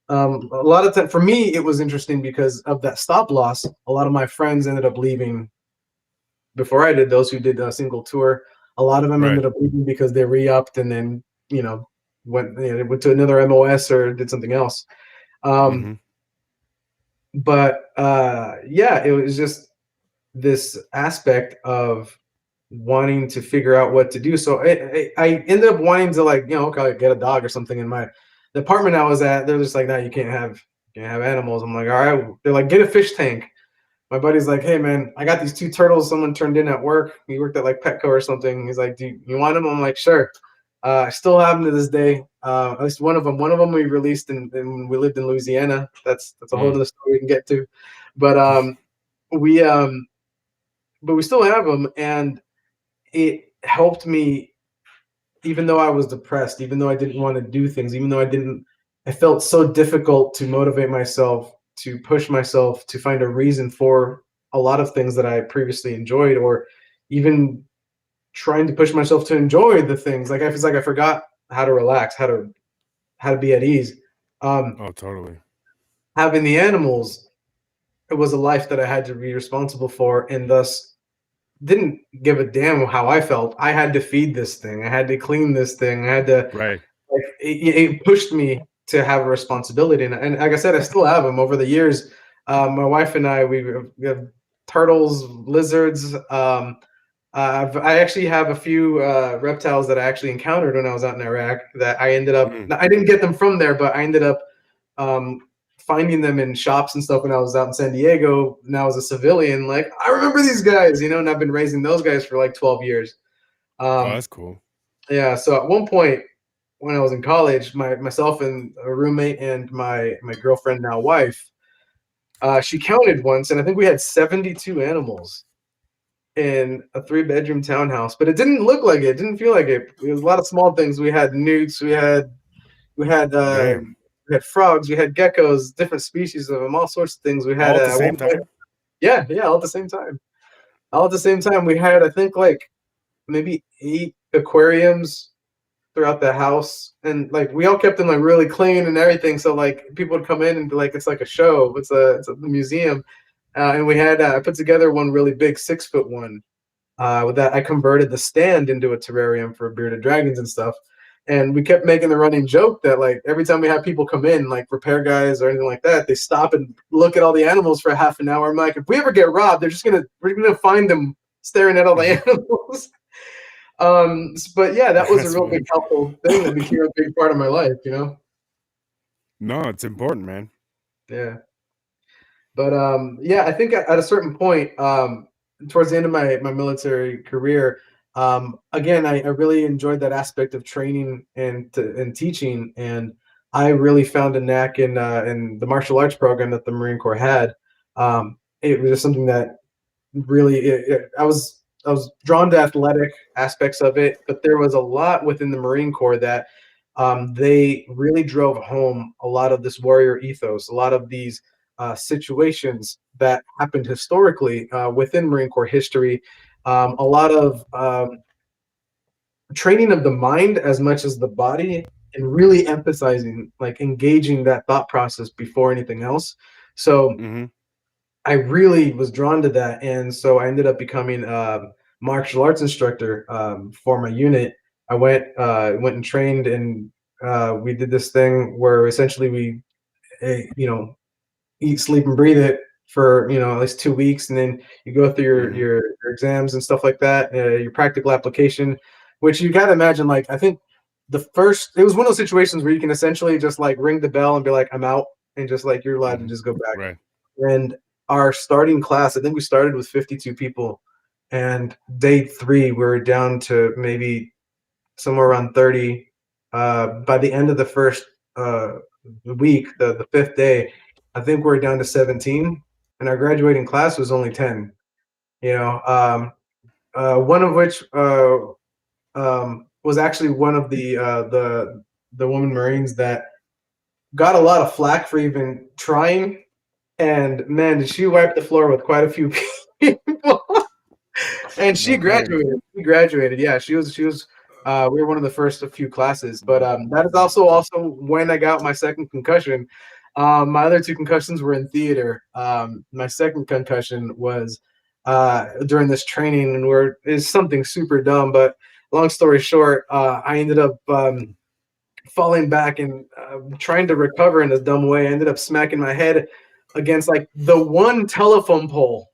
Speaker 2: A lot of time for me, it was interesting because of that stop loss. A lot of my friends ended up leaving before I did. Those who did a single tour, a lot of them
Speaker 1: Right.
Speaker 2: ended up leaving because they re-upped and then went to another MOS or did something else. Um,
Speaker 1: Mhm.
Speaker 2: but yeah, it was just this aspect of wanting to figure out what to do. So I ended up wanting to like, okay, get a dog or something. In the apartment I was at, they're just like, no, you can't have animals. I'm like, all right. They're like, get a fish tank. My buddy's like, hey man, I got these 2 turtles someone turned in at work. He worked at like Petco or something. He's like, do you want them? I'm like, sure. I still have them to this day. At least one of them. One of them we released and we lived in Louisiana. That's a whole
Speaker 1: Mm.
Speaker 2: other story we can get to. But we but we still have them, and it helped me even though I was depressed, even though I didn't want to do things, even though I felt so difficult to motivate myself, to push myself, to find a reason for a lot of things that I previously enjoyed, or even trying to push myself to enjoy the things. Like I feel like I forgot how to relax, how to be at ease. Um,
Speaker 1: Oh, totally.
Speaker 2: Having the animals, it was a life that I had to be responsible for, and thus didn't give a damn how I felt. I had to feed this thing. I had to clean this thing. I had to
Speaker 1: Right.
Speaker 2: like it pushed me to have a responsibility, and like I said, I still have them over the years. My wife and I, we have turtles, lizards. I actually have a few reptiles that I actually encountered when I was out in Iraq that
Speaker 1: Mm.
Speaker 2: I didn't get them from there, but I ended up um, finding them in shops and stuff when I was out in San Diego. Now as a civilian, like I remember these guys, and I've been raising those guys for like 12 years.
Speaker 1: Oh,
Speaker 2: Um,
Speaker 1: that's cool.
Speaker 2: yeah, so at one point when I was in college, myself and a roommate and my girlfriend, now wife, she counted once, and I think we had 72 animals in a 3-bedroom townhouse. But it didn't look like it. It didn't feel like it. It was a lot of small things. We had newts. We had
Speaker 1: Damn.
Speaker 2: we had frogs. We had geckos, different species of them, all sorts of things. We
Speaker 1: All
Speaker 2: had
Speaker 1: at the same time?
Speaker 2: yeah, all at the same time. All at the same time. We had, I think, like maybe 8 aquariums throughout the house, and like we all kept them like really clean and everything, so like people would come in and be like, it's like a show, it's a museum. And we had I put together one really big 6-foot one, with that I converted the stand into a terrarium for bearded dragons and stuff. And we kept making the running joke that like every time we have people come in, like repair guys or anything like that, they stop and look at all the animals for half an hour. I'm like, if we ever get robbed, we're gonna find them staring at all the animals. But yeah, that was a
Speaker 1: That's
Speaker 2: real big
Speaker 1: funny.
Speaker 2: helpful thing that became a big part of my life, you know?
Speaker 1: No, it's important, man.
Speaker 2: Yeah. But yeah, I think at a certain point, towards the end of my military career, again, I really enjoyed that aspect of training and teaching, and I really found a knack in the martial arts program that the Marine Corps had. It was just something that really I was drawn to athletic aspects of it, but there was a lot within the Marine Corps that they really drove home a lot of this warrior ethos, a lot of these situations that happened historically within Marine Corps history, a lot of training of the mind as much as the body, and really emphasizing like engaging that thought process before anything else. So
Speaker 1: Mm-hmm.
Speaker 2: I really was drawn to that, and so I ended up becoming a martial arts instructor for my unit. I went and trained, and we did this thing where essentially we, you know, eat, sleep, and breathe it for at least 2 weeks, and then you go through
Speaker 1: Mm-hmm.
Speaker 2: your exams and stuff like that, your practical application, which you got to imagine. Like I think it was one of those situations where you can essentially just like ring the bell and be like, I'm out, and just like you're allowed to
Speaker 1: Mm-hmm.
Speaker 2: just go back.
Speaker 1: Right.
Speaker 2: And our starting class, I think we started with 52 people, and day 3 we were down to maybe somewhere around 30. By the end of the first week, the 5th day, I think we're down to 17, and our graduating class was only 10. You know, one of which was actually one of the women Marines that got a lot of flack for even trying. And man, did she wipe the floor with quite a few people. And she
Speaker 1: No kidding.
Speaker 2: graduated. She graduated. Yeah, she was. We were one of the first a few classes, but that is also when I got my second concussion. My other 2 concussions were in theater. My second concussion was during this training, and where is something super dumb. But long story short, I ended up falling back and trying to recover in this dumb way. I ended up smacking my head against like the one telephone pole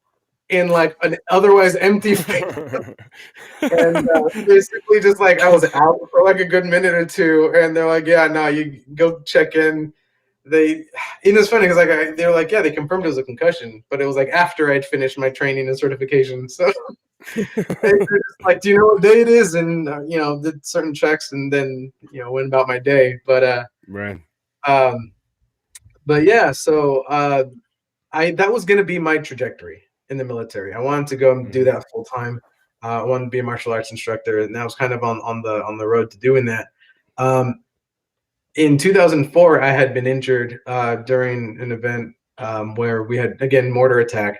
Speaker 2: in like an otherwise empty field. And basically just like I was out for like a good minute or two, and they're like, yeah, no, you go check in. They it's funny because like they were like, yeah, they confirmed it was a concussion, but it was like after I'd finished my training and certification. So they were just like, do you know what day it is? And did certain checks, and then went about my day.
Speaker 1: Right.
Speaker 2: Um but yeah, so I that was gonna be my trajectory in the military. I wanted to go and do
Speaker 1: Mm-hmm.
Speaker 2: that full time. I wanted to be a martial arts instructor, and that was kind of on the road to doing that. Um, in 2004, I had been injured during an event where we had again mortar attack,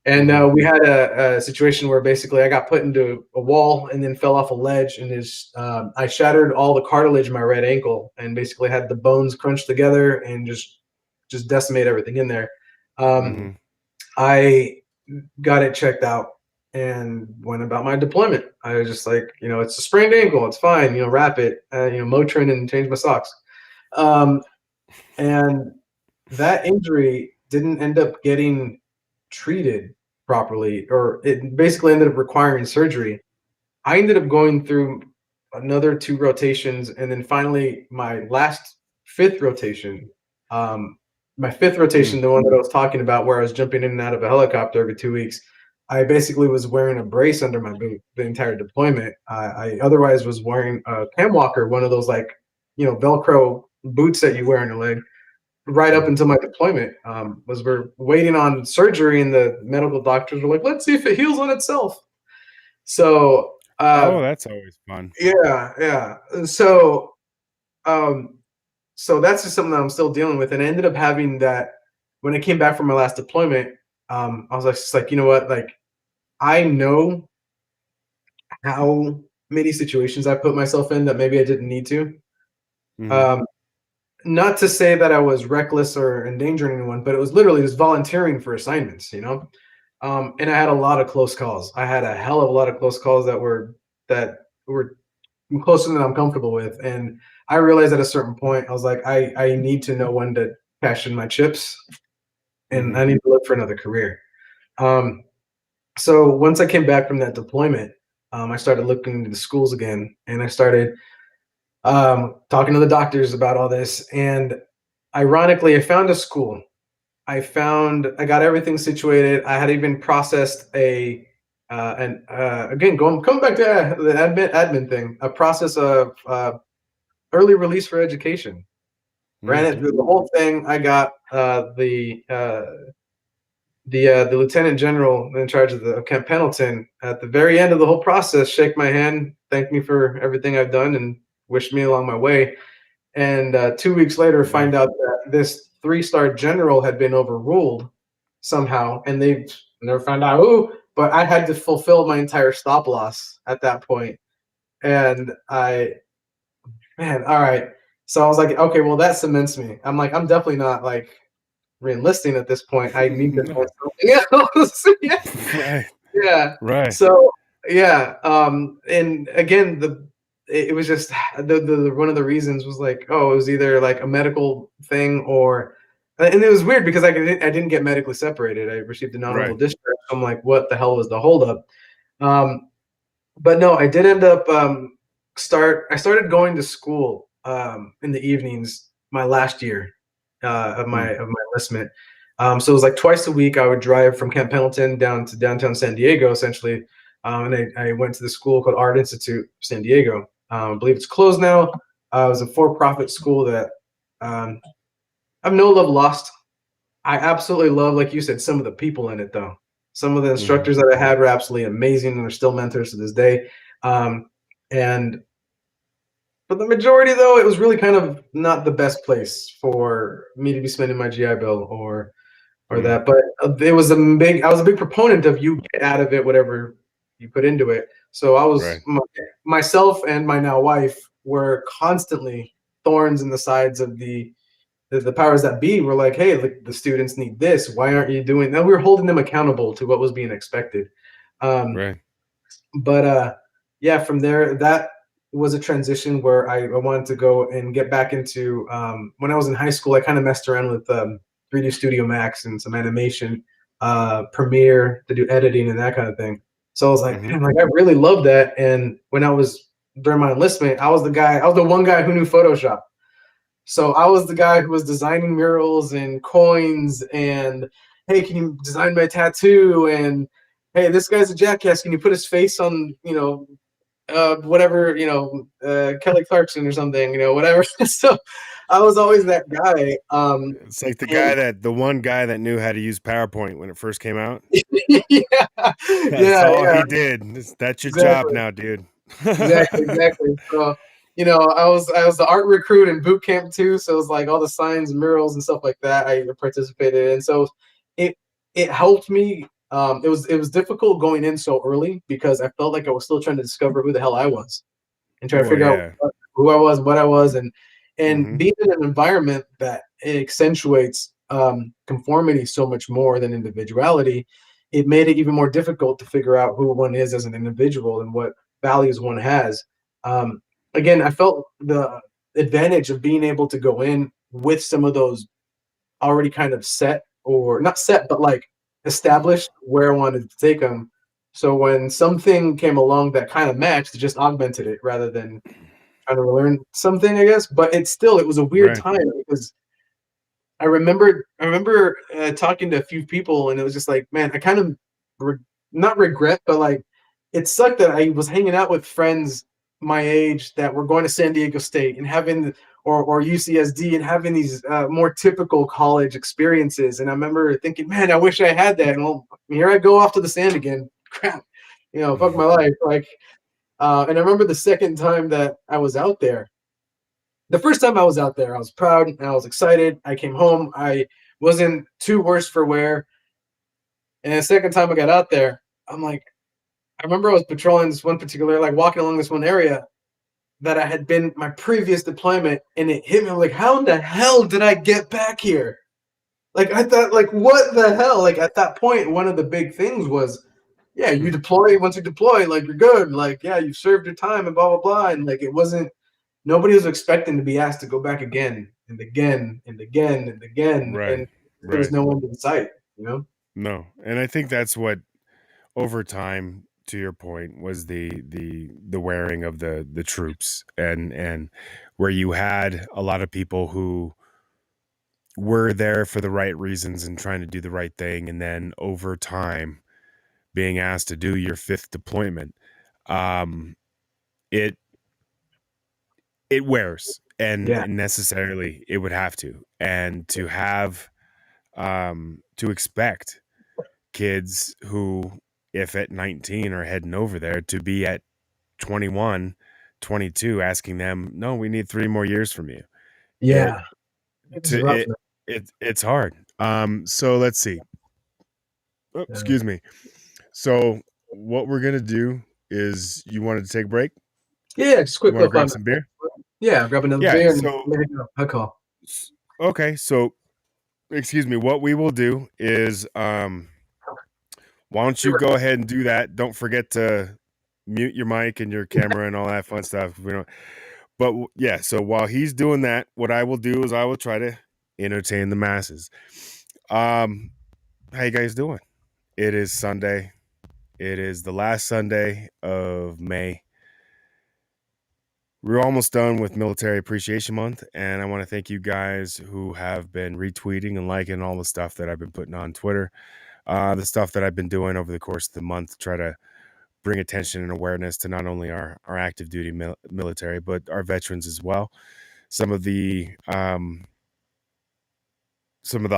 Speaker 2: and
Speaker 1: Mm-hmm.
Speaker 2: we had a situation where basically I got put into a wall and then fell off a ledge, and I shattered all the cartilage in my right ankle, and basically had the bones crunched together and just decimate everything in there. Um,
Speaker 1: Mm-hmm.
Speaker 2: I got it checked out and went about my deployment. I was just like, it's a sprained ankle, it's fine, wrap it, Motrin and change my socks. Um, and that injury didn't end up getting treated properly, or it basically ended up requiring surgery. I ended up going through another 2 rotations, and then finally my last 5th rotation. Um, my 5th rotation, the one that I was talking about, where I was jumping in and out of a helicopter every 2 weeks. I basically was wearing a brace under my boot the entire deployment. I otherwise was wearing a cam walker, one of those like, Velcro boots that you wear on your leg, right up
Speaker 1: Mhm.
Speaker 2: until my deployment. Was we're waiting on surgery, and the medical doctors were like, "Let's see if it heals on itself." So,
Speaker 1: Oh, that's always fun.
Speaker 2: yeah, yeah. Um, so that's just something that I'm still dealing with, and I ended up having that when I came back from my last deployment. I was like, just like, you know what, like I know how many situations I put myself in that maybe I didn't need to.
Speaker 1: Mhm.
Speaker 2: Um, Not to say that I was reckless or endangering anyone, but it was literally just volunteering for assignments, and I had a lot of close calls. I had a hell of a lot of close calls that were closer than I'm comfortable with. And I realized at a certain point, I was like, I need to know when to cash in my chips, and
Speaker 1: Mhm.
Speaker 2: I need to look for another career. Um, so once I came back from that deployment, I started looking into the schools again, and I started talking to the doctors about all this. And ironically, I found a school. I got everything situated. I had even processed and again, coming back to the admin thing, a process of early release for education. Ran it
Speaker 1: Mhm.
Speaker 2: through the whole thing. I got the lieutenant general in charge of Camp Pendleton at the very end of the whole process shake my hand, thank me for everything I've done, and wish me along my way. And 2 weeks later,
Speaker 1: Yeah.
Speaker 2: find out that this three-star general had been overruled somehow, and they never found out who. But I had to fulfill my entire stop loss at that point, and man, all right. So I was like, okay, well, that cements me. I'm like, I'm definitely not like re-enlisting at this point. I need to
Speaker 1: No.
Speaker 2: know something else. Yeah.
Speaker 1: Right.
Speaker 2: Yeah.
Speaker 1: Right.
Speaker 2: So yeah, and again, it was just the one of the reasons was like, oh, it was either like a medical thing, or and it was weird because I didn't get medically separated. I received an honorable
Speaker 1: Right.
Speaker 2: discharge. I'm like, what the hell was the holdup? Um, but no, I did end up I started going to school in the evenings my last year of my
Speaker 1: Mm.
Speaker 2: enlistment. So it was like twice a week. I would drive from Camp Pendleton down to downtown San Diego, essentially, and I went to the school called Art Institute San Diego. I believe it's closed now. It was a for-profit school that um, I've no love lost. I absolutely love, like you said, some of the people in it, though. Some of the
Speaker 1: Mhm.
Speaker 2: instructors that I had were absolutely amazing, and are still mentors to this day. Um, and for the majority, though, it was really kind of not the best place for me to be spending my GI Bill or
Speaker 1: Mm.
Speaker 2: that. But I was a big proponent of you get out of it whatever you put into it. So
Speaker 1: Right.
Speaker 2: myself and my now wife were constantly thorns in the sides of the powers that be. Were like, hey, the students need this. Why aren't you doing that? We were holding them accountable to what was being expected. Um,
Speaker 1: Right.
Speaker 2: but yeah, from there, that was a transition where I wanted to go and get back into when I was in high school. I kind of messed around with 3D Studio Max and some animation, Premiere to do editing and that kind of thing. So I was like,
Speaker 1: Mhm.
Speaker 2: man, like I really love that. And when I was during my enlistment, I was the one guy who knew Photoshop. So I was the guy who was designing murals and coins, and hey, can you design my tattoo? And hey, this guy's a jackass. Can you put his face on, whatever, Kelly Clarkson or something, whatever. So I was always that guy.
Speaker 1: It's like
Speaker 2: And
Speaker 1: the one guy that knew how to use PowerPoint when it first came out.
Speaker 2: yeah,
Speaker 1: That's
Speaker 2: yeah,
Speaker 1: all
Speaker 2: yeah,
Speaker 1: he did. That's your job
Speaker 2: exactly.
Speaker 1: now, dude.
Speaker 2: Exactly. So, I was the art recruit in boot camp too. So it was like all the signs, murals, and stuff like that I participated in. So it it helped me. It was difficult going in so early because I felt like I was still trying to discover who the hell I was and try to
Speaker 1: Well,
Speaker 2: figure out
Speaker 1: yeah.
Speaker 2: who I was, what I was, and
Speaker 1: Mhm.
Speaker 2: being in an environment that accentuates conformity so much more than individuality. It made it even more difficult to figure out who one is as an individual and what values one has. Um, Again, I felt the advantage of being able to go in with some of those already kind of set, or not set, but like established where I wanted to take them. So when something came along that kind of matched, it just augmented it rather than trying to learn something, I guess. But it was a weird
Speaker 1: Right.
Speaker 2: time because I remember talking to a few people, and it was just like, man, I kind of not regret, but like it sucked that I was hanging out with friends my age that were going to San Diego State and having or UCSD and having these more typical college experiences. And I remember thinking, man, I wish I had that. And well, here I go off to the sand again. Crap, fuck my life. Like, and I remember the second time that I was out there. The first time I was out there, I was proud and I was excited. I came home. I wasn't too worse for wear. And the second time I got out there, I'm like, I remember I was patrolling this one particular, like walking along this one area that I had been my previous deployment, and it hit me. I'm like, how in the hell did I get back here? Like, I thought, like, what the hell? Like, at that point, one of the big things was, yeah, you deploy. Once you deploy, like, you're good. Like, yeah, you've served your time and blah, blah, blah. And, like, it wasn't, nobody was expecting to be asked to go back again and again and again and again.
Speaker 1: Right.
Speaker 2: And there was no end in sight,
Speaker 1: No. And I think that's what, over time, to your point, was the wearing of the troops, and where you had a lot of people who were there for the right reasons and trying to do the right thing, and then over time being asked to do your fifth deployment, it wears, and
Speaker 2: Yeah.
Speaker 1: necessarily it would have to, and to have to expect kids who, if at 19 are heading over there, to be at 21, 22, asking them, no, we need 3 more years from you.
Speaker 2: Yeah.
Speaker 1: It's hard. So let's see. Oh, excuse me. So what we're gonna do is, you wanted to take a break?
Speaker 2: Yeah, just quick.
Speaker 1: You want to grab some beer?
Speaker 2: Yeah, grab another
Speaker 1: Yeah.
Speaker 2: beer and
Speaker 1: So
Speaker 2: let it go. I call.
Speaker 1: okay. So excuse me. What we will do is, why don't you go ahead and do that? Don't forget to mute your mic and your camera and all that fun stuff. We don't. But yeah. So while he's doing that, what I will do is I will try to entertain the masses. How you guys doing? It is Sunday. It is the last Sunday of May. We're almost done with Military Appreciation Month, and I want to thank you guys who have been retweeting and liking all the stuff that I've been putting on Twitter, the stuff that I've been doing over the course of the month to try to bring attention and awareness to not only our active duty military, but our veterans as well. Some of the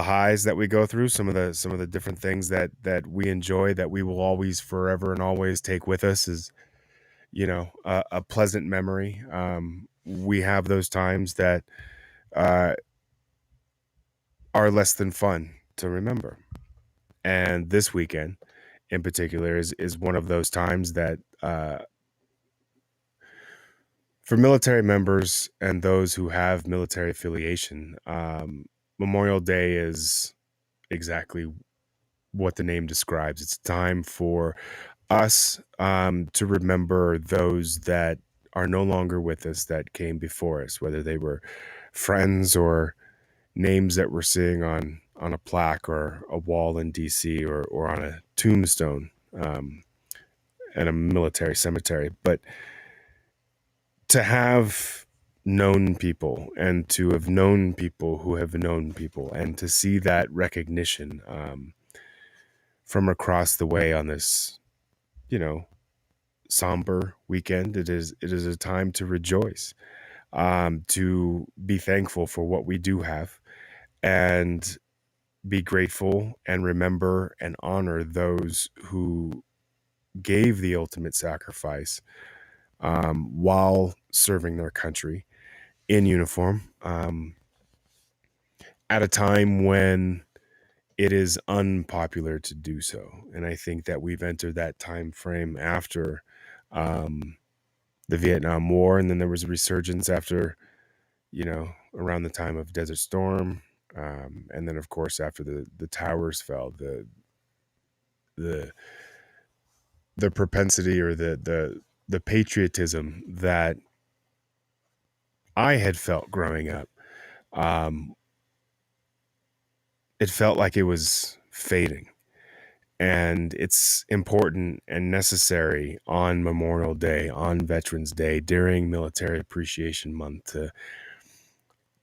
Speaker 1: highs that we go through, some of the different things that we enjoy, that we will always, forever and always take with us, is a pleasant memory. We have those times that are less than fun to remember, and this weekend in particular is one of those times that, for military members and those who have military affiliation, Memorial Day is exactly what the name describes. It's time for us to remember those that are no longer with us, that came before us, whether they were friends or names that we're seeing on a plaque or a wall in DC, or on a tombstone in a military cemetery. But to have known people, and to have known people who have known people, and to see that recognition from across the way on this, somber weekend, it is a time to rejoice, to be thankful for what we do have, and be grateful and remember and honor those who gave the ultimate sacrifice while serving their country in uniform, at a time when it is unpopular to do so. And I think that we've entered that time frame after the Vietnam War, and then there was a resurgence after, around the time of Desert Storm, and then of course after the towers fell, the propensity, or the patriotism that I had felt growing up, it felt like it was fading. And it's important and necessary on Memorial Day, on Veterans Day, during Military Appreciation Month,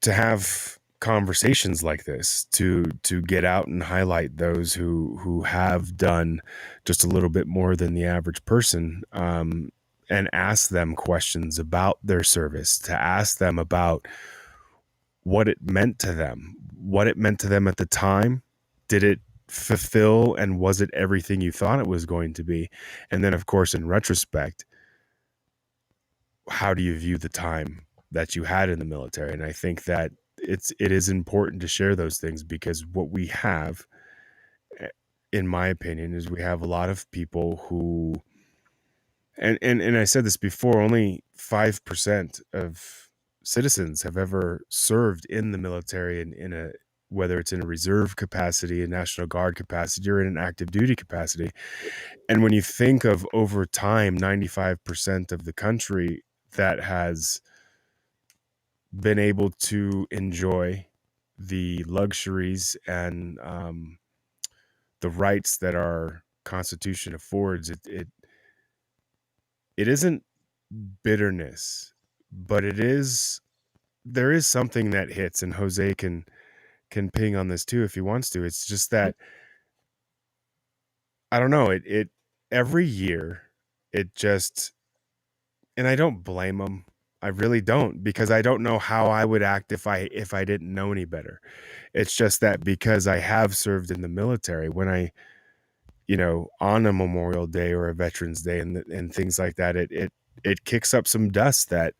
Speaker 1: to have conversations like this to get out and highlight those who have done just a little bit more than the average person, and ask them questions about their service, to ask them about what it meant to them, at the time. Did it fulfill, and was it everything you thought it was going to be? And then, of course, in retrospect, how do you view the time that you had in the military? And I think that it is important to share those things, because what we have, in my opinion, is we have a lot of people who, and I said this before, only 5% of citizens have ever served in the military in a, whether it's in a reserve capacity, a National Guard capacity, or in an active duty capacity. And when you think of, over time, 95% of the country that has been able to enjoy the luxuries and the rights that our Constitution affords, it isn't bitterness, but there is something that hits, and Jose can ping on this too if he wants to. It's just that, I don't know, it every year, it just, and I don't blame him. I really don't, because I don't know how I would act if I didn't know any better. It's just that, because I have served in the military, when I, on a Memorial Day or a Veterans Day and things like that, it kicks up some dust that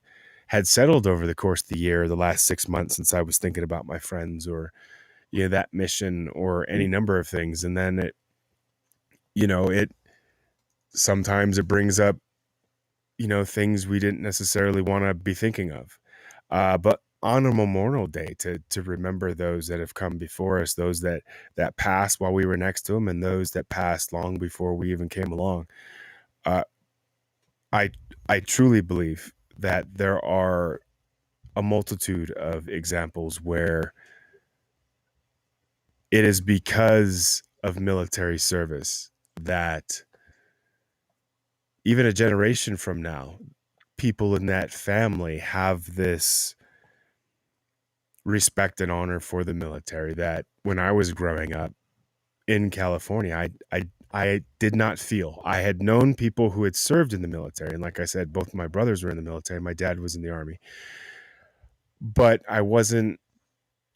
Speaker 1: had settled over the course of the year, the last 6 months, since I was thinking about my friends, or that mission, or any number of things. And then it sometimes it brings up things we didn't necessarily want to be thinking of, but on a Memorial Day, to remember those that have come before us, those that passed while we were next to them, and those that passed long before we even came along. I truly believe that there are a multitude of examples where it is because of military service that, even a generation from now, people in that family have this respect and honor for the military, that when I was growing up in California, I did not feel. I had known people who had served in the military, and like I said, both my brothers were in the military. My dad was in the Army, but I wasn't.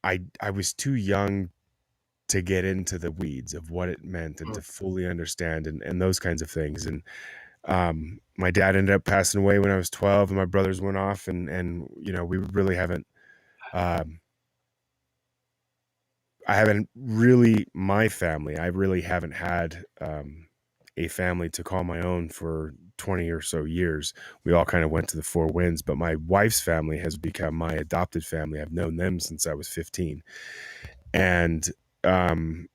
Speaker 1: I was too young to get into the weeds of what it meant, and to fully understand, and those kinds of things. And my dad ended up passing away when I was 12, and my brothers went off, and we really haven't. I haven't really, my family, I really haven't had a family to call my own for 20 or so years. We all kind of went to the four winds, but my wife's family has become my adopted family. I've known them since I was 15. And even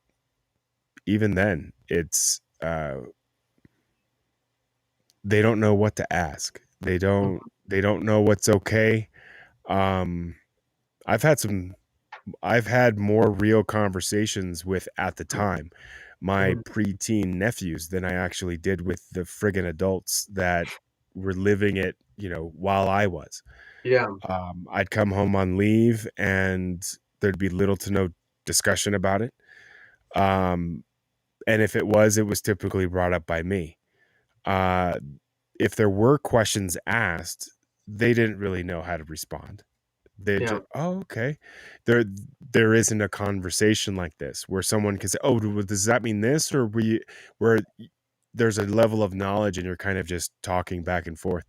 Speaker 1: then, it's, they don't know what to ask. They don't know what's okay. I've had more real conversations with, at the time, my preteen nephews than I actually did with the friggin' adults that were living it, while I was.
Speaker 2: Yeah.
Speaker 1: I'd come home on leave, and there'd be little to no discussion about it. And if it was typically brought up by me. If there were questions asked, they didn't really know how to respond. They just, oh, okay. There isn't a conversation like this where someone can say, oh, does that mean this? Or where there's a level of knowledge and you're kind of just talking back and forth.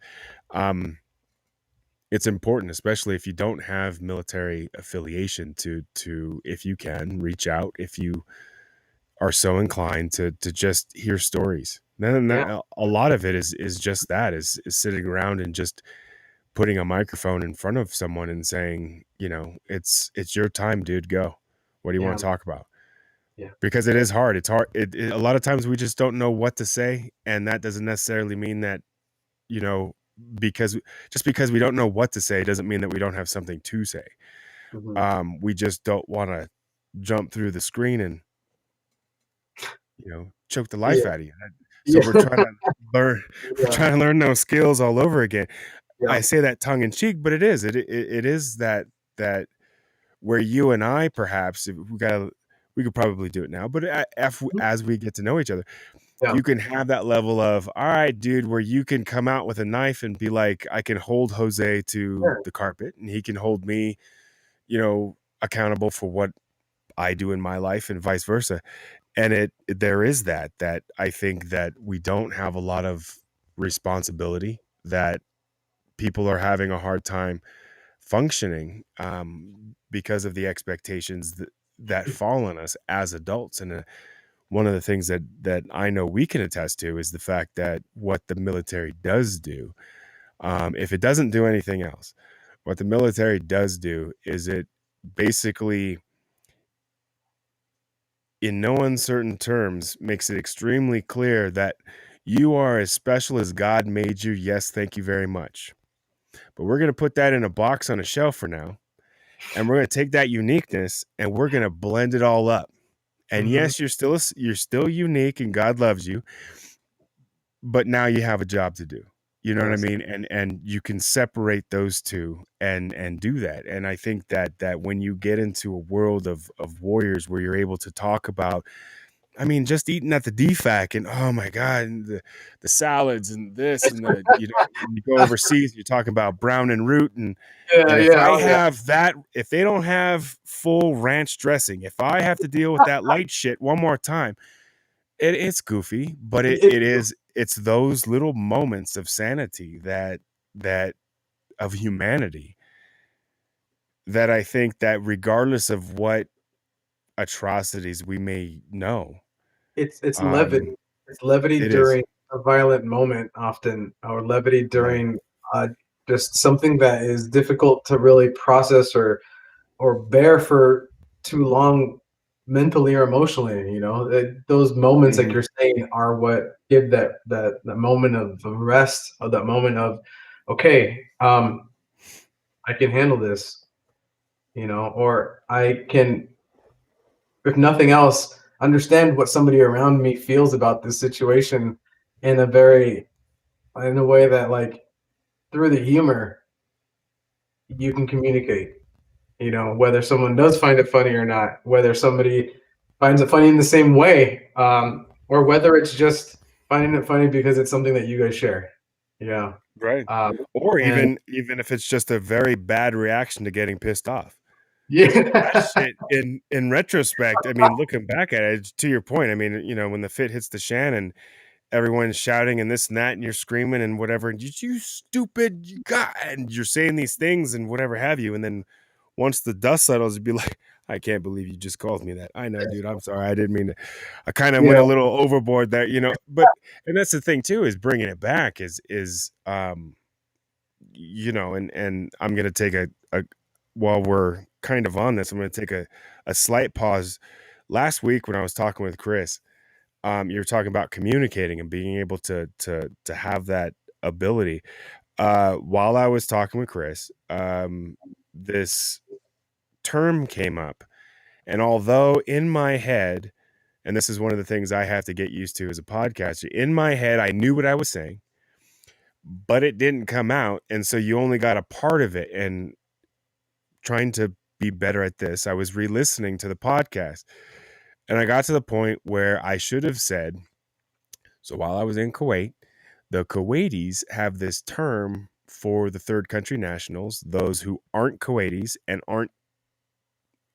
Speaker 1: It's important, especially if you don't have military affiliation, to if you can reach out, if you are so inclined, to just hear stories. Then a lot of it is just that, is sitting around and just putting a microphone in front of someone and saying, it's your time, dude, go. What do you want to talk about?
Speaker 2: Yeah.
Speaker 1: Because it is hard. It's hard. A lot of times we just don't know what to say. And that doesn't necessarily mean that, because we don't know what to say doesn't mean that we don't have something to say. We just don't want to jump through the screen and, choke the life out of you. So we're trying to learn, we're trying to learn those skills all over again. I say that tongue in cheek, but it is that where you and I, perhaps, if we could probably do it now, but as we get to know each other,
Speaker 2: Yeah.
Speaker 1: you can have that level of, all right, dude, where you can come out with a knife and be like, I can hold Jose to
Speaker 2: Sure.
Speaker 1: the carpet and he can hold me, accountable for what I do in my life and vice versa. And there is that I think that we don't have a lot of responsibility, that people are having a hard time functioning because of the expectations that fall on us as adults. And one of the things that I know we can attest to is the fact that what the military does do, if it doesn't do anything else, what the military does do is it basically, in no uncertain terms, makes it extremely clear that you are as special as God made you. Yes, thank you very much. But we're going to put that in a box on a shelf for now. And we're going to take that uniqueness and we're going to blend it all up. And
Speaker 2: Hmm.
Speaker 1: yes, you're still unique and God loves you, but now you have a job to do. You know what I
Speaker 2: Yes.
Speaker 1: mean? And you can separate those two and do that. And I think that when you get into a world of warriors where you're able to talk about, I mean, just eating at the DFAC and oh my God, and the salads and this and when you go overseas, you're talking about brown and root
Speaker 2: Yeah,
Speaker 1: and if
Speaker 2: yeah,
Speaker 1: I
Speaker 2: oh yeah.
Speaker 1: have that, if they don't have full ranch dressing, if I have to deal with that light shit one more time, it's goofy, but
Speaker 2: It,
Speaker 1: it's those little moments of sanity that of humanity that I think that regardless of what atrocities we may know,
Speaker 2: it's levity.
Speaker 1: um,
Speaker 2: It's levity
Speaker 1: it is.
Speaker 2: during a violent moment often, or levity
Speaker 1: Right.
Speaker 2: during uh, just something that is difficult to really process or bear for too long mentally or emotionally. Those moments, like
Speaker 1: Mhm.
Speaker 2: you're saying, are what give that moment of rest, or that moment of, okay, I can handle this, or I can, if nothing else, understand what somebody around me feels about this situation in a way that, like, through the humor you can communicate. Whether someone does find it funny or not, whether somebody finds it funny in the same way, or whether it's just finding it funny because it's something that you guys share. Yeah.
Speaker 1: Right.
Speaker 2: um,
Speaker 1: Or
Speaker 2: and
Speaker 1: even if it's just a very bad reaction to getting pissed off. That
Speaker 2: yeah.
Speaker 1: shit in retrospect, I mean, looking back at it, to your point, I mean, when the fit hits the shan and everyone's shouting and this and that, and you're screaming and whatever, and you stupid, you got, and you're saying these things and whatever have you. And then once the dust settles, you'd be like, I can't believe you just called me that. I know, dude. I'm sorry. I didn't mean to. I kind of went
Speaker 2: Yeah.
Speaker 1: a little overboard there, but, and that's the thing too, is bringing it back and I'm going to take while we're kind of on this, I'm going to take a slight pause. Last week when I was talking with Chris, you were talking about communicating and being able to have that ability. While I was talking with Chris, this term came up, and although in my head, and this is one of the things I have to get used to as a podcaster, in my head I knew what I was saying, but it didn't come out, and so you only got a part of it. And trying to be better at this, I was re-listening to the podcast, and I got to the point where I should have said, so while I was in Kuwait, the Kuwaitis have this term for the third country nationals, those who aren't Kuwaitis and aren't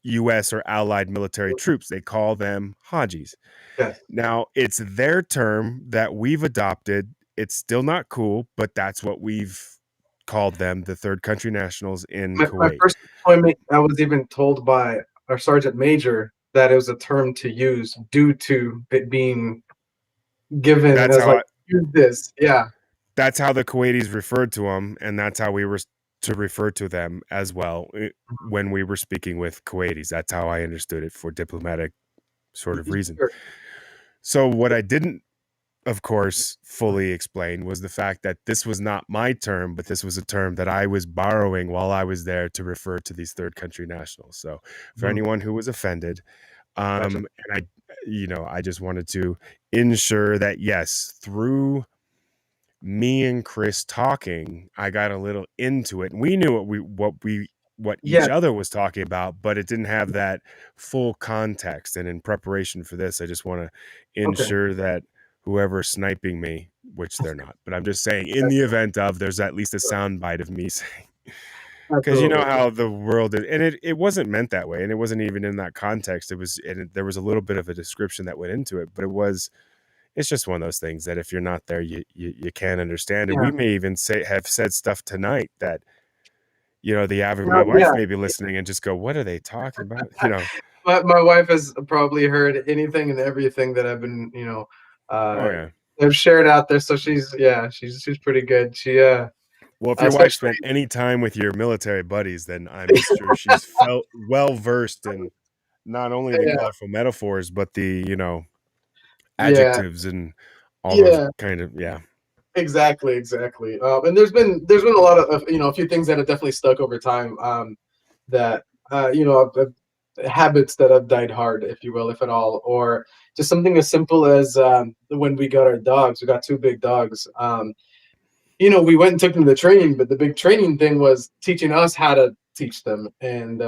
Speaker 1: US or allied military troops. They call them Hajis.
Speaker 2: Yes.
Speaker 1: Now, it's their term that we've adopted. It's still not cool, but that's what we've called them, the third country nationals in
Speaker 2: My
Speaker 1: Kuwait.
Speaker 2: first deployment, I was even told by our sergeant major that it was a term to use due to it being given
Speaker 1: That's
Speaker 2: as,
Speaker 1: how
Speaker 2: like, use this. Yeah.
Speaker 1: that's how the Kuwaitis referred to them, and that's how we were to refer to them as well when we were speaking with Kuwaitis. That's how I understood it for diplomatic sort of reason.
Speaker 2: Sure.
Speaker 1: So what I didn't, of course, fully explain was the fact that this was not my term, but this was a term that I was borrowing while I was there to refer to these third country nationals. So for
Speaker 2: Mhm.
Speaker 1: anyone who was offended,
Speaker 2: Gotcha.
Speaker 1: and I just wanted to ensure that yes, through me and Chris talking, I got a little into it. And we knew what we what
Speaker 2: Yeah.
Speaker 1: each other was talking about, but it didn't have that full context. And in preparation for this, I just want to
Speaker 2: Okay.
Speaker 1: ensure that whoever's sniping me, which they're not, but I'm just saying, in
Speaker 2: That's
Speaker 1: the event of, there's at least a sound bite of me saying, because you know
Speaker 2: absolutely.
Speaker 1: how the world is, and it wasn't meant that way, and it wasn't even in that context. There was a little bit of a description that went into it, but it's just one of those things that if you're not there, you can't understand. And
Speaker 2: Yeah.
Speaker 1: we may even have said stuff tonight that, the average, my
Speaker 2: No,
Speaker 1: wife
Speaker 2: yeah.
Speaker 1: may be listening and just go, what are they talking about?
Speaker 2: My wife has probably heard anything and everything that I've been,
Speaker 1: Oh
Speaker 2: uh,
Speaker 1: yeah.
Speaker 2: I've shared out there. So she's pretty good.
Speaker 1: Well, if your wife
Speaker 2: Especially
Speaker 1: spent any time with your military buddies, then I'm sure she's felt well versed in not only the
Speaker 2: yeah,
Speaker 1: colorful metaphors, but the,
Speaker 2: yeah,
Speaker 1: adjectives and all those
Speaker 2: yeah.
Speaker 1: kind of, yeah.
Speaker 2: Exactly. And there's been a lot of a few things that have definitely stuck over time. That habits that have died hard, if you will, if at all, or just something as simple as when we got our dogs. We got two big dogs. We went and took them to the training, but the big training thing was teaching us how to teach them. And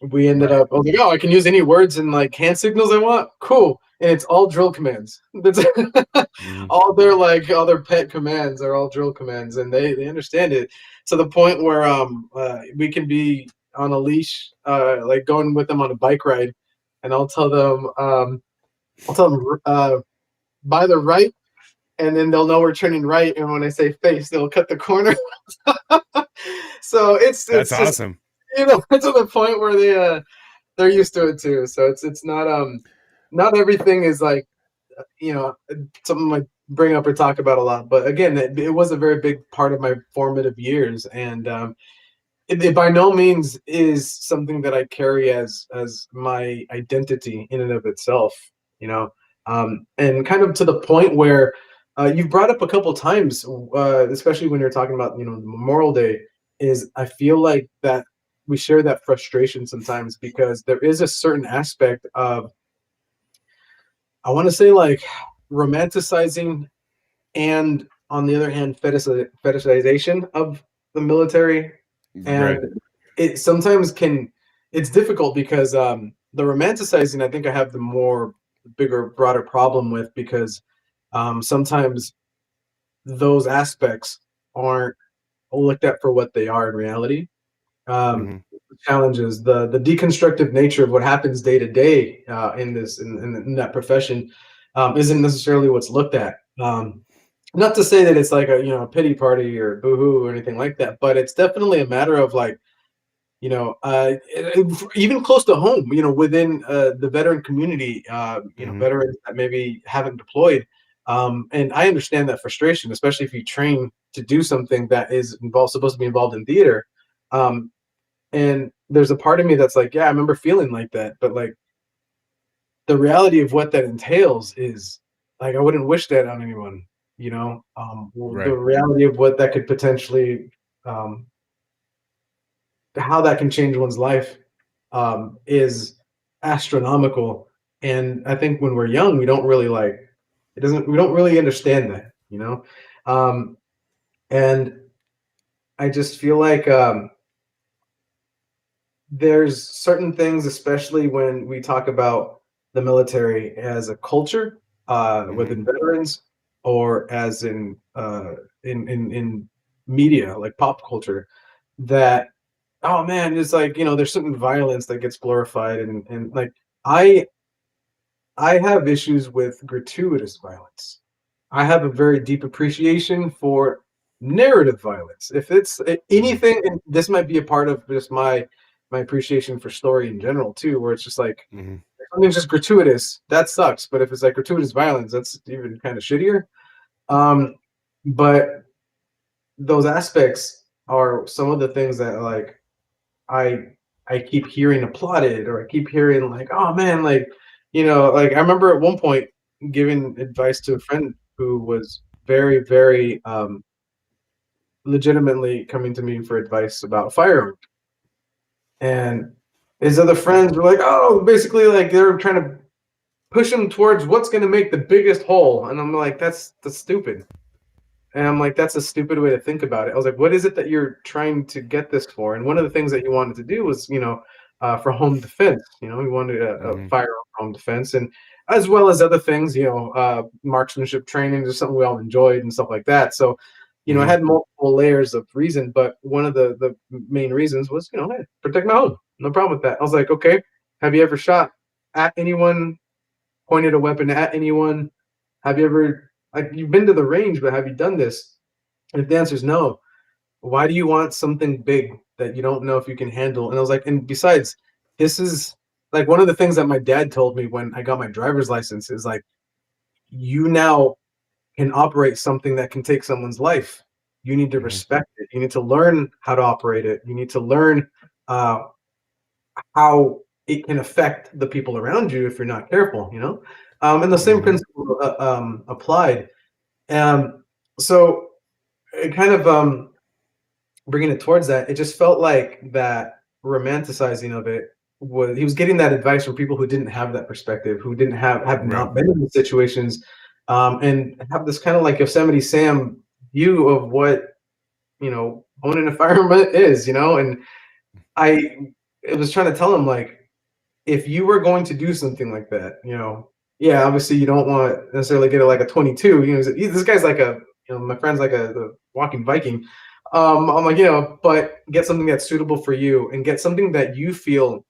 Speaker 2: we ended
Speaker 1: Right.
Speaker 2: up, I was like, oh, I can use any words and like hand signals I want. Cool. And it's all drill commands. That's
Speaker 1: Mhm.
Speaker 2: all their pet commands are all drill commands, and they understand it to the point where we can be on a leash, like going with them on a bike ride, and I'll tell them by the right, and then they'll know we're turning right, and when I say face, they'll cut the corner. So
Speaker 1: That's
Speaker 2: it's just
Speaker 1: awesome.
Speaker 2: to the point where they're used to it too. So it's not everything is like something I bring up or talk about a lot. But again, it was a very big part of my formative years, and it by no means is something that I carry as my identity in and of itself. And kind of to the point where you've brought up a couple times, especially when you're talking about Memorial Day, is I feel like that we share that frustration sometimes because there is a certain aspect of, I want to say, like romanticizing, and on the other hand fetishization of the military. And
Speaker 1: Right.
Speaker 2: it sometimes can it's difficult because the romanticizing, I think I have the more bigger broader problem with, because sometimes those aspects aren't looked at for what they are in reality. um,
Speaker 1: Mhm.
Speaker 2: Challenges, the deconstructive nature of what happens day to day in that profession isn't necessarily what's looked at. Not to say that it's like a pity party or boohoo or anything like that, but it's definitely a matter of like even close to home, within the veteran community,
Speaker 1: Mhm.
Speaker 2: veterans that maybe haven't deployed. And I understand that frustration, especially if you train to do something that is supposed to be involved in theater. Um, and there's a part of me that's like, yeah, I remember feeling like that, but like the reality of what that entails is like I wouldn't wish that on anyone. The
Speaker 1: Right.
Speaker 2: reality of what that could potentially, um, how that can change one's life, is astronomical. And I think when we're young, we don't really like it. Doesn't We don't really understand that. Um, and I just feel like there's certain things, especially when we talk about the military as a culture,
Speaker 1: Mhm.
Speaker 2: within veterans, or as in media, like pop culture, that, oh man, it's like there's certain violence that gets glorified, and like I I have issues with gratuitous violence. I have a very deep appreciation for narrative violence. If it's
Speaker 1: Mhm.
Speaker 2: anything, and this might be a part of just my appreciation for story in general too, where it's just like
Speaker 1: Mhm.
Speaker 2: if something's just gratuitous, that sucks. But if it's like gratuitous violence, that's even kind of shittier. Um, but those aspects are some of the things that like I I keep hearing applauded, or I keep hearing like, oh man, like like I remember at one point giving advice to a friend who was very, very legitimately coming to me for advice about firearms. And his other friends were like, oh, basically like they were trying to push him towards what's gonna make the biggest hole. And I'm like, that's stupid. And I'm like, that's a stupid way to think about it. I was like, what is it that you're trying to get this for? And one of the things that he wanted to do was, for home defense. He wanted a
Speaker 1: Mhm.
Speaker 2: firearm for home defense, and as well as other things, marksmanship training is something we all enjoyed and stuff like that. So, it
Speaker 1: Mhm.
Speaker 2: had multiple layers of reason, but one of the main reasons was, hey, protect my home. No problem with that. I was like, okay, have you ever shot at anyone, pointed a weapon at anyone? Have you ever, like, you've been to the range, but have you done this? And if the answer is no, why do you want something big that you don't know if you can handle? And I was like, and besides, this is like one of the things that my dad told me when I got my driver's license is like, you now can operate something that can take someone's life. You need to
Speaker 1: Mhm.
Speaker 2: respect it. You need to learn how to operate it. You need to learn uh, how it can affect the people around you if you're not careful. And the same
Speaker 1: Mhm.
Speaker 2: principle applied. Um, so it kind of bringing it towards that, it just felt like that romanticizing of it was he was getting that advice from people who didn't have that perspective, who didn't have
Speaker 1: Right.
Speaker 2: not been in the situations, and have this kind of like Yosemite Sam view of what owning a firearm is. And I it was trying to tell him like if you were going to do something like that, yeah, obviously you don't want to necessarily get it like a 22. This guy's like my friend's like a walking Viking. I'm like, but get something that's suitable for you and get something that you feel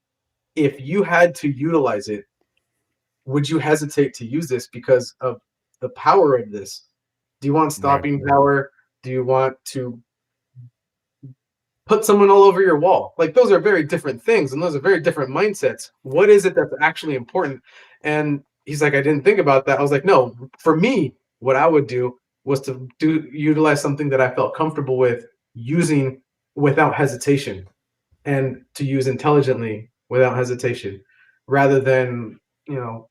Speaker 2: if you had to utilize it, would you hesitate to use this because of the power of this? Do you want
Speaker 1: Right.
Speaker 2: stopping power? Do you want to put someone all over your wall? Like those are very different things and those are very different mindsets. What is it that's actually important? And he's like, I didn't think about that. I was like, no, for me, what I would do was to utilize something that I felt comfortable with using without hesitation, and to use intelligently without hesitation, rather than, you know,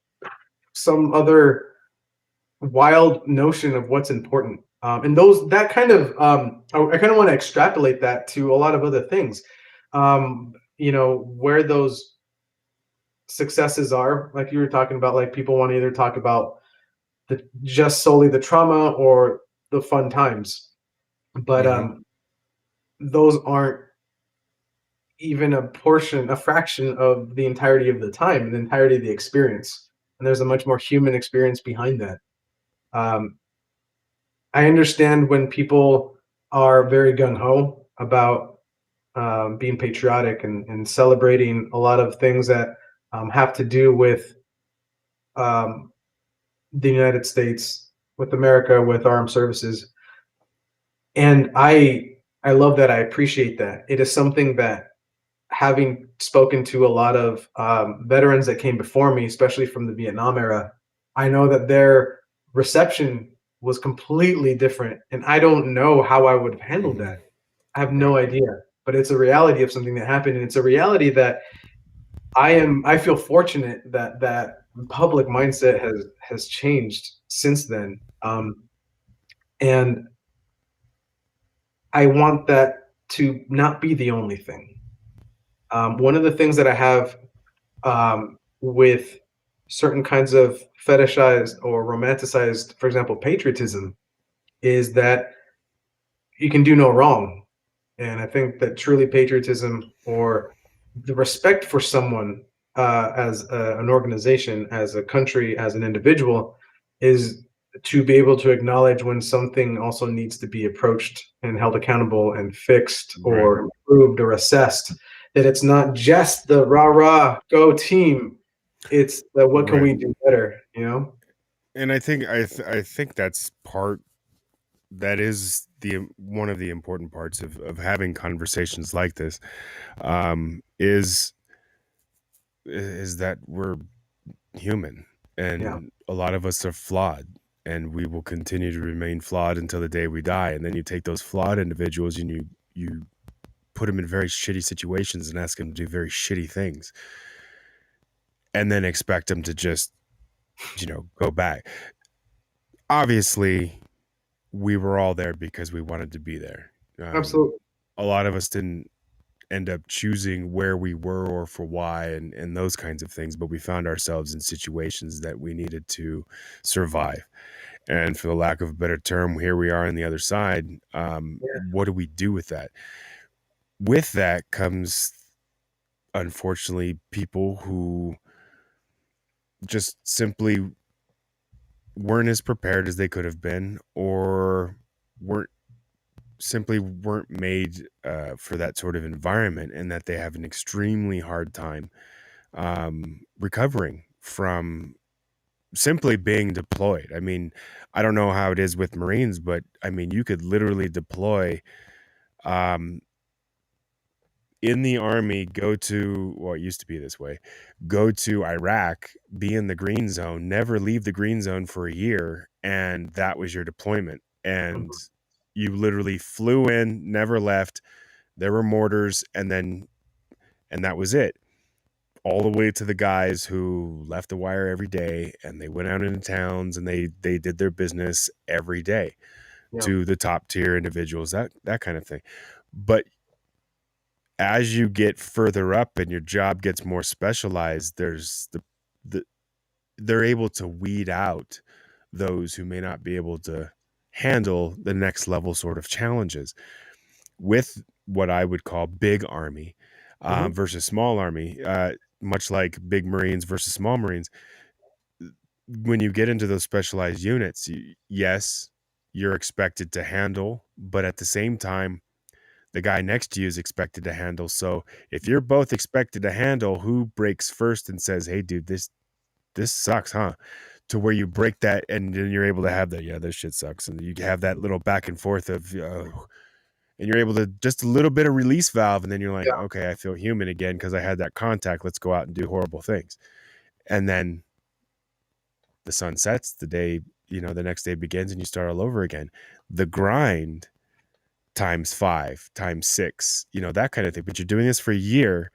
Speaker 2: some other wild notion of what's important. And that kind of, I kind of want to extrapolate that to a lot of other things. Where those successes are, like you were talking about, like people want to either talk about just solely the trauma or the fun times, but
Speaker 1: Mhm.
Speaker 2: those aren't even a fraction of the entirety of the time and the entirety of the experience. And there's a much more human experience behind that. Um, I understand when people are very gung ho about being patriotic and celebrating a lot of things that have to do with um, the United States, with America, with armed services, and I love that. I appreciate that. It is something that, having spoken to a lot of veterans that came before me, especially from the Vietnam era, I know that their reception was completely different, and I don't know how I would have handled
Speaker 1: Mhm.
Speaker 2: that. I have
Speaker 1: Right.
Speaker 2: no idea, but it's a reality of something that happened, and it's a reality that I feel fortunate that that public mindset has changed since then, and I want that to not be the only thing. One of the things that I have with certain kinds of fetishized or romanticized, for example, patriotism, is that you can do no wrong. And I think that truly patriotism, or the respect for someone as an organization, as a country, as an individual, is to be able to acknowledge when something also needs to be approached and held accountable and fixed
Speaker 1: Right.
Speaker 2: or improved or assessed. That it's not just the rah rah go team. It's the what can
Speaker 1: Right.
Speaker 2: we do better?
Speaker 1: And I think that's part that is the one of the important parts of having conversations like this, is that we're human,
Speaker 2: Yeah,
Speaker 1: and a lot of us are flawed, and we will continue to remain flawed until the day we die. And then you take those flawed individuals and you put them in very shitty situations and ask them to do very shitty things, and then expect them to just go back. Obviously, we were all there because we wanted to be there.
Speaker 2: absolutely.
Speaker 1: A lot of us didn't end up choosing where we were or for why, and those kinds of things, but we found ourselves in situations that we needed to survive. And for the lack of a better term, here we are on the other side. What do we do with that? With that comes, unfortunately, people who just simply weren't as prepared as they could have been, or weren't made for that sort of environment, and that they have an extremely hard time recovering from simply being deployed. I mean, I don't know how it is with Marines, but I mean, you could literally deploy in the Army, go to, well, it used to be this way, go to Iraq, be in the green zone, never leave the green zone for a year, and that was your deployment. And you literally flew in, never left. There were mortars, and that was it. All the way to the guys who left the wire every day, and they went out into towns, and they did their business every day, to the top tier individuals, that kind of thing. But as you get further up and your job gets more specialized, there's they're able to weed out those who may not be able to handle the next level sort of challenges with what I would call big Army versus small Army, much like big Marines versus small Marines. When you get into those specialized units, yes, you're expected to handle, but at the same time, the guy next to you is expected to handle. So if you're both expected to handle, who breaks first and says, "Hey, dude, this sucks, huh?" To where you break that, and then you're able to have that, yeah, this shit sucks, and you have that little back and forth of, and you're able to just a little bit of release valve, and then you're like, okay, I feel human again because I had that contact. Let's go out and do horrible things, and then the sun sets. The day, the next day begins, and you start all over again. The grind times 5, times 6, that kind of thing. But you're doing this for a year,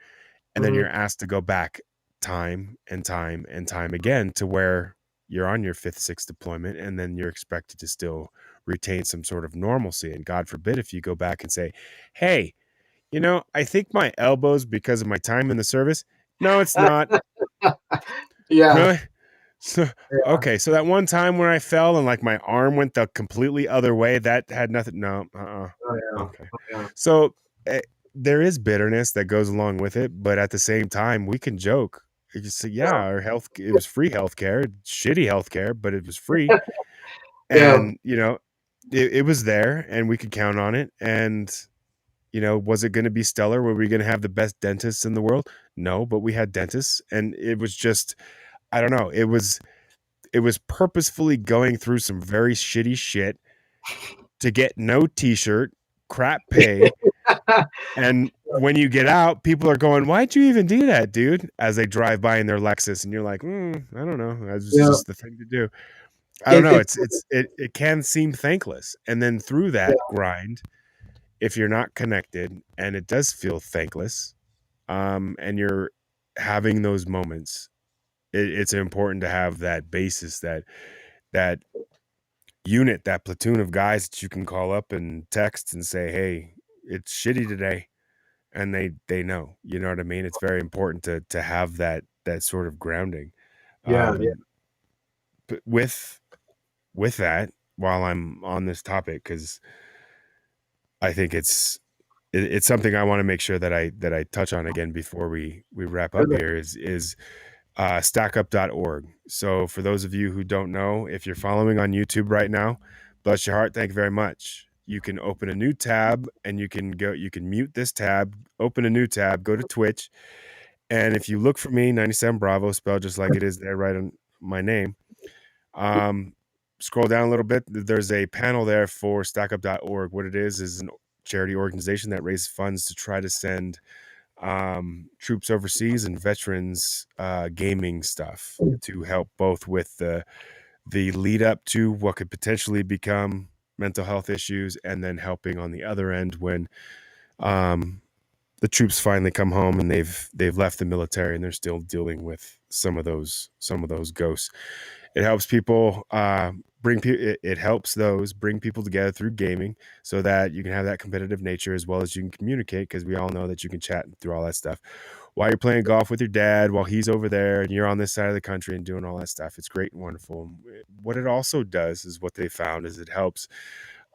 Speaker 1: and then you're asked to go back time and time and time again to where you're on your 5th, 6th deployment, and then you're expected to still retain some sort of normalcy. And God forbid if you go back and say, "Hey, I think my elbows because of my time in the service." No, it's not. Really? So, okay, so that one time where I fell and like my arm went the completely other way, that had nothing. No, okay. So there is bitterness that goes along with it, but at the same time, we can joke. You just say, yeah, our health, it was free healthcare, shitty healthcare, but it was free, and it was there, and we could count on it. And was it going to be stellar? Were we going to have the best dentists in the world? No, but we had dentists, and it was just, I don't know. It was purposefully going through some very shitty shit to get no t-shirt, crap pay. And when you get out, people are going, "Why'd you even do that, dude?" As they drive by in their Lexus, and you're like, I don't know. That's just the thing to do. I don't know. It can seem thankless. And then through that grind, if you're not connected, and it does feel thankless, and you're having those moments, it's important to have that basis, that unit, that platoon of guys that you can call up and text and say, "Hey, it's shitty today," and they know. You know what I mean? It's very important to have that sort of grounding. But with that, while I'm on this topic, because I think it's something I want to make sure that I touch on again before we wrap up here, is stackup.org. So for those of you who don't know, if you're following on YouTube right now, bless your heart, thank you very much. You can open a new tab, and you can mute this tab, open a new tab, go to Twitch, and if you look for me, 97 Bravo, spelled just like it is there right on my name, scroll down a little bit, there's a panel there for stackup.org. What it is an charity organization that raises funds to try to send troops overseas and veterans gaming stuff to help both with the lead up to what could potentially become mental health issues, and then helping on the other end when the troops finally come home and they've left the military and they're still dealing with some of those ghosts. It helps people bring people together through gaming, so that you can have that competitive nature as well as you can communicate, because we all know that you can chat through all that stuff. while you're playing golf with your dad, while he's over there and you're on this side of the country and doing all that stuff. It's great and wonderful. What it also does is what they found is it helps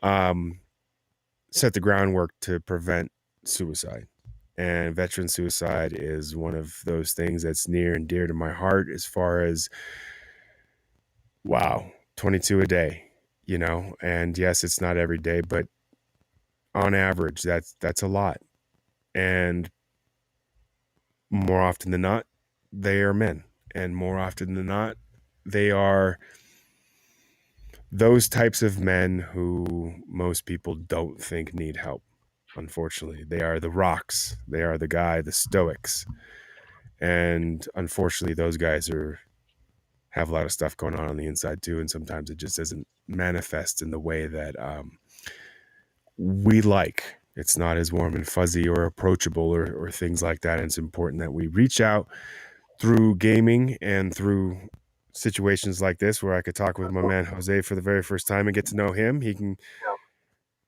Speaker 1: set the groundwork to prevent suicide. And veteran suicide is one of those things that's near and dear to my heart as far as, wow, 22 a day, and yes, it's not every day, but on average, that's a lot. And more often than not, they are men. And more often than not, they are those types of men who most people don't think need help. Unfortunately, they are the rocks. They are the stoics. And unfortunately, those guys have a lot of stuff going on the inside too. And sometimes it just doesn't manifest in the way that we like. It's not as warm and fuzzy or approachable or things like that. And it's important that we reach out through gaming and through situations like this where I could talk with my man Jose for the very first time and get to know him.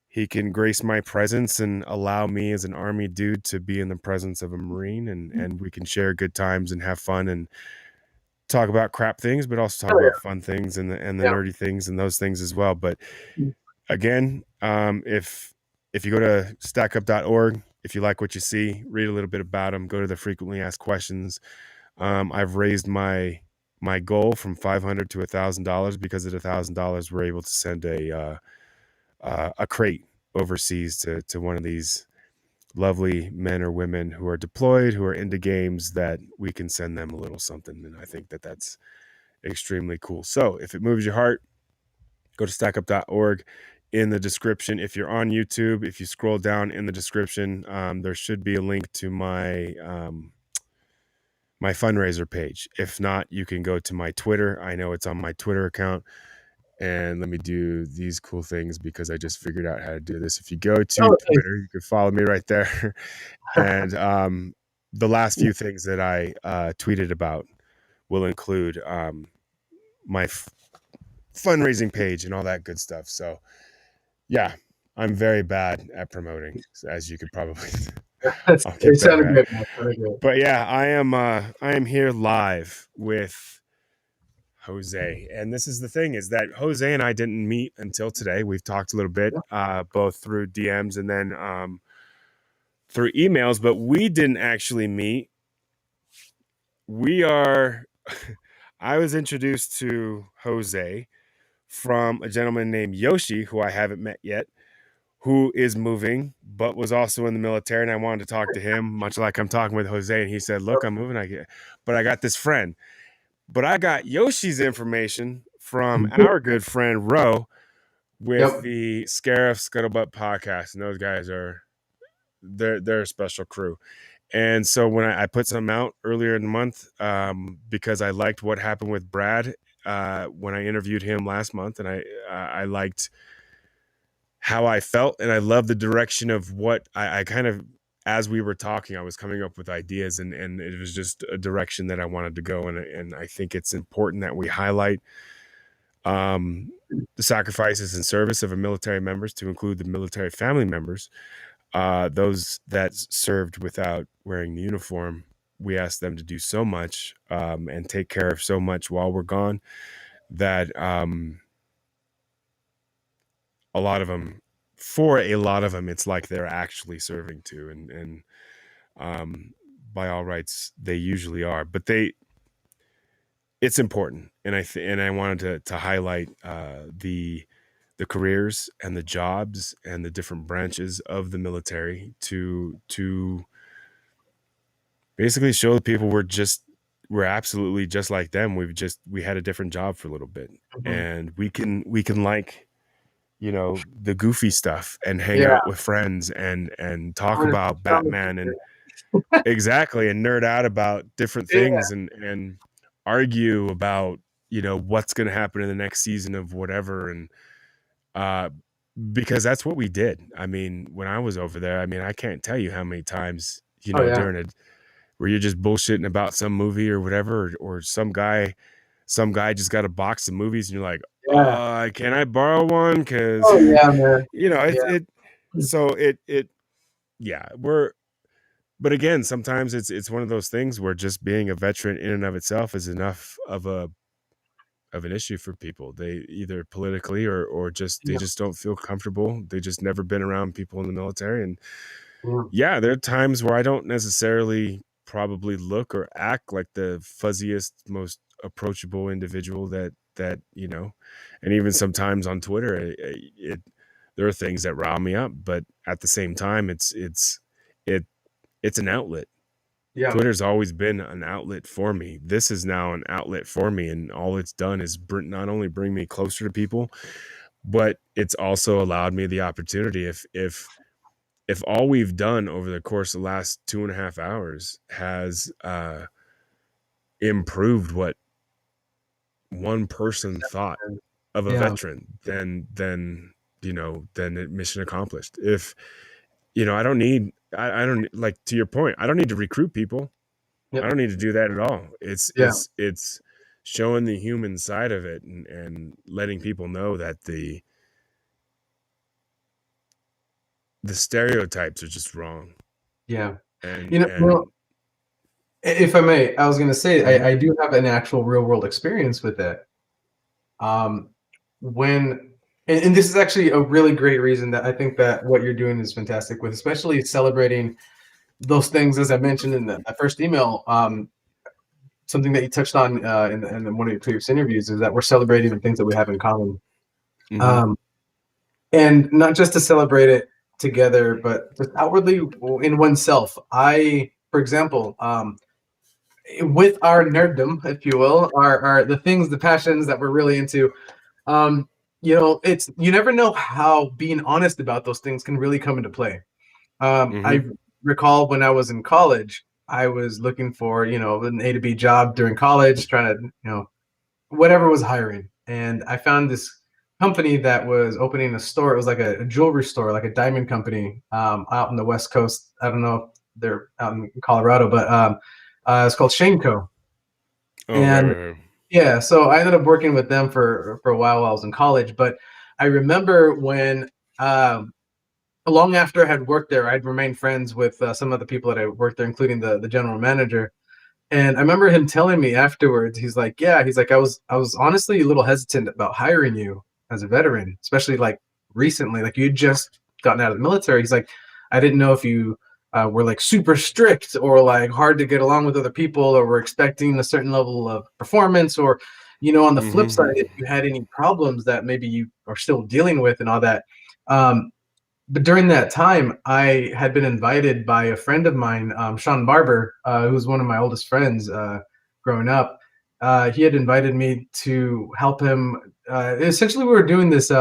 Speaker 1: He can grace my presence and allow me as an Army dude to be in the presence of a Marine, and we can share good times and have fun and talk about crap things, but also talk about fun things and the nerdy things and those things as well. But again, if you go to stackup.org, if you like what you see, read a little bit about them, go to the frequently asked questions. I've raised my goal from $500 to $1,000 because at $1,000 we're able to send a crate overseas to one of these lovely men or women who are deployed, who are into games, that we can send them a little something. And I think that that's extremely cool. So if it moves your heart, go to stackup.org. In the description, if you're on YouTube, if you scroll down in the description, there should be a link to my my fundraiser page. If not, you can go to my Twitter. I know it's on my Twitter account. And let me do these cool things because I just figured out how to do this. If you go to Twitter, you can follow me right there. And the last few things that I tweeted about will include my fundraising page and all that good stuff. So yeah, I'm very bad at promoting, as you could probably
Speaker 2: It sounded good, man.
Speaker 1: But yeah, I am here live with Jose. And this is the thing, is that Jose and I didn't meet until today. We've talked a little bit, both through DMs and then through emails, but we didn't actually meet. I was introduced to Jose from a gentleman named Yoshi, who I haven't met yet, who is moving, but was also in the military. And I wanted to talk to him, much like I'm talking with Jose. And he said, look, I'm moving. But I got this friend. But I got Yoshi's information from our good friend Ro with the Scarif Scuttlebutt podcast. And those guys they're a special crew. And so when I put something out earlier in the month, because I liked what happened with Brad when I interviewed him last month, and I liked how I felt, and I love the direction of what I kind of, as we were talking, I was coming up with ideas, and it was just a direction that I wanted to go. And I think it's important that we highlight the sacrifices and service of our military members, to include the military family members, those that served without wearing the uniform. We ask them to do so much and take care of so much while we're gone that a lot of them, it's like they're actually serving too. And by all rights, they usually are, but it's important. And I wanted to highlight the careers and the jobs and the different branches of the military to basically show the people we're absolutely just like them. We had a different job for a little bit, and we can like, the goofy stuff and hang out with friends and talk about Batman and exactly, and nerd out about different things and argue about, what's going to happen in the next season of whatever. And because that's what we did. I mean, when I was over there, I can't tell you how many times, during it, where you're just bullshitting about some movie or whatever, or some guy just got a box of movies and you're like, can I borrow one? Because
Speaker 2: man.
Speaker 1: so we're But again, sometimes it's one of those things where just being a veteran in and of itself is enough of an issue for people. They either politically or just they
Speaker 2: Yeah.
Speaker 1: just don't feel comfortable. They just never been around people in the military. And
Speaker 2: Yeah.
Speaker 1: yeah, there are times where I don't necessarily probably look or act like the fuzziest, most approachable individual that. And even sometimes on Twitter, there are things that rile me up, but at the same time, it it's an outlet.
Speaker 2: Yeah.
Speaker 1: Twitter's always been an outlet for me. This is now an outlet for me, and all it's done is not only bring me closer to people, but it's also allowed me the opportunity. If all we've done over the course of the last 2.5 hours has improved what one person thought of a
Speaker 2: Yeah.
Speaker 1: veteran, then mission accomplished. If I don't need, I don't like, to your point, I don't need to recruit people. I
Speaker 2: Yep.
Speaker 1: don't need to do that at all. It's
Speaker 2: Yeah.
Speaker 1: it's showing the human side of it and letting people know that the stereotypes are just wrong.
Speaker 2: Yeah.
Speaker 1: And
Speaker 2: You know, well, if I may, I was going to say
Speaker 1: Mhm.
Speaker 2: I do have an actual real world experience with that. Um, when and this is actually a really great reason that I think that what you're doing is fantastic with, especially celebrating those things, as I mentioned in the first email. Something that you touched on in one of your previous interviews is that we're celebrating the things that we have in common.
Speaker 1: Mhm.
Speaker 2: Um, and not just to celebrate it together, but just outwardly in oneself. For example, with our nerddom, if you will, are the things, the passions that we're really into. Um, it's you never know how being honest about those things can really come into play. I
Speaker 1: Mhm.
Speaker 2: recall when I was in college, I was looking for an A to B job during college, trying to whatever was hiring, and I found this company that was opening a store. It was like a jewelry store, like a diamond company, out in the West Coast. I don't know if they're out in Colorado, but it's called Shaneco.
Speaker 1: Oh, right,
Speaker 2: And
Speaker 1: right, right.
Speaker 2: yeah, so I ended up working with them for a while I was in college. But I remember when long after I had worked there, I'd remained friends with some of the people that I worked there, including the general manager. And I remember him telling me afterwards, he's like, "Yeah," he's like, "I was honestly a little hesitant about hiring you as a veteran, especially like recently, like you just gotten out of the military." He's like, "I didn't know if you were like super strict or like hard to get along with other people, or were expecting a certain level of performance, or on the flip side,
Speaker 1: Mhm.
Speaker 2: if you had any problems that maybe you are still dealing with and all that." Um, but during that time, I had been invited by a friend of mine, Sean Barber, who's one of my oldest friends growing up. He had invited me to help him. Essentially, we were doing this.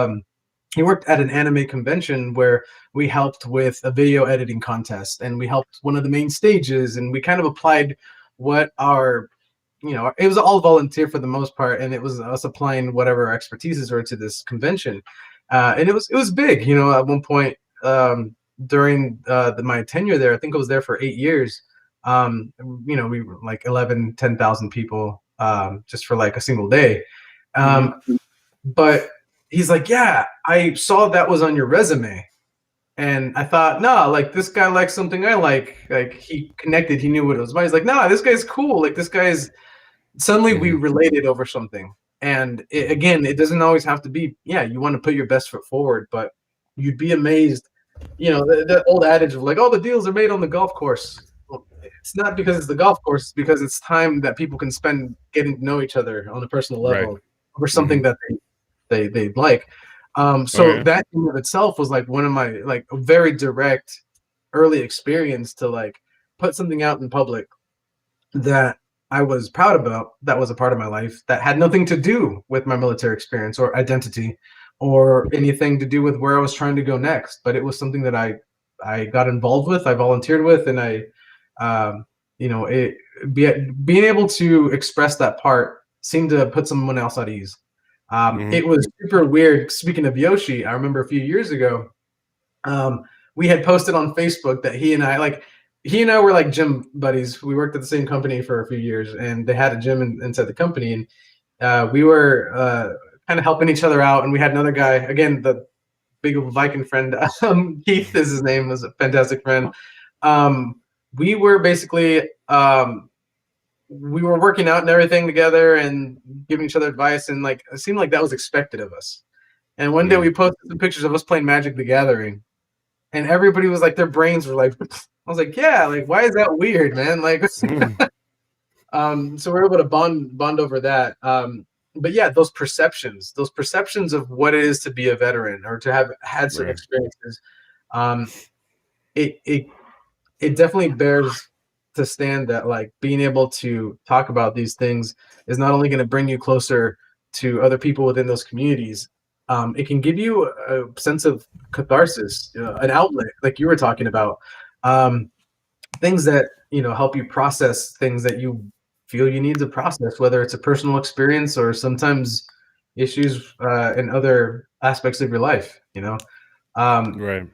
Speaker 2: He worked at an anime convention where we helped with a video editing contest, and we helped one of the main stages, and we kind of applied what it was all volunteer for the most part, and it was us applying whatever our expertises were to this convention. And it was big. At one point, during my tenure there, I think I was there for 8 years. We were like 11, 10,000 people, just for like a single day.
Speaker 1: Mhm.
Speaker 2: Um, but he's like, "Yeah, I saw that was on your resume." And I thought, nah, like this guy likes something I like. Like he connected, he knew what it was about. He's like, nah, this guy's cool. Like this guy's suddenly we
Speaker 1: Mhm.
Speaker 2: related over something. And
Speaker 1: Mhm.
Speaker 2: again, it doesn't always have to be, yeah, you want to put your best foot forward, but you'd be amazed. The old adage of like, oh, the deals are made on the golf course. Well, it's not because it's the golf course, it's because it's time that people can spend getting to know each other on a personal
Speaker 1: Right.
Speaker 2: level over something
Speaker 1: Mhm.
Speaker 2: that they like.
Speaker 1: Oh,
Speaker 2: So
Speaker 1: yeah.
Speaker 2: that in of itself was like one of my like a very direct early experience to like put something out in public that I was proud about, that was a part of my life that had nothing to do with my military experience or identity or anything to do with where I was trying to go next. But it was something that I got involved with, I volunteered with, and um, it being able to express that part seemed to put someone else at ease.
Speaker 1: Mhm.
Speaker 2: It was super weird. Speaking of Yoshi, I remember a few years ago, um, we had posted on Facebook that he and I were like gym buddies. We worked at the same company for a few years, and they had a gym inside the company, and we were kind of helping each other out. And we had another guy, again, the big Viking friend, Keith is his name, was a fantastic friend. Um, we were basically we were working out and everything together and giving each other advice, and like it seemed like that was expected of us. And one day we
Speaker 1: Mm.
Speaker 2: posted some pictures of us playing Magic the Gathering, and everybody was like, their brains were like, I was like, yeah, like why is that weird, man? Like, so we're able to bond over that. But yeah, those perceptions of what it is to be a veteran or to have had certain
Speaker 1: Right.
Speaker 2: experiences, um, it it it definitely bears to stand that like being able to talk about these things is not only going to bring you closer to other people within those communities. It can give you a sense of catharsis, an outlet, like you were talking about. Um, Things that help you process things that you feel you need to process, whether it's a personal experience or sometimes issues in other aspects of your life. Um,
Speaker 1: Right.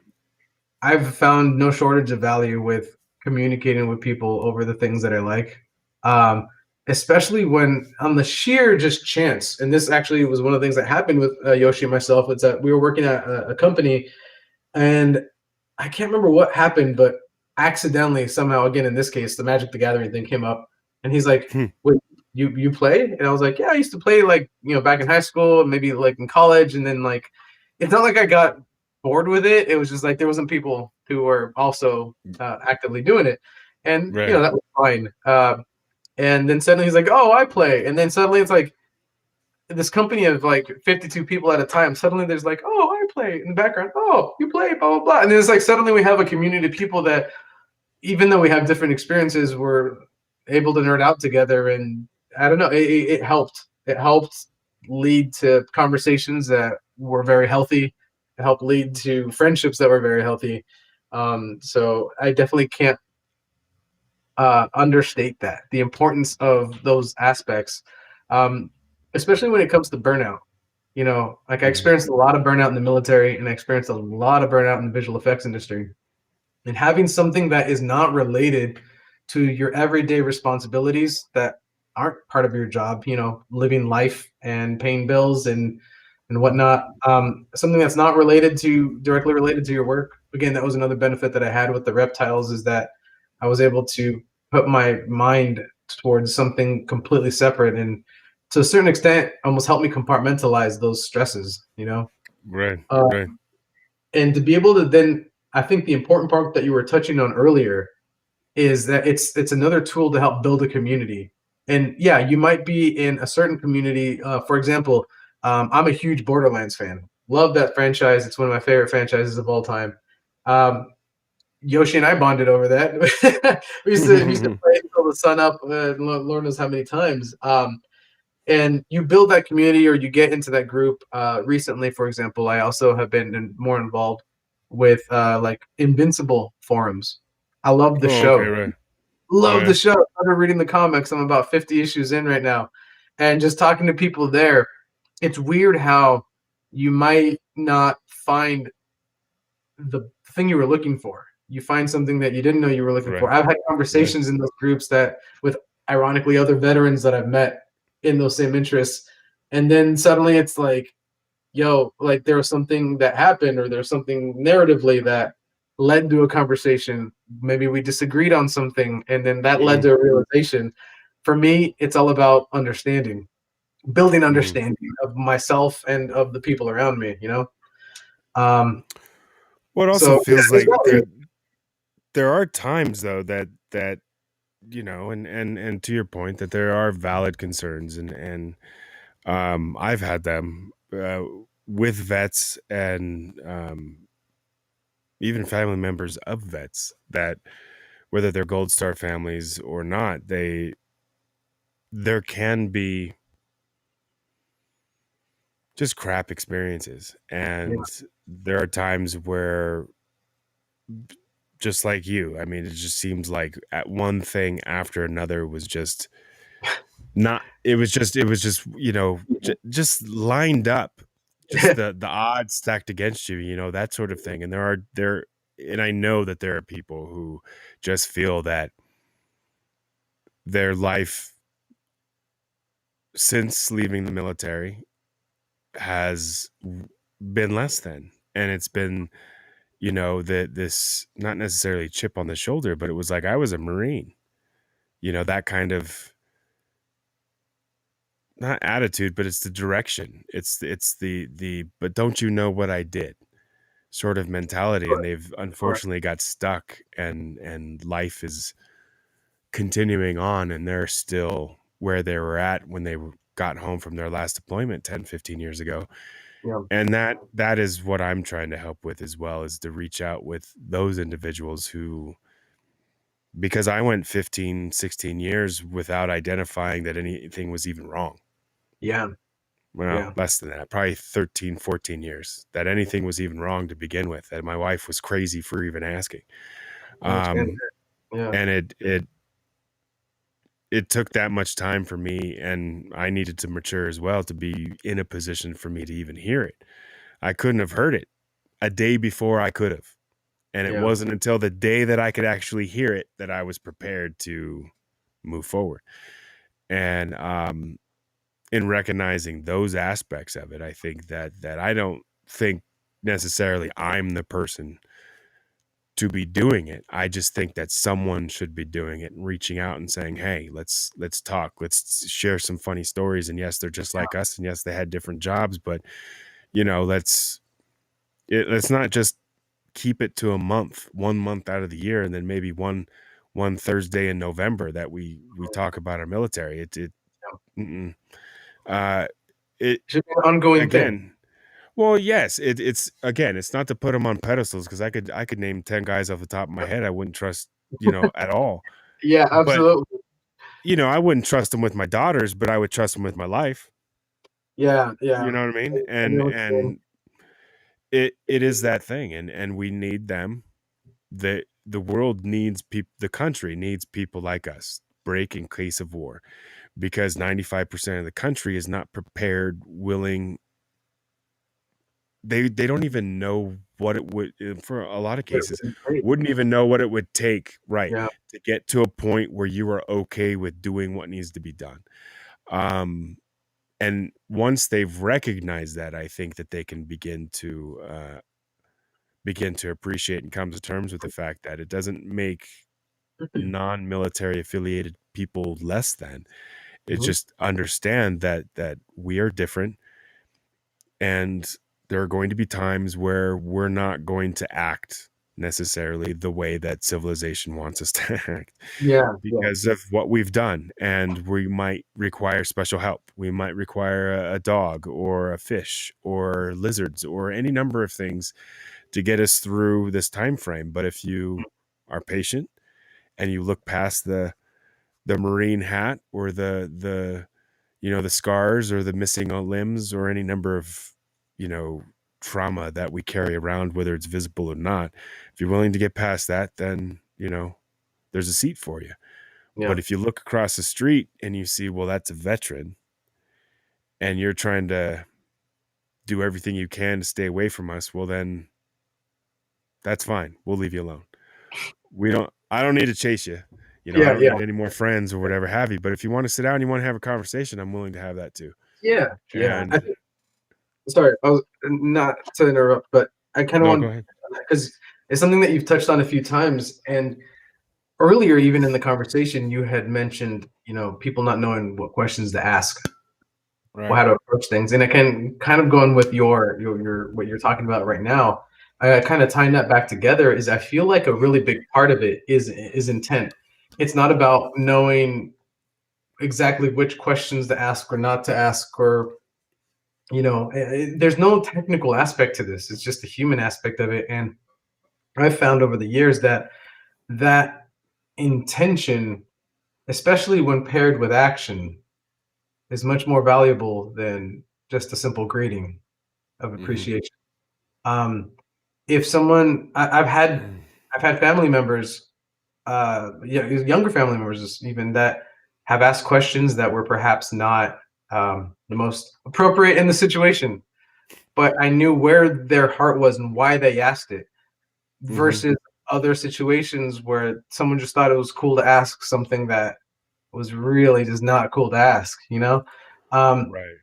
Speaker 2: I've found no shortage of value with communicating with people over the things that I like, um, especially when on the sheer just chance. And this actually was one of the things that happened with Yoshi and myself. It's that we were working at a company, and I can't remember what happened, but accidentally somehow, again in this case, the Magic the Gathering thing came up, and he's like,
Speaker 1: Hmm.
Speaker 2: "Wait, you play?" And I was like, "Yeah, I used to play like back in high school, maybe like in college." And then like, it's not like I got bored with it. It was just like there wasn't people who were also actively doing it, and
Speaker 1: Right.
Speaker 2: that was fine. And then suddenly he's like, "Oh, I play," and then suddenly it's like this company of like 52 people at a time, suddenly there's like, oh, I play in the background. Oh, you play, blah, blah, blah. And then it's like suddenly we have a community of people that, even though we have different experiences, we're able to nerd out together. And I don't know, it helped. It helped lead to conversations that were very healthy. It helped lead to friendships that were very healthy. So I definitely can't understate that, the importance of those aspects, um, especially when it comes to burnout. Like I
Speaker 1: Mhm.
Speaker 2: experienced a lot of burnout in the military, and I experienced a lot of burnout in the visual effects industry. And having something that is not related to your everyday responsibilities that aren't part of your job, living life and paying bills and whatnot, something that's not directly related to your work. Again, that was another benefit that I had with the reptiles, is that I was able to put my mind towards something completely separate, and to a certain extent almost help me compartmentalize those stresses.
Speaker 1: Right.
Speaker 2: uh,
Speaker 1: Right.
Speaker 2: and to be able to then, I think the important part that you were touching on earlier is that it's another tool to help build a community. And yeah, you might be in a certain community. For example, I'm a huge Borderlands fan. Love that franchise. It's one of my favorite franchises of all time. Um, Yoshi and I bonded over that. we used to play until the sun up, Lord knows how many times. And you build that community, or you get into that group. Recently, for example, I also have been more involved with like Invincible forums. I love the
Speaker 1: Oh, okay.
Speaker 2: show.
Speaker 1: Right.
Speaker 2: Love the
Speaker 1: Right.
Speaker 2: show. I started reading the comics. I'm about 50 issues in right now. And just talking to people there, it's weird how you might not find the thing you were looking for. You find something that you didn't know you were looking for.
Speaker 1: Right.
Speaker 2: I've had
Speaker 1: Right.
Speaker 2: conversations in those groups that with ironically other veterans that I've met in those same interests. And then suddenly it's like, yo, like there was something that happened, or there's something narratively that led to a conversation. Maybe we disagreed on something, and then that led
Speaker 1: Mhm.
Speaker 2: to a realization. For me, it's all about understanding, building
Speaker 1: Mhm.
Speaker 2: understanding of myself and of the people around me. Um,
Speaker 1: Well, it also
Speaker 2: so yeah,
Speaker 1: feels
Speaker 2: there's
Speaker 1: like
Speaker 2: value.
Speaker 1: there are times though that and to your point that there are valid concerns, and I've had them with vets and even family members of vets, that whether they're Gold Star families or not, there can be just crap experiences,
Speaker 2: Yeah.
Speaker 1: and there are times where, just like you, I mean, it just seems like at one thing after another was just not, it was just just lined up, just the odds stacked against you, that sort of thing. And and I know that there are people who just feel that their life since leaving the military has been less than, and it's been that this, not necessarily chip on the shoulder, but it was like I was a Marine, that kind of, not attitude, but it's the direction. It's the but don't you know what I did sort of mentality, and they've
Speaker 2: Sure.
Speaker 1: unfortunately got stuck, and life is continuing on, and they're still where they were at when they got home from their last deployment 10-15 years ago.
Speaker 2: Yeah.
Speaker 1: And that is what I'm trying to help with as well, is to reach out with those individuals who, because I went 15-16 years without identifying that anything was even wrong.
Speaker 2: Yeah.
Speaker 1: Well,
Speaker 2: Yeah.
Speaker 1: less than that, probably 13-14 years, that anything was even wrong to begin with, that my wife was crazy for even asking.
Speaker 2: I understand
Speaker 1: Um,
Speaker 2: that. Yeah.
Speaker 1: and it took that much time for me, and I needed to mature as well to be in a position for me to even hear it. I couldn't have heard it a day before I could have. And it
Speaker 2: Yeah.
Speaker 1: wasn't until the day that I could actually hear it that I was prepared to move forward. And in recognizing those aspects of it, I think that I don't think necessarily I'm the person to be doing it. I just think that someone should be doing it and reaching out and saying, "Hey, let's talk. Let's share some funny stories." And yes, they're just like us, and yes, they had different jobs, but let's not just keep it to a month, 1 month out of the year, and then maybe one Thursday in November that we talk about our military. Mm-mm. Uh, it
Speaker 2: Should be an ongoing thing.
Speaker 1: again. Well, yes, it's again, it's not to put them on pedestals, because I could name 10 guys off the top of my head I wouldn't trust, at all.
Speaker 2: Yeah,
Speaker 1: But
Speaker 2: absolutely.
Speaker 1: I wouldn't trust them with my daughters, but I would trust them with my life.
Speaker 2: Yeah.
Speaker 1: You
Speaker 2: Yeah.
Speaker 1: know what I mean?
Speaker 2: I know
Speaker 1: And
Speaker 2: what you're saying.
Speaker 1: it is that thing, and we need them. The world needs people. The country needs people like us, break in case of war, because 95% of the country is not prepared, willing. They don't even know what it would, for a lot of
Speaker 2: But it
Speaker 1: cases,
Speaker 2: would be great.
Speaker 1: wouldn't even know what it would take, right,
Speaker 2: Yeah.
Speaker 1: to get to a point where you are okay with doing what needs to be done. Um, and once they've recognized that, I think that they can begin to appreciate and come to terms with the fact that it doesn't make non-military affiliated people less than. It's
Speaker 2: Mhm.
Speaker 1: just understand that we are different, and there are going to be times where we're not going to act necessarily the way that civilization wants us to act,
Speaker 2: Yeah. Yeah.
Speaker 1: because of what we've done, and we might require special help. We might require a dog or a fish or lizards or any number of things to get us through this time frame. But if you are patient and you look past the Marine hat, or the scars or the missing limbs, or any number of you know trauma that we carry around, whether it's visible or not, if you're willing to get past that, then there's a seat for you.
Speaker 2: Yeah.
Speaker 1: But if you look across the street and you see, well, that's a veteran, and you're trying to do everything you can to stay away from us, well, then that's fine. We'll leave you alone. I don't need to chase you. I
Speaker 2: Yeah.
Speaker 1: don't
Speaker 2: Yeah.
Speaker 1: need any more friends or whatever have you. But if you want to sit down and you want to have a conversation, I'm willing to have that too.
Speaker 2: Yeah. Yeah.
Speaker 1: And
Speaker 2: Sorry, I was not to interrupt, but I kind of
Speaker 1: no, go
Speaker 2: want,
Speaker 1: ahead.
Speaker 2: because it's something that you've touched on a few times, and earlier, even in the conversation, you had mentioned, people not knowing what questions to ask or
Speaker 1: Right.
Speaker 2: how to approach things, and I can kind of go on with your what you're talking about right now. Kind of tying that back together is, I feel like a really big part of it is intent. It's not about knowing exactly which questions to ask or not to ask, or there's no technical aspect to this. It's just the human aspect of it. And I've found over the years that intention, especially when paired with action, is much more valuable than just a simple greeting of
Speaker 1: Mm-hmm.
Speaker 2: appreciation. Um, if someone, I've had family members, yeah, younger family members even, that have asked questions that were perhaps not the most appropriate in the situation, but I knew where their heart was and why they asked it,
Speaker 1: Mm-hmm.
Speaker 2: versus other situations where someone just thought it was cool to ask something that was really just not cool to ask. Um,
Speaker 1: Right.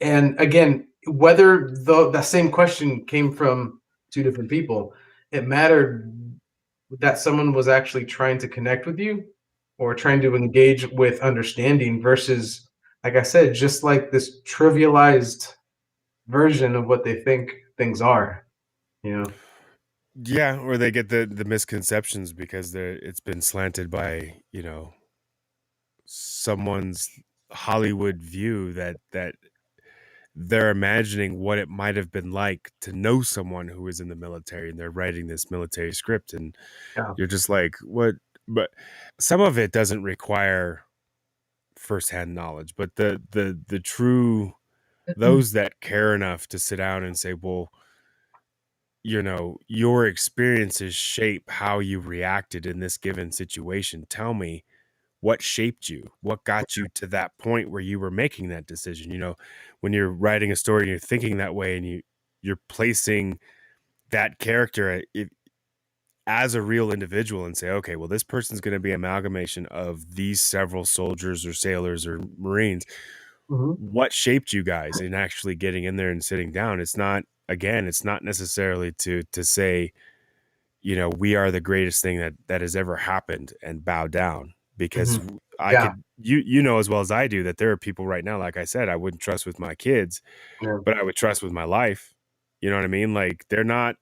Speaker 2: and again, whether the same question came from two different people, it mattered that someone was actually trying to connect with you or trying to engage with understanding versus, like I said, just like this trivialized version of what they think things are, you know?
Speaker 1: Yeah, or they get the misconceptions because it's been slanted by, someone's Hollywood view that they're imagining what it might have been like to know someone who is in the military, and they're writing this military script, and
Speaker 2: Yeah.
Speaker 1: you're just like, what? But some of it doesn't require firsthand knowledge, but the true, those that care enough to sit down and say, well, your experiences shape how you reacted in this given situation. Tell me what shaped you, what got you to that point where you were making that decision. When you're writing a story and you're thinking that way, and you're placing that character as a real individual, and say, okay, well, this person's going to be amalgamation of these several soldiers or sailors or Marines.
Speaker 2: Mhm.
Speaker 1: What shaped you guys in actually getting in there and sitting down? It's not, again, it's not necessarily to say, we are the greatest thing that has ever happened and bow down, because
Speaker 2: Mhm.
Speaker 1: I
Speaker 2: Yeah.
Speaker 1: could, you know as well as I do, that there are people right now, like I said, I wouldn't trust with my kids,
Speaker 2: Yeah.
Speaker 1: but I would trust with my life. You know what I mean? Like, they're not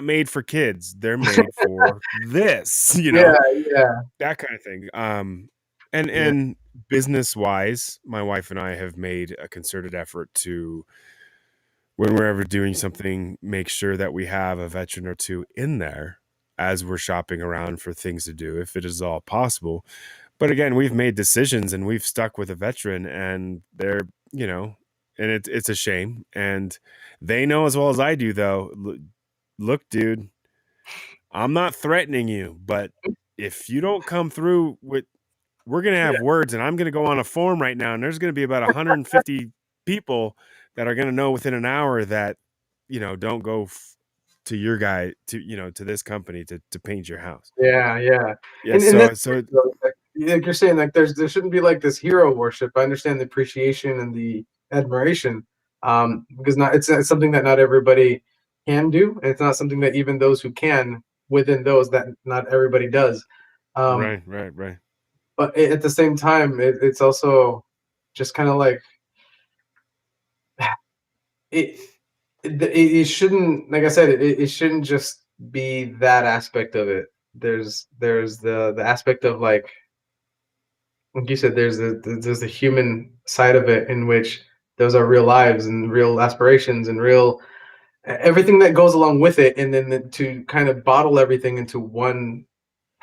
Speaker 1: made for kids. They're made for this,
Speaker 2: Yeah, yeah,
Speaker 1: that kind of thing.
Speaker 2: yeah.
Speaker 1: And business wise, my wife and I have made a concerted effort to, when we're ever doing something, make sure that we have a veteran or two in there as we're shopping around for things to do, if it is all possible. But again, we've made decisions and we've stuck with a veteran, and they're, and it's a shame. And they know as well as I do, though, look, dude, I'm not threatening you, but if you don't come through with, we're going to have words, and I'm going to go on a form right now, and there's going to be about 150 people that are going to know within an hour that, don't go to your guy, to this company to paint your house.
Speaker 2: Yeah, yeah.
Speaker 1: Yeah.
Speaker 2: And that's
Speaker 1: So
Speaker 2: like you're saying, like there shouldn't be like this hero worship. I understand the appreciation and the admiration, because not it's something that not everybody can do, and it's not something that even those who can, within those, that not everybody does. Um,
Speaker 1: right, right, right.
Speaker 2: but at the same time, it's also just kind of like it, it shouldn't, like I said, it shouldn't just be that aspect of it. There's the aspect of like you said, there's the human side of it in which those are real lives and real aspirations and real everything that goes along with it, and then to kind of bottle everything into one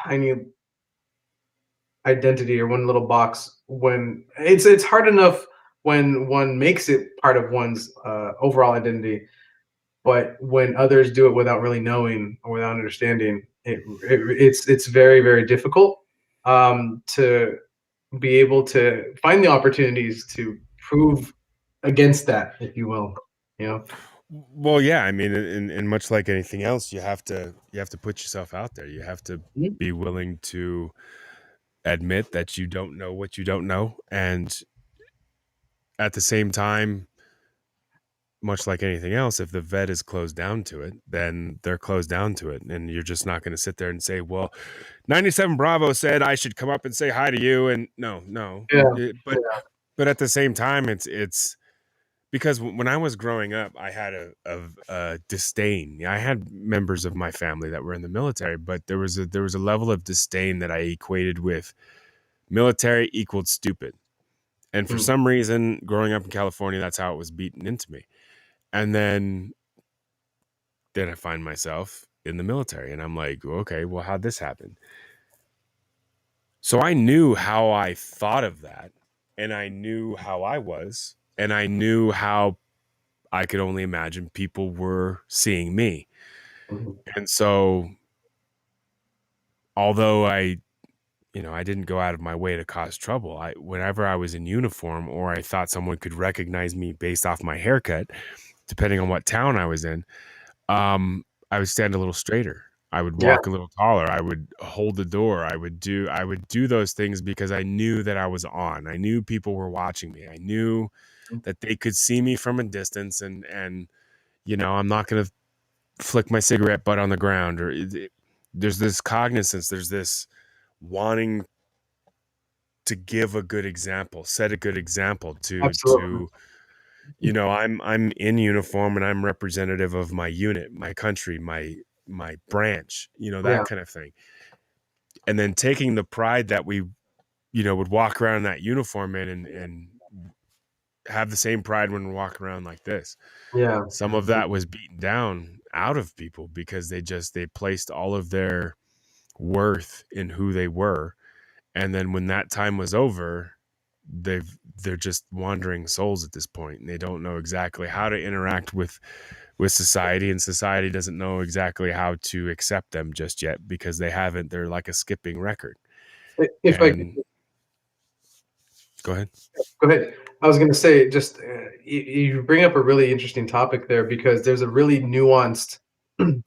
Speaker 2: tiny identity or one little box, when it's hard enough when one makes it part of one's overall identity, but when others do it without really knowing or without understanding it's very very difficult to be able to find the opportunities to prove against that, if you will, you know.
Speaker 1: Well, yeah, I mean, and much like anything else, you have to put yourself out there. You have to
Speaker 2: Mhm.
Speaker 1: be willing to admit that you don't know what you don't know, and at the same time, much like anything else, if the vet is closed down to it, then they're closed down to it. And you're just not going to sit there and say, well, 97 Bravo said I should come up and say hi to you. And no, no.
Speaker 2: Yeah,
Speaker 1: But at the same time, it's because when I was growing up, I had a disdain. I had members of my family that were in the military, but there was a level of disdain that I equated with military equaled stupid. And for
Speaker 2: mm,
Speaker 1: some reason, growing up in California, that's how it was beaten into me. And then I find myself in the military, and I'm like, okay, well, how'd this happen? So I knew how I thought of that, and I knew how I was, and I knew how I could only imagine people were seeing me.
Speaker 2: mhm,
Speaker 1: And so, although I didn't go out of my way to cause trouble, whenever I was in uniform or I thought someone could recognize me based off my haircut, depending on what town I was in, I would stand a little straighter. I would
Speaker 2: yeah,
Speaker 1: walk a little taller. I would hold the door. I would do those things because I knew that I was on. I knew people were watching me. I knew
Speaker 2: mm,
Speaker 1: that they could see me from a distance, and I'm not going to flick my cigarette butt on the ground, or there's this cognizance, there's this wanting to give a good example, set a good example
Speaker 2: Absolutely.
Speaker 1: to I'm in uniform and I'm representative of my unit, my country, my branch, that
Speaker 2: Yeah.
Speaker 1: kind of thing. And then taking the pride that we would walk around in that uniform and have the same pride when we're walking around like this.
Speaker 2: Yeah.
Speaker 1: Some of that was beaten down out of people because they placed all of their worth in who they were. And then when that time was over, they're just wandering souls at this point, and they don't know exactly how to interact with society, and society doesn't know exactly how to accept them just yet because they're like a skipping record.
Speaker 2: If I
Speaker 1: And go ahead.
Speaker 2: Go ahead. I was going to say, just you bring up a really interesting topic there because there's a really nuanced thing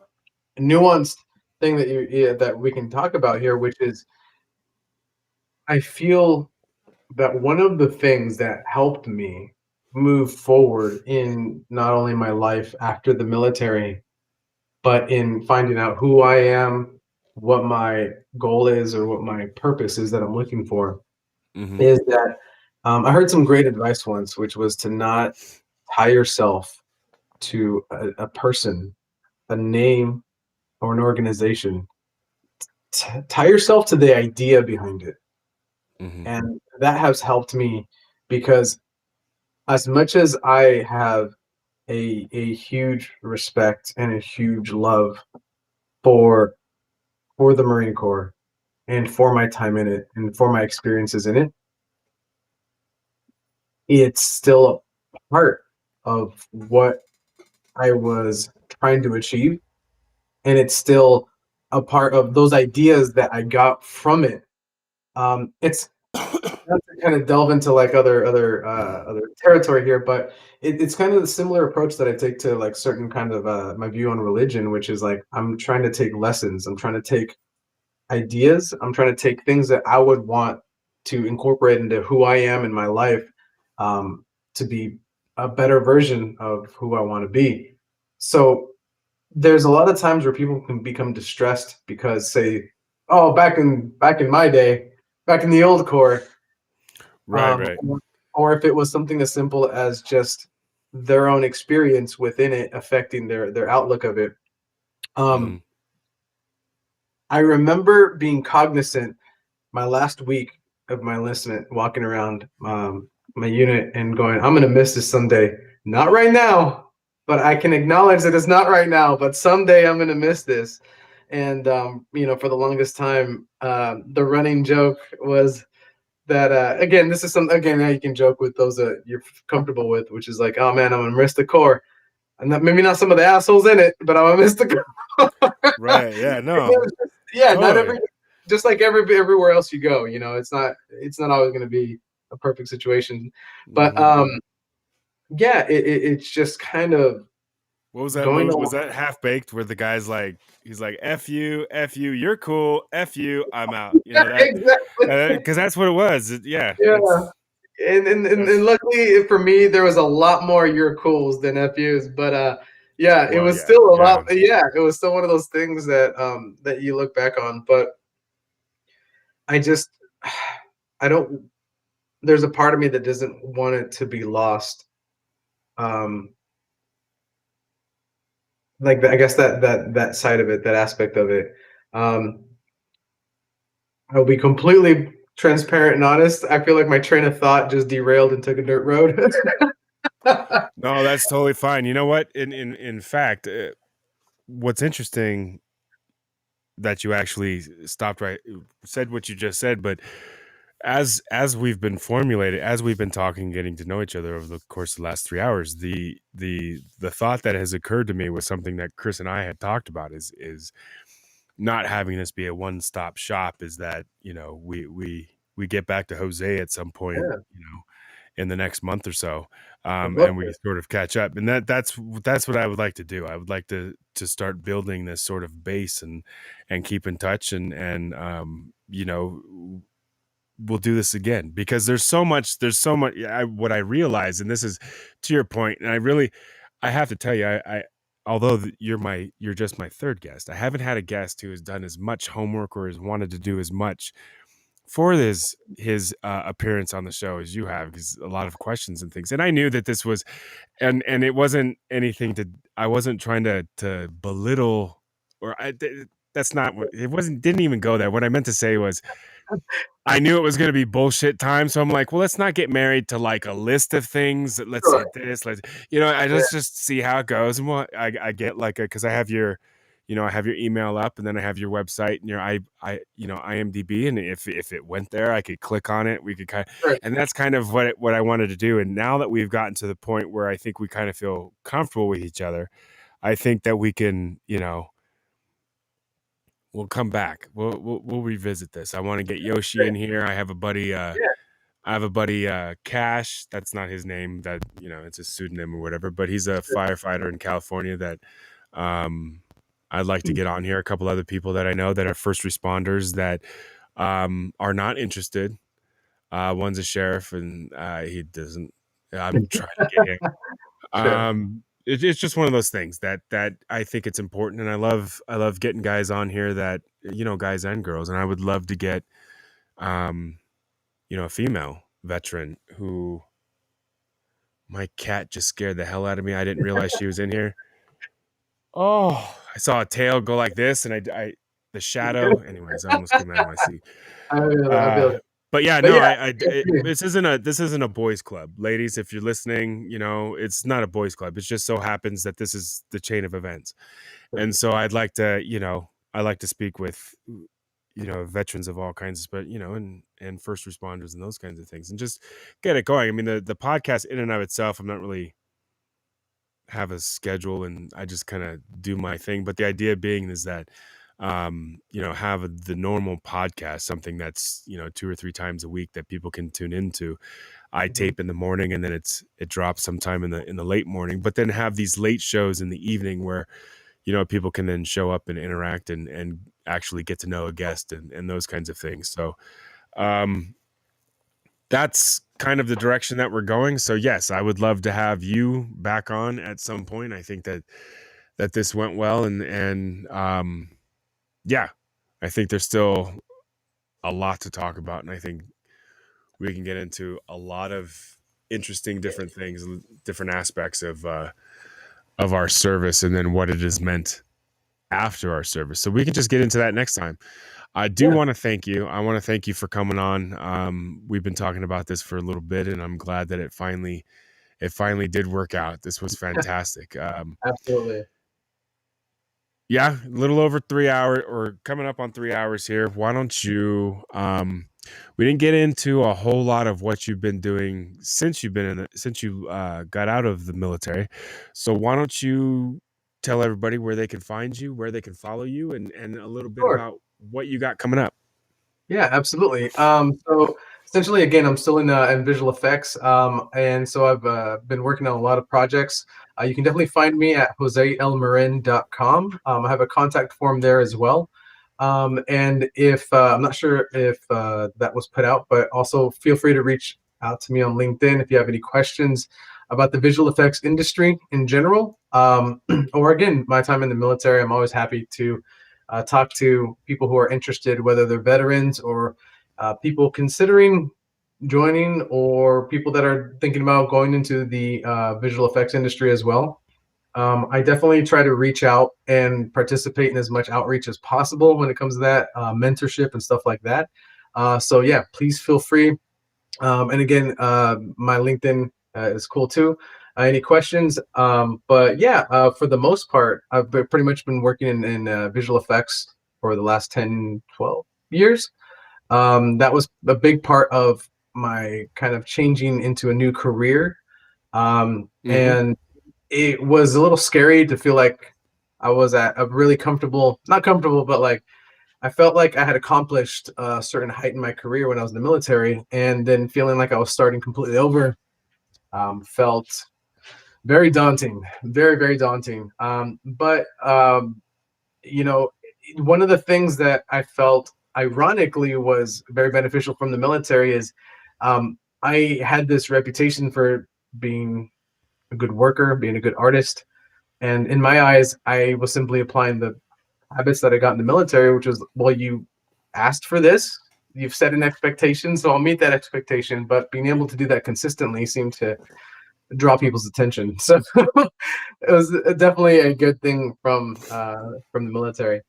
Speaker 2: that that we can talk about here, which is I feel that one of the things that helped me move forward in not only my life after the military, but in finding out who I am, what my goal is, or what my purpose is that I'm looking for,
Speaker 1: Mm-hmm.
Speaker 2: is that I heard some great advice once, which was to not tie yourself to a person, a name, or an organization. Tie yourself to the idea behind it.
Speaker 1: Mm-hmm.
Speaker 2: And that has helped me because as much as I have a huge respect and a huge love for the Marine Corps and for my time in it and for my experiences in it, it's still a part of what I was trying to achieve, and it's still a part of those ideas that I got from it. It's not to kind of delve into like other territory here, but it's kind of the similar approach that I take to like certain kind of my view on religion, which is like I'm trying to take lessons, I'm trying to take ideas, I'm trying to take things that I would want to incorporate into who I am in my life, to be a better version of who I want to be. So there's a lot of times where people can become distressed because say, oh, back in my day, back in the old core,
Speaker 1: Right, right.
Speaker 2: or if it was something as simple as just their own experience within it affecting their outlook of it.
Speaker 1: Mm-hmm.
Speaker 2: Um, I remember being cognizant my last week of my enlistment, walking around my unit and going, I'm gonna miss this someday. Not right now, but I can acknowledge that it's not right now, but someday I'm gonna miss this. And for the longest time, the running joke was that again, this is some again how you can joke with those that you're comfortable with, which is like, oh man, I'm gonna miss the core. And not, maybe not some of the assholes in it, but I'm gonna miss the core.
Speaker 1: Right. Yeah. No.
Speaker 2: Yeah, not
Speaker 1: Totally.
Speaker 2: every just like everywhere else you go, it's not always going to be a perfect situation. But
Speaker 1: Mm-hmm.
Speaker 2: yeah, it's just kind of
Speaker 1: What was that?
Speaker 2: going
Speaker 1: Was
Speaker 2: along.
Speaker 1: that Half Baked where the guy's like, he's like, F you, you're cool. F you, I'm out. That
Speaker 2: Exactly.
Speaker 1: because that's what it was. Yeah,
Speaker 2: Yeah.
Speaker 1: that's
Speaker 2: And
Speaker 1: that's
Speaker 2: luckily for me, there was a lot more you're cools than FUs. But yeah, it
Speaker 1: well,
Speaker 2: was
Speaker 1: yeah,
Speaker 2: still a lot.
Speaker 1: yeah.
Speaker 2: Yeah, it was still one of those things that you look back on. But I just I don't. There's a part of me that doesn't want it to be lost. Um, like I guess that side of it, that aspect of it. Um, I'll be completely transparent and honest. I feel like my train of thought just derailed and took a dirt road.
Speaker 1: No, that's totally fine. You know what? In fact, what's interesting that you actually stopped right, said what you just said, but as we've been as we've been talking, getting to know each other over the course of the last 3 hours, the thought that has occurred to me was something that Chris and I had talked about is not having this be a one-stop shop, is that we get back to Jose at some point,
Speaker 2: Yeah,
Speaker 1: in the next month or so,
Speaker 2: I'd love
Speaker 1: and we
Speaker 2: to.
Speaker 1: sort of catch up, and that's what I would like to do. I would like to start building this sort of base and keep in touch, and we'll do this again because there's so much what I realize, and this is to your point, and I have to tell you, although you're just my third guest, I haven't had a guest who has done as much homework or has wanted to do as much for his appearance on the show as you have, because a lot of questions and things. And I knew that this was, and it wasn't anything to, I wasn't trying to belittle, or that's not what it wasn't, didn't even go there. What I meant to say was, I knew it was going to be bullshit time. So I'm like, well, let's not get married to like a list of things. Let's
Speaker 2: Sure.
Speaker 1: hit this. Let's just see how it goes. And what I get like, cause I have I have your email up, and then I have your website and your, IMDb. And if it went there, I could click on it. We could
Speaker 2: Sure.
Speaker 1: and that's kind of what I wanted to do. And now that we've gotten to the point where I think we kind of feel comfortable with each other, I think that we can, we'll come back. We'll revisit this. I want to get Yoshi in here. I have a buddy. Cash. That's not his name. That it's a pseudonym or whatever. But he's a firefighter in California that I'd like to get on here. A couple other people that I know that are first responders that are not interested. One's a sheriff, and he doesn't. I'm trying to get him.
Speaker 2: Sure.
Speaker 1: It's just one of those things that I think it's important, and I love getting guys on here that guys and girls, and I would love to get a female veteran who. My cat just scared the hell out of me. I didn't realize she was in here. Oh, I saw a tail go like this, and I the shadow. Anyways, I almost came out of my seat.
Speaker 2: I'll be able to.
Speaker 1: But yeah,
Speaker 2: But
Speaker 1: no,
Speaker 2: yeah,
Speaker 1: this isn't a boys club, ladies. If you're listening, it's not a boys club. It just so happens that this is the chain of events, and so I'd like to, I like to speak with, veterans of all kinds, but and first responders and those kinds of things, and just get it going. I mean, the podcast in and of itself, I'm not really have a schedule, and I just kind of do my thing. But the idea being is that have the normal podcast, something that's 2 or 3 times a week that people can tune into. I tape in the morning, and then it drops sometime in the late morning, but then have these late shows in the evening where people can then show up and interact and actually get to know a guest and those kinds of things. So that's kind of the direction that we're going. So yes, I would love to have you back on at some point. I think that this went well, and yeah, I think there's still a lot to talk about, and I think we can get into a lot of interesting different things, different aspects of our service, and then what it has meant after our service. So we can just get into that next time. I do want to thank you. I want to thank you for coming on. We've been talking about this for a little bit, and I'm glad that it finally did work out. This was fantastic.
Speaker 2: Absolutely.
Speaker 1: Yeah, a little over 3 hours, or coming up on 3 hours here. Why don't you? We didn't get into a whole lot of what you've been doing since you got out of the military. So why don't you tell everybody where they can find you, where they can follow you, and a little bit
Speaker 2: Sure.
Speaker 1: about what you got coming up.
Speaker 2: Yeah, absolutely. So essentially, again, I'm still in visual effects, and so I've been working on a lot of projects. You can definitely find me at joseelmarin.com. I have a contact form there as well. And if I'm not sure if that was put out, but also feel free to reach out to me on LinkedIn if you have any questions about the visual effects industry in general, or again, my time in the military. I'm always happy to talk to people who are interested, whether they're veterans or people considering joining, or people that are thinking about going into the visual effects industry as well. I definitely try to reach out and participate in as much outreach as possible when it comes to that mentorship and stuff like that. So yeah, please feel free. And again, my LinkedIn is cool too. Any questions? But yeah, for the most part, pretty much been working in visual effects for the last 10, 12 years. That was a big part of my kind of changing into a new career. And it was a little scary to feel like I was at a really comfortable, not comfortable, but like I felt like I had accomplished a certain height in my career when I was in the military, and then feeling like I was starting completely over felt very daunting, very, very daunting. But you know, one of the things that I felt ironically was very beneficial from the military is I had this reputation for being a good worker, being a good artist, And in my eyes, I was simply applying the habits that I got in the military, which is, well, you asked for this, you've set an expectation, so I'll meet that expectation. But being able to do that consistently seemed to draw people's attention. So it was definitely a good thing from the military.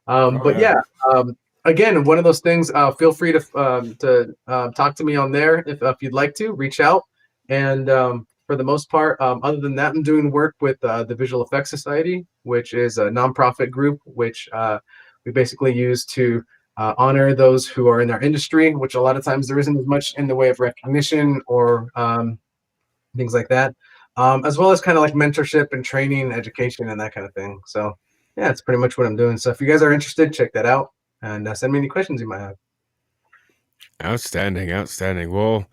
Speaker 1: Oh
Speaker 2: But
Speaker 1: yeah.
Speaker 2: yeah, again, one of those things. Feel free to talk to me on there if you'd like to reach out. And for the most part, other than that, I'm doing work with the Visual Effects Society, which is a nonprofit group which we basically use to honor those who are in our industry, which a lot of times there isn't as much in the way of recognition or things like that, as well as kind of like mentorship and training, education, and that kind of thing. So yeah, it's pretty much what I'm doing. So if you guys are interested, check that out and send me any questions you might have.
Speaker 1: Outstanding, outstanding. Well,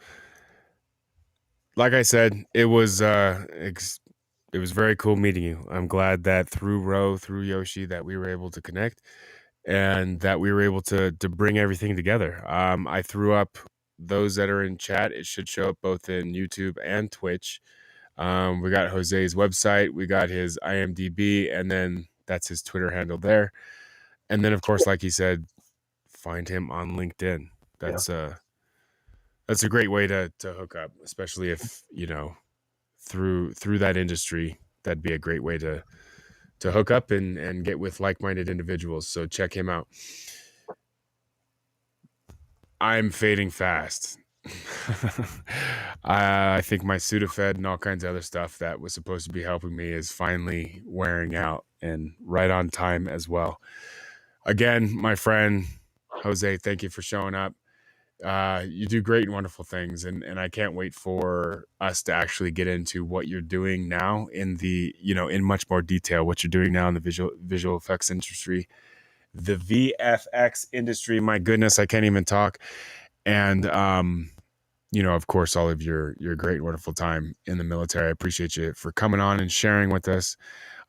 Speaker 1: like I said, it was very cool meeting you. I'm glad that through Yoshi, that we were able to connect and that we were able to bring everything together. I threw up those that are in chat. It should show up both in YouTube and Twitch. We got Jose's website, we got his IMDb, and then that's his Twitter handle there. And then, of course, like he said, find him on LinkedIn.
Speaker 2: Yeah.
Speaker 1: That's a great way to hook up, especially if, through that industry. That'd be a great way to hook up and get with like-minded individuals. So check him out. I'm fading fast. I think my Sudafed and all kinds of other stuff that was supposed to be helping me is finally wearing out, and right on time as well. Again, my friend Jose, thank you for showing up. You do great and wonderful things, and I can't wait for us to actually get into what you're doing now in in much more detail, what you're doing now in the visual effects industry, the VFX industry. My goodness, I can't even talk. And of course, all of your great and wonderful time in the military. I appreciate you for coming on and sharing with us.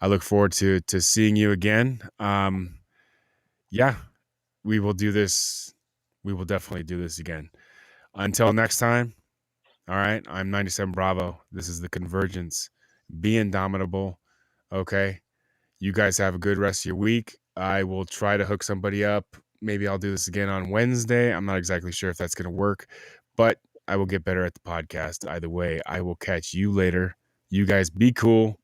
Speaker 1: I look forward to seeing you again. Yeah, we will do this. We will definitely do this again. Until next time, all right, I'm 97 Bravo. This is the Convergence. Be indomitable, okay? You guys have a good rest of your week. I will try to hook somebody up. Maybe I'll do this again on Wednesday. I'm not exactly sure if that's going to work, but I will get better at the podcast. Either way, I will catch you later. You guys be cool.